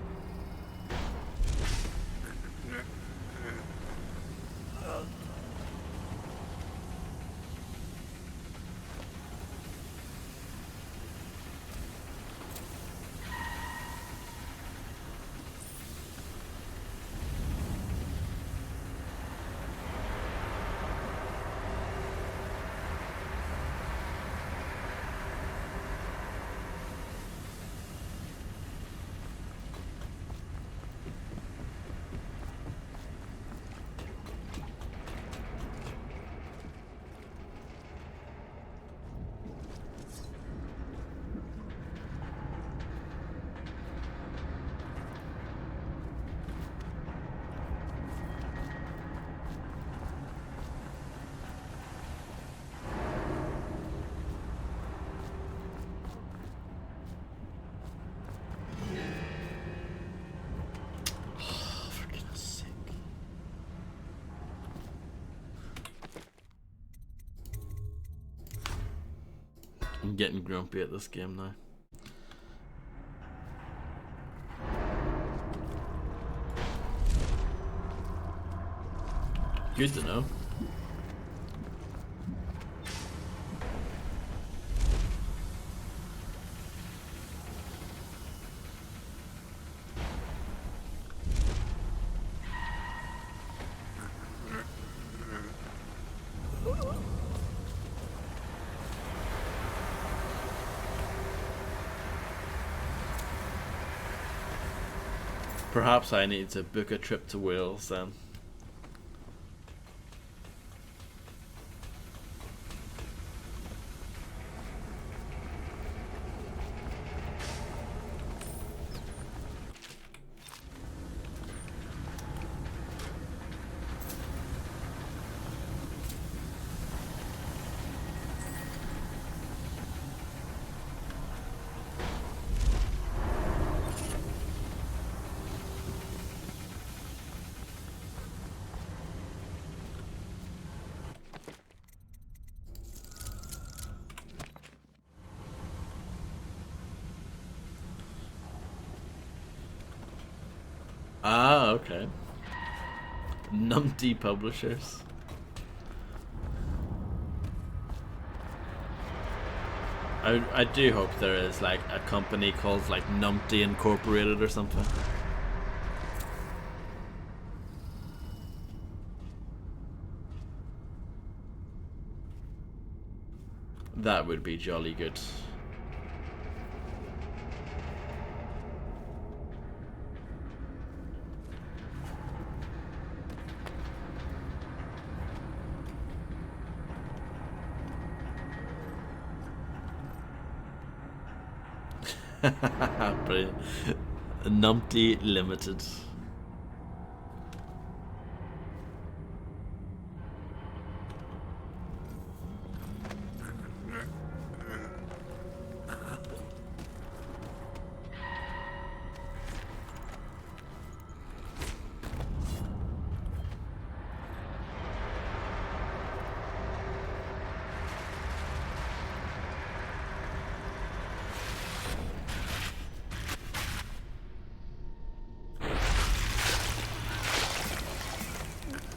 I'm getting grumpy at this game now. Good to know. Perhaps I need to book a trip to Wales then. Ah, okay. Numpty Publishers. I do hope there is like a company called like Numpty Incorporated or something. That would be jolly good. Brilliant. Numpty Limited.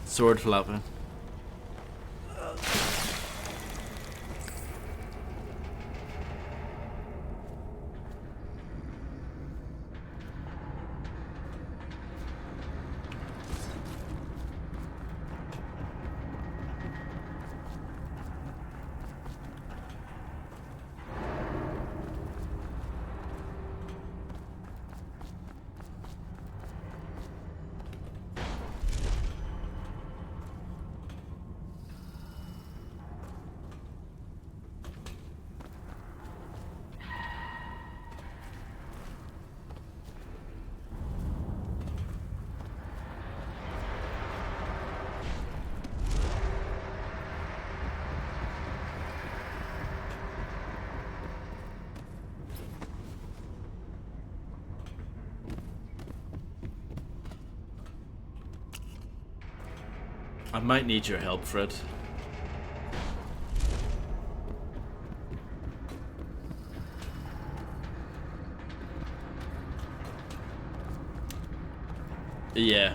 Sword flapping. I might need your help, Fred. Yeah.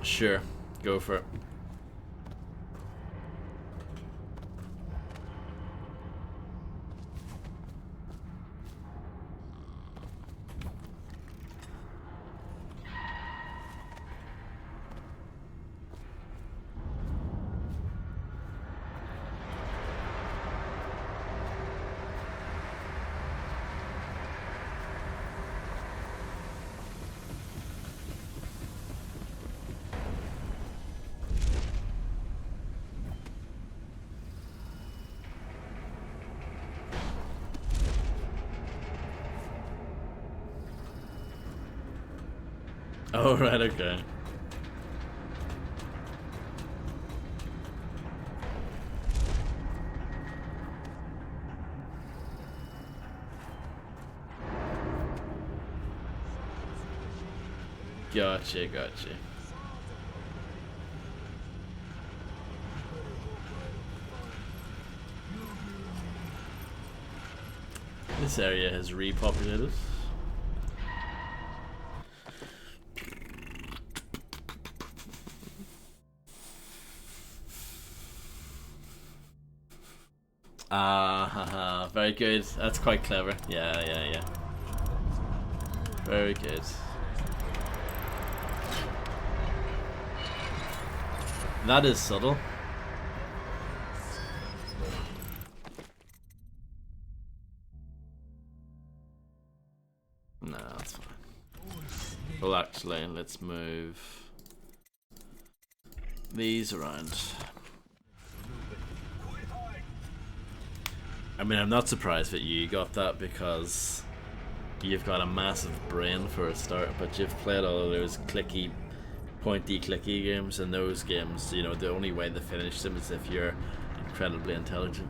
Sure, go for it. Oh, right, okay. Gotcha, gotcha. This area has repopulated. Haha, very good. That's quite clever. Yeah. Very good. That is subtle. No, that's fine. Well, actually, let's move these around. I mean, I'm not surprised that you got that because you've got a massive brain for a start, but you've played all of those clicky, pointy clicky games, and those games, you know, the only way to finish them is if you're incredibly intelligent.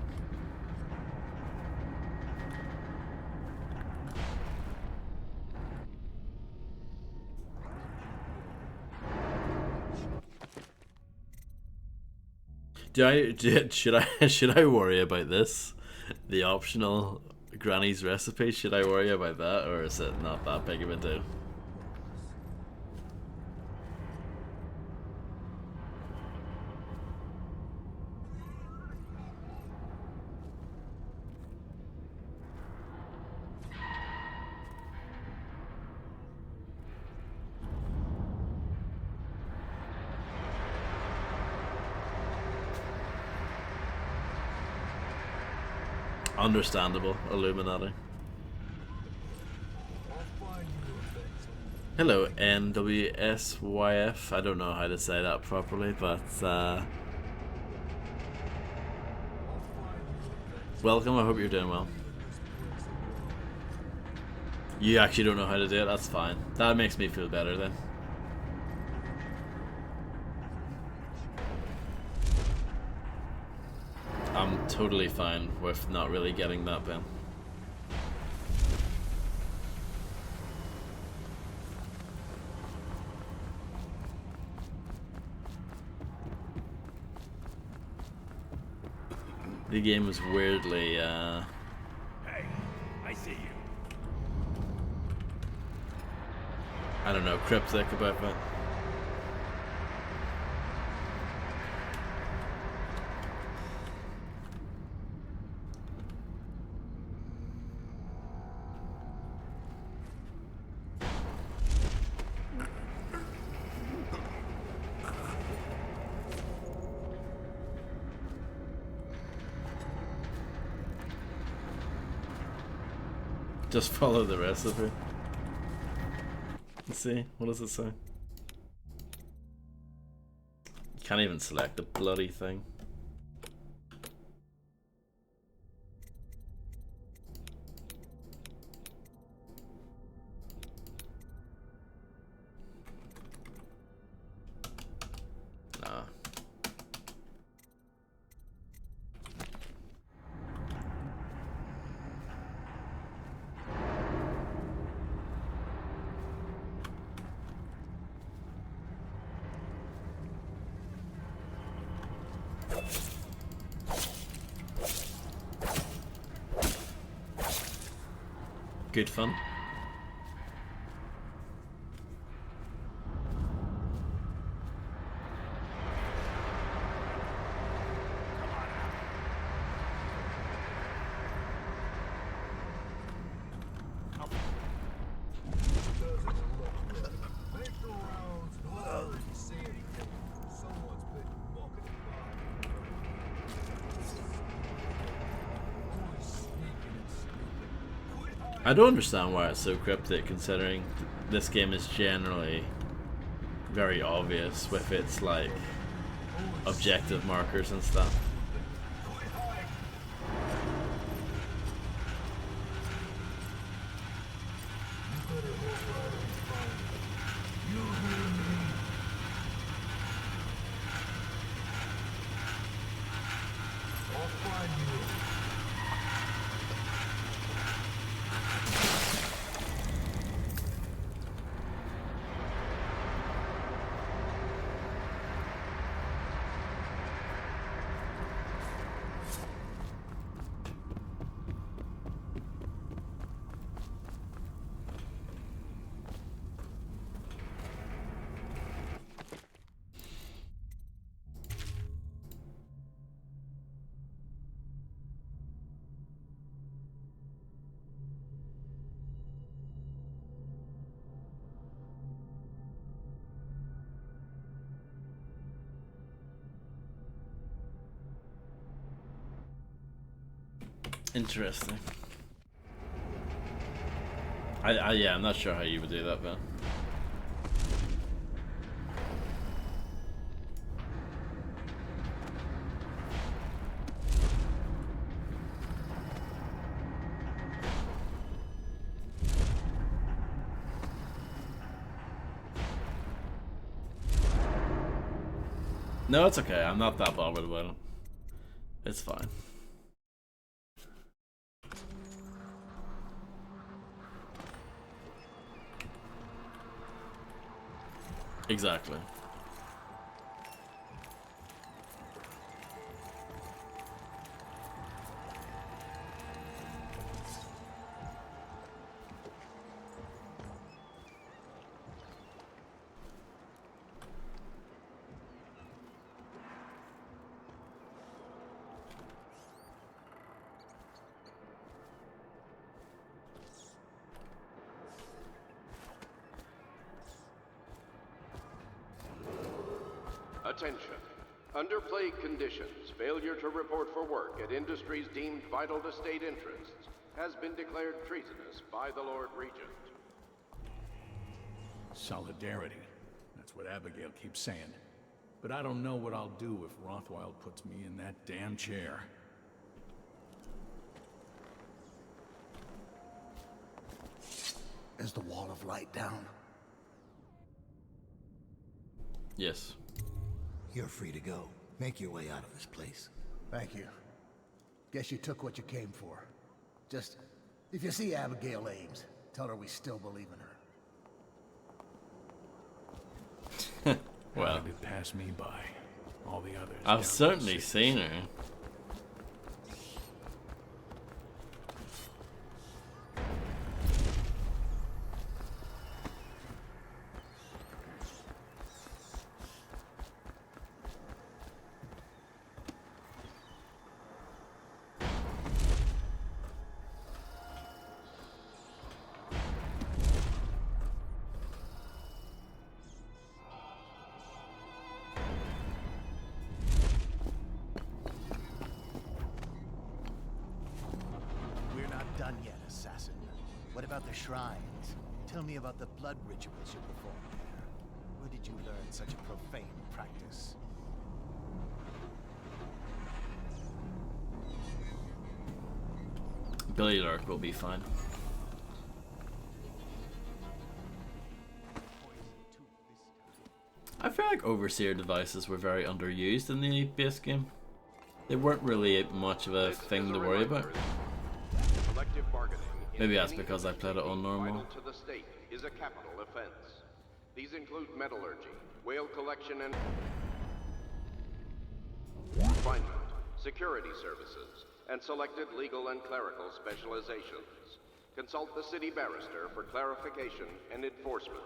Should I worry about this? The optional Granny's recipe? Should I worry about that, or is it not that big of a deal? Understandable, Illuminati. Hello, NWSYF. I don't know how to say that properly, but welcome, I hope you're doing well. You actually don't know how to do it, that's fine. That makes me feel better then. I'm totally fine with not really getting that, Ben. The game was weirdly, Hey, I see you. I don't know, cryptic about that. Just follow the recipe. Let's see, what does it say? Can't even select the bloody thing. Nah. Good fun. I don't understand why it's so cryptic, considering this game is generally very obvious with its like objective markers and stuff. Interesting. Yeah, I'm not sure how you would do that, Ben. No, it's okay. I'm not that bothered about it. It's fine. Exactly. Attention. Under plague conditions, failure to report for work at industries deemed vital to state interests has been declared treasonous by the Lord Regent. Solidarity. That's what Abigail keeps saying. But I don't know what I'll do if Rothwild puts me in that damn chair. Is the wall of light down? Yes. You're free to go. Make your way out of this place. Thank you. Guess you took what you came for. Just, if you see Abigail Ames, tell her we still believe in her. Well, how did it pass me by? All the others. I've certainly seen her. Done yet, assassin. What about the shrines? Tell me about the blood rituals you perform there. Where did you learn such a profane practice? Billy Lark will be fine. I feel like Overseer devices were very underused in the base game. They weren't really much of a thing to worry about. Maybe that's because I played it on normal. To the state is a capital offense. These include metallurgy, whale collection and refinement, security services, and selected legal and clerical specializations. Consult the city barrister for clarification and enforcement.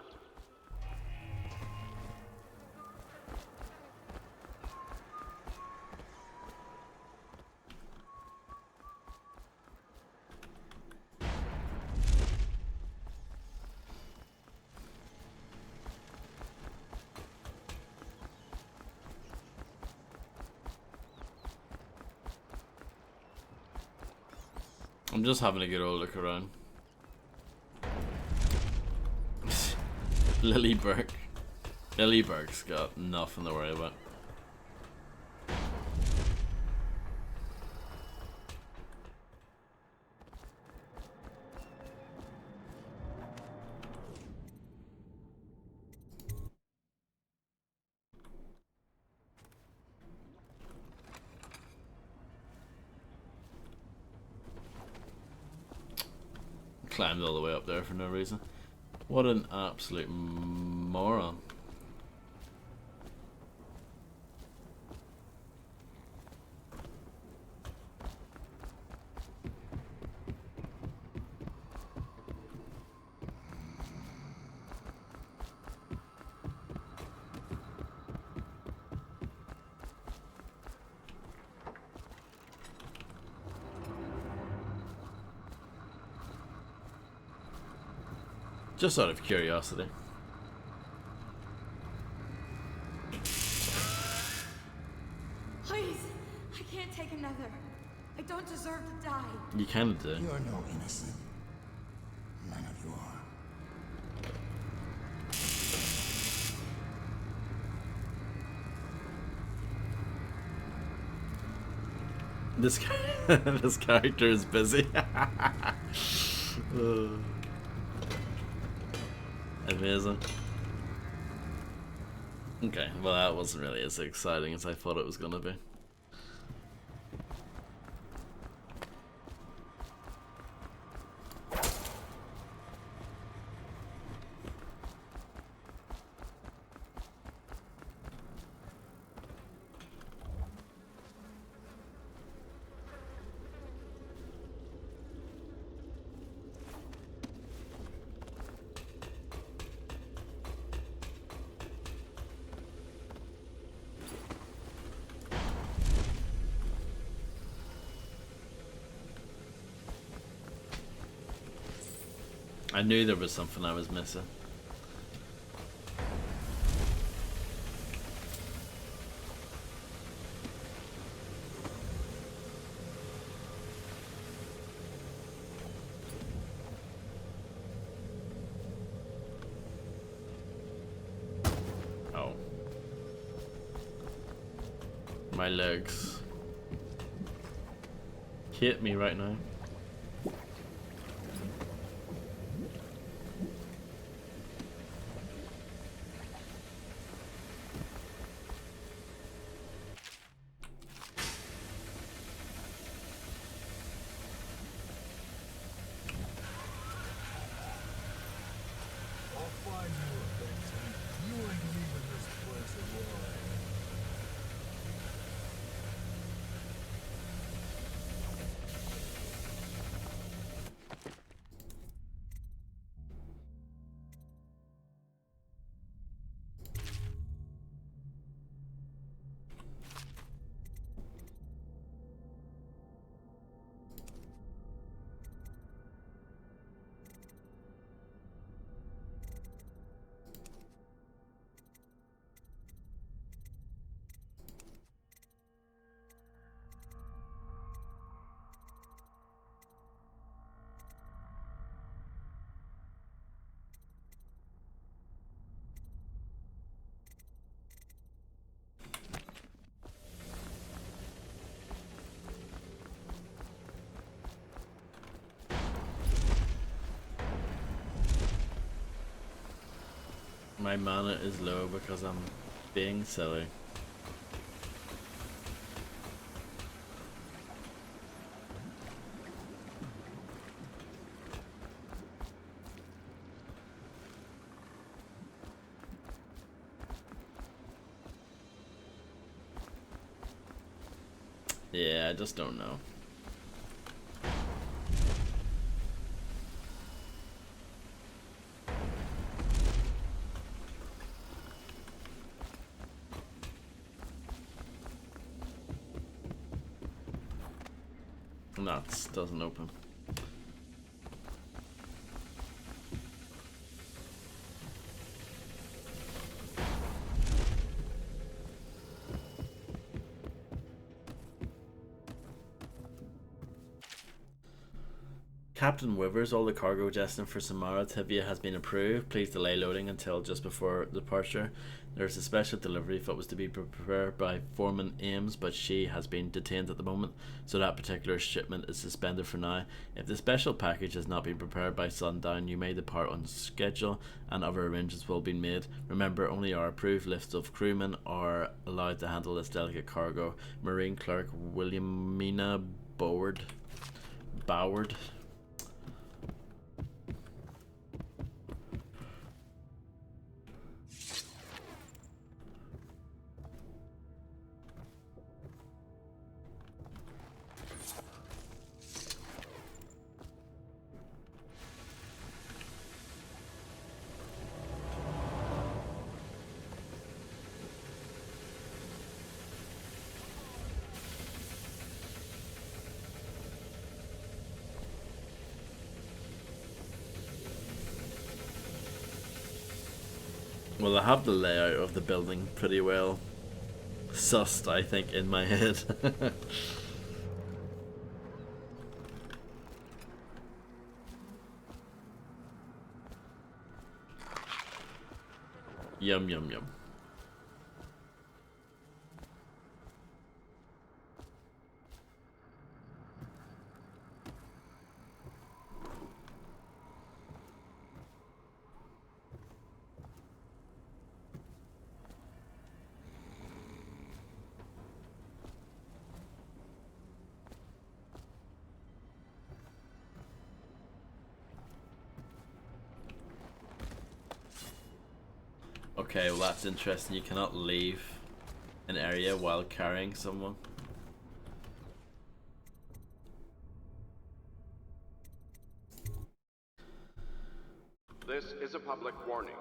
I'm just having a good old look around. Lily Burke. Lily Burke's got nothing to worry about. Climbed all the way up there for no reason. What an absolute moron. Just out of curiosity. Please, I can't take another. I don't deserve to die. You kind of do. You're no innocent. None of you are. This this character is busy. Amazing. Okay, well that wasn't really as exciting as I thought it was gonna be. I knew there was something I was missing. Oh. My legs hit me right now. My mana is low because I'm being silly. Yeah, I just don't know. That doesn't open. Captain Wivers, all the cargo destined for Samara Tivia has been approved. Please delay loading until just before departure. There is a special delivery that was to be prepared by Foreman Ames, but she has been detained at the moment, so that particular shipment is suspended for now. If the special package has not been prepared by sundown, you may depart on schedule and other arrangements will be made. Remember, only our approved list of crewmen are allowed to handle this delicate cargo. Marine Clerk Williamina Boward. Well, I have the layout of the building pretty well sussed, I think, in my head. Yum, yum, yum. Okay, well that's interesting. You cannot leave an area while carrying someone. This is a public warning.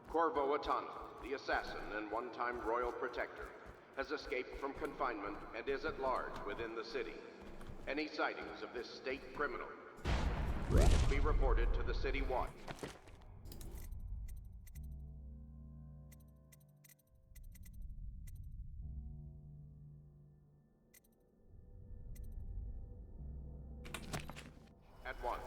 Corvo Atana, the assassin and one-time royal protector, has escaped from confinement and is at large within the city. Any sightings of this state criminal be reported to the City Watch. At once.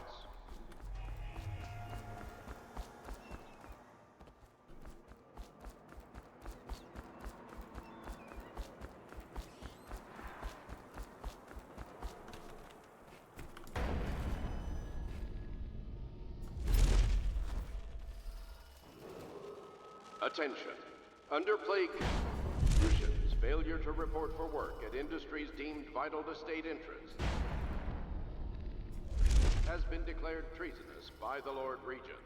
Attention. Under plague conditions, failure to report for work at industries deemed vital to state interests has been declared treasonous by the Lord Regent.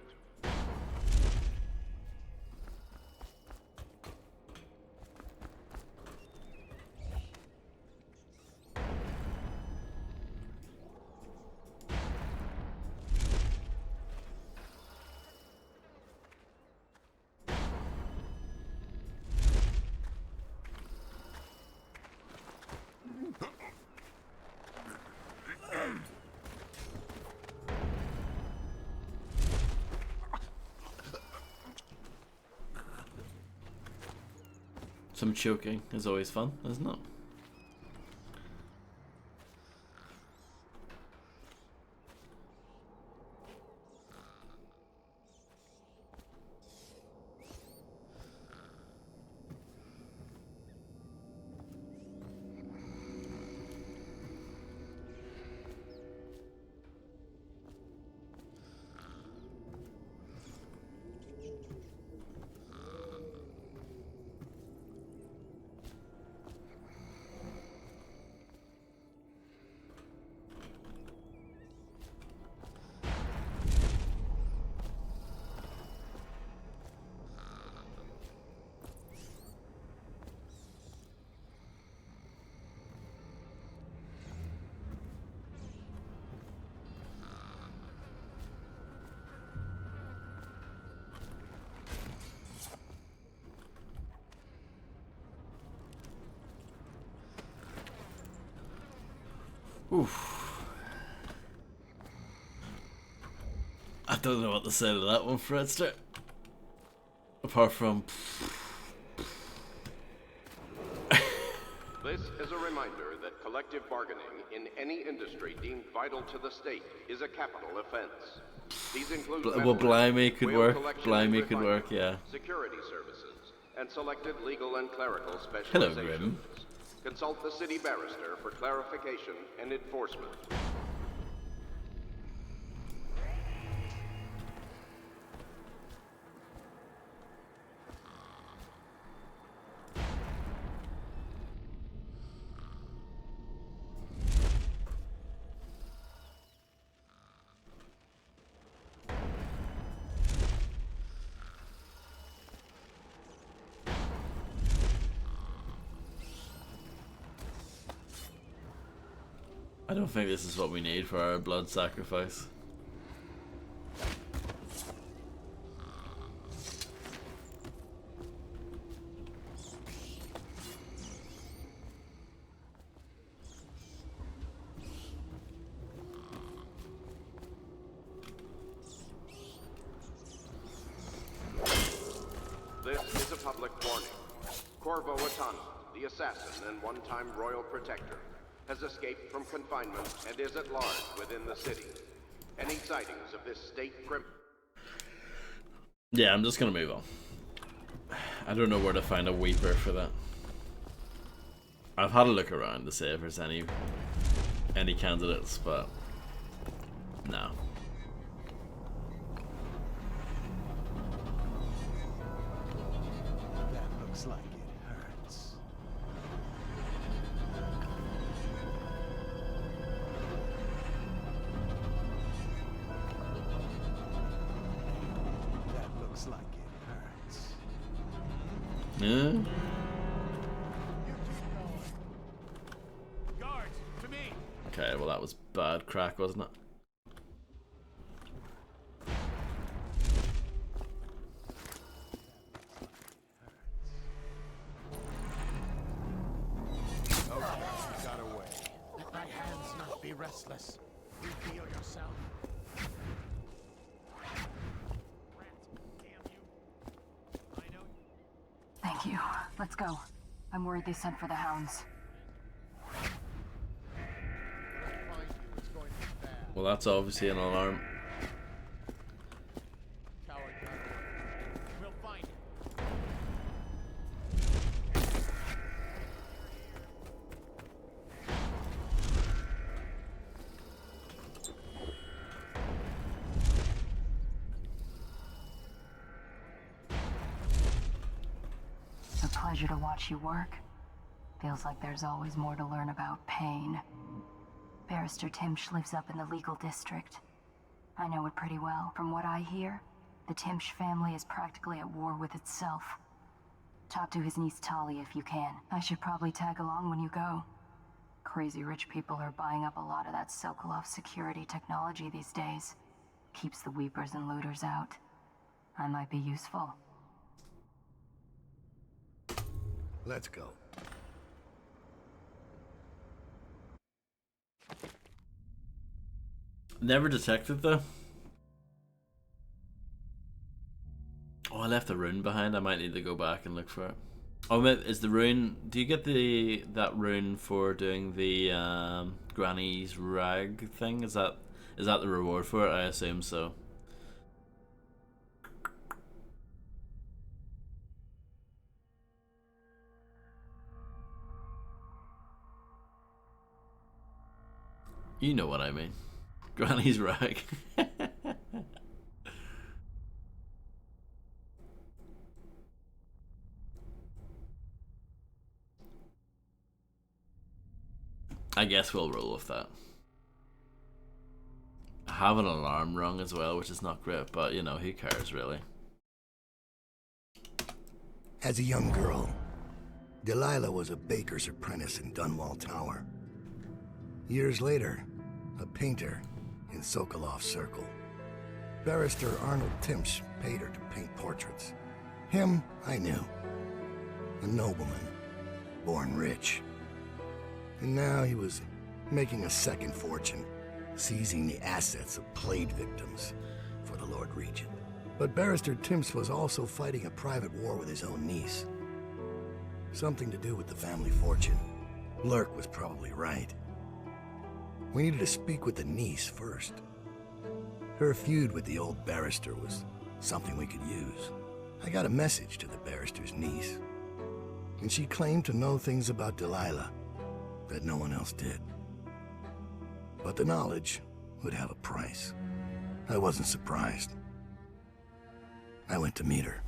Some choking is always fun, isn't it? Oof. I don't know what to say to that one, Fredster. Apart from... This is a reminder that collective bargaining in any industry deemed vital to the state is a capital offense. These include well, blimey could work. collection Blimey and could work, yeah. security services, and selected legal and clerical Hello, specializations. Grim. Consult the city barrister for clarification and enforcement. I don't think this is what we need for our blood sacrifice. This is a public warning. Corvo Atana, the assassin and one-time royal protector, has escaped from confinement and is at large within the city. Any sightings of this state criminal... Yeah, I'm just gonna move on. I don't know where to find a weeper for that. I've had a look around to see if there's any candidates, but no. That looks like it hurts. That looks like it hurts. Yeah. Guards, to me! Okay, well that was bad crack, wasn't it? Okay, you got away. Let my hands not be restless. Reveal yourself. Thank you. Let's go. I'm worried they sent for the hounds. Well, that's obviously an alarm. We'll find him. It's a pleasure to watch you work. Feels like there's always more to learn about pain. Barrister Timsh lives up in the legal district. I know it pretty well. From what I hear, the Timsh family is practically at war with itself. Talk to his niece Talia if you can. I should probably tag along when you go. Crazy rich people are buying up a lot of that Sokolov security technology these days. Keeps the weepers and looters out. I might be useful. Let's go. Never detected though. Oh, I left a rune behind. I might need to go back and look for it. Oh, is the rune? Do you get that rune for doing the Granny's rag thing? Is that the reward for it? I assume so. You know what I mean. Granny's rag. I guess we'll roll with that. I have an alarm rung as well, which is not great, but you know, who cares really? As a young girl, Delilah was a baker's apprentice in Dunwall Tower. Years later, a painter in Sokolov's circle. Barrister Arnold Timsh paid her to paint portraits. Him, I knew. A nobleman, born rich. And now he was making a second fortune, seizing the assets of plague victims for the But Barrister Timps was also fighting a private war with his own niece. Something to do with the family fortune. Lurk was probably right. We needed to speak with the niece first. Her feud with the old barrister was something we could use. I got a message to the barrister's niece, and she claimed to know things about Delilah that no one else did. But the knowledge would have a price. I wasn't surprised. I went to meet her.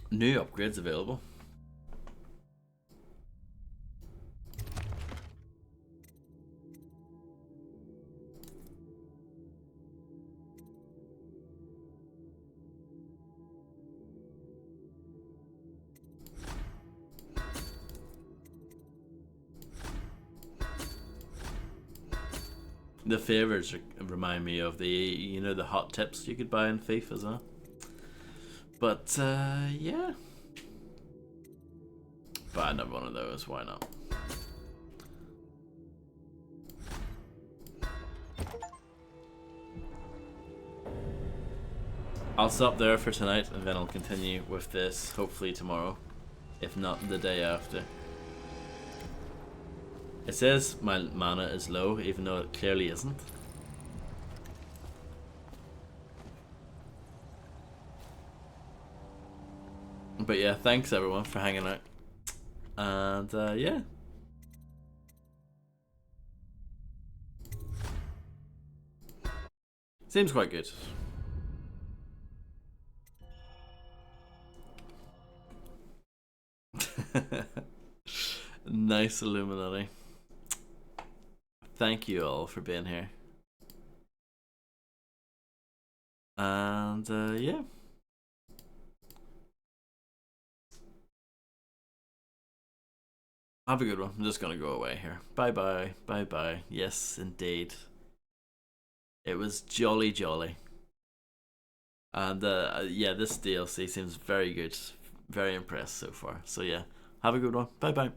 New upgrades available. The favors remind me of the, the hot tips you could buy in Thief as well. But, yeah. Buy another one of those, why not? I'll stop there for tonight, and then I'll continue with this, hopefully tomorrow. If not, the day after. It says my mana is low, even though it clearly isn't. But yeah, thanks everyone for hanging out. And yeah. Seems quite good. Nice Illuminati. Thank you all for being here. And yeah. Have a good one. I'm just gonna go away here. Bye bye. Bye bye. Yes, indeed. It was jolly jolly. And yeah, this DLC seems very good. Very impressed so far. So yeah, have a good one. Bye bye.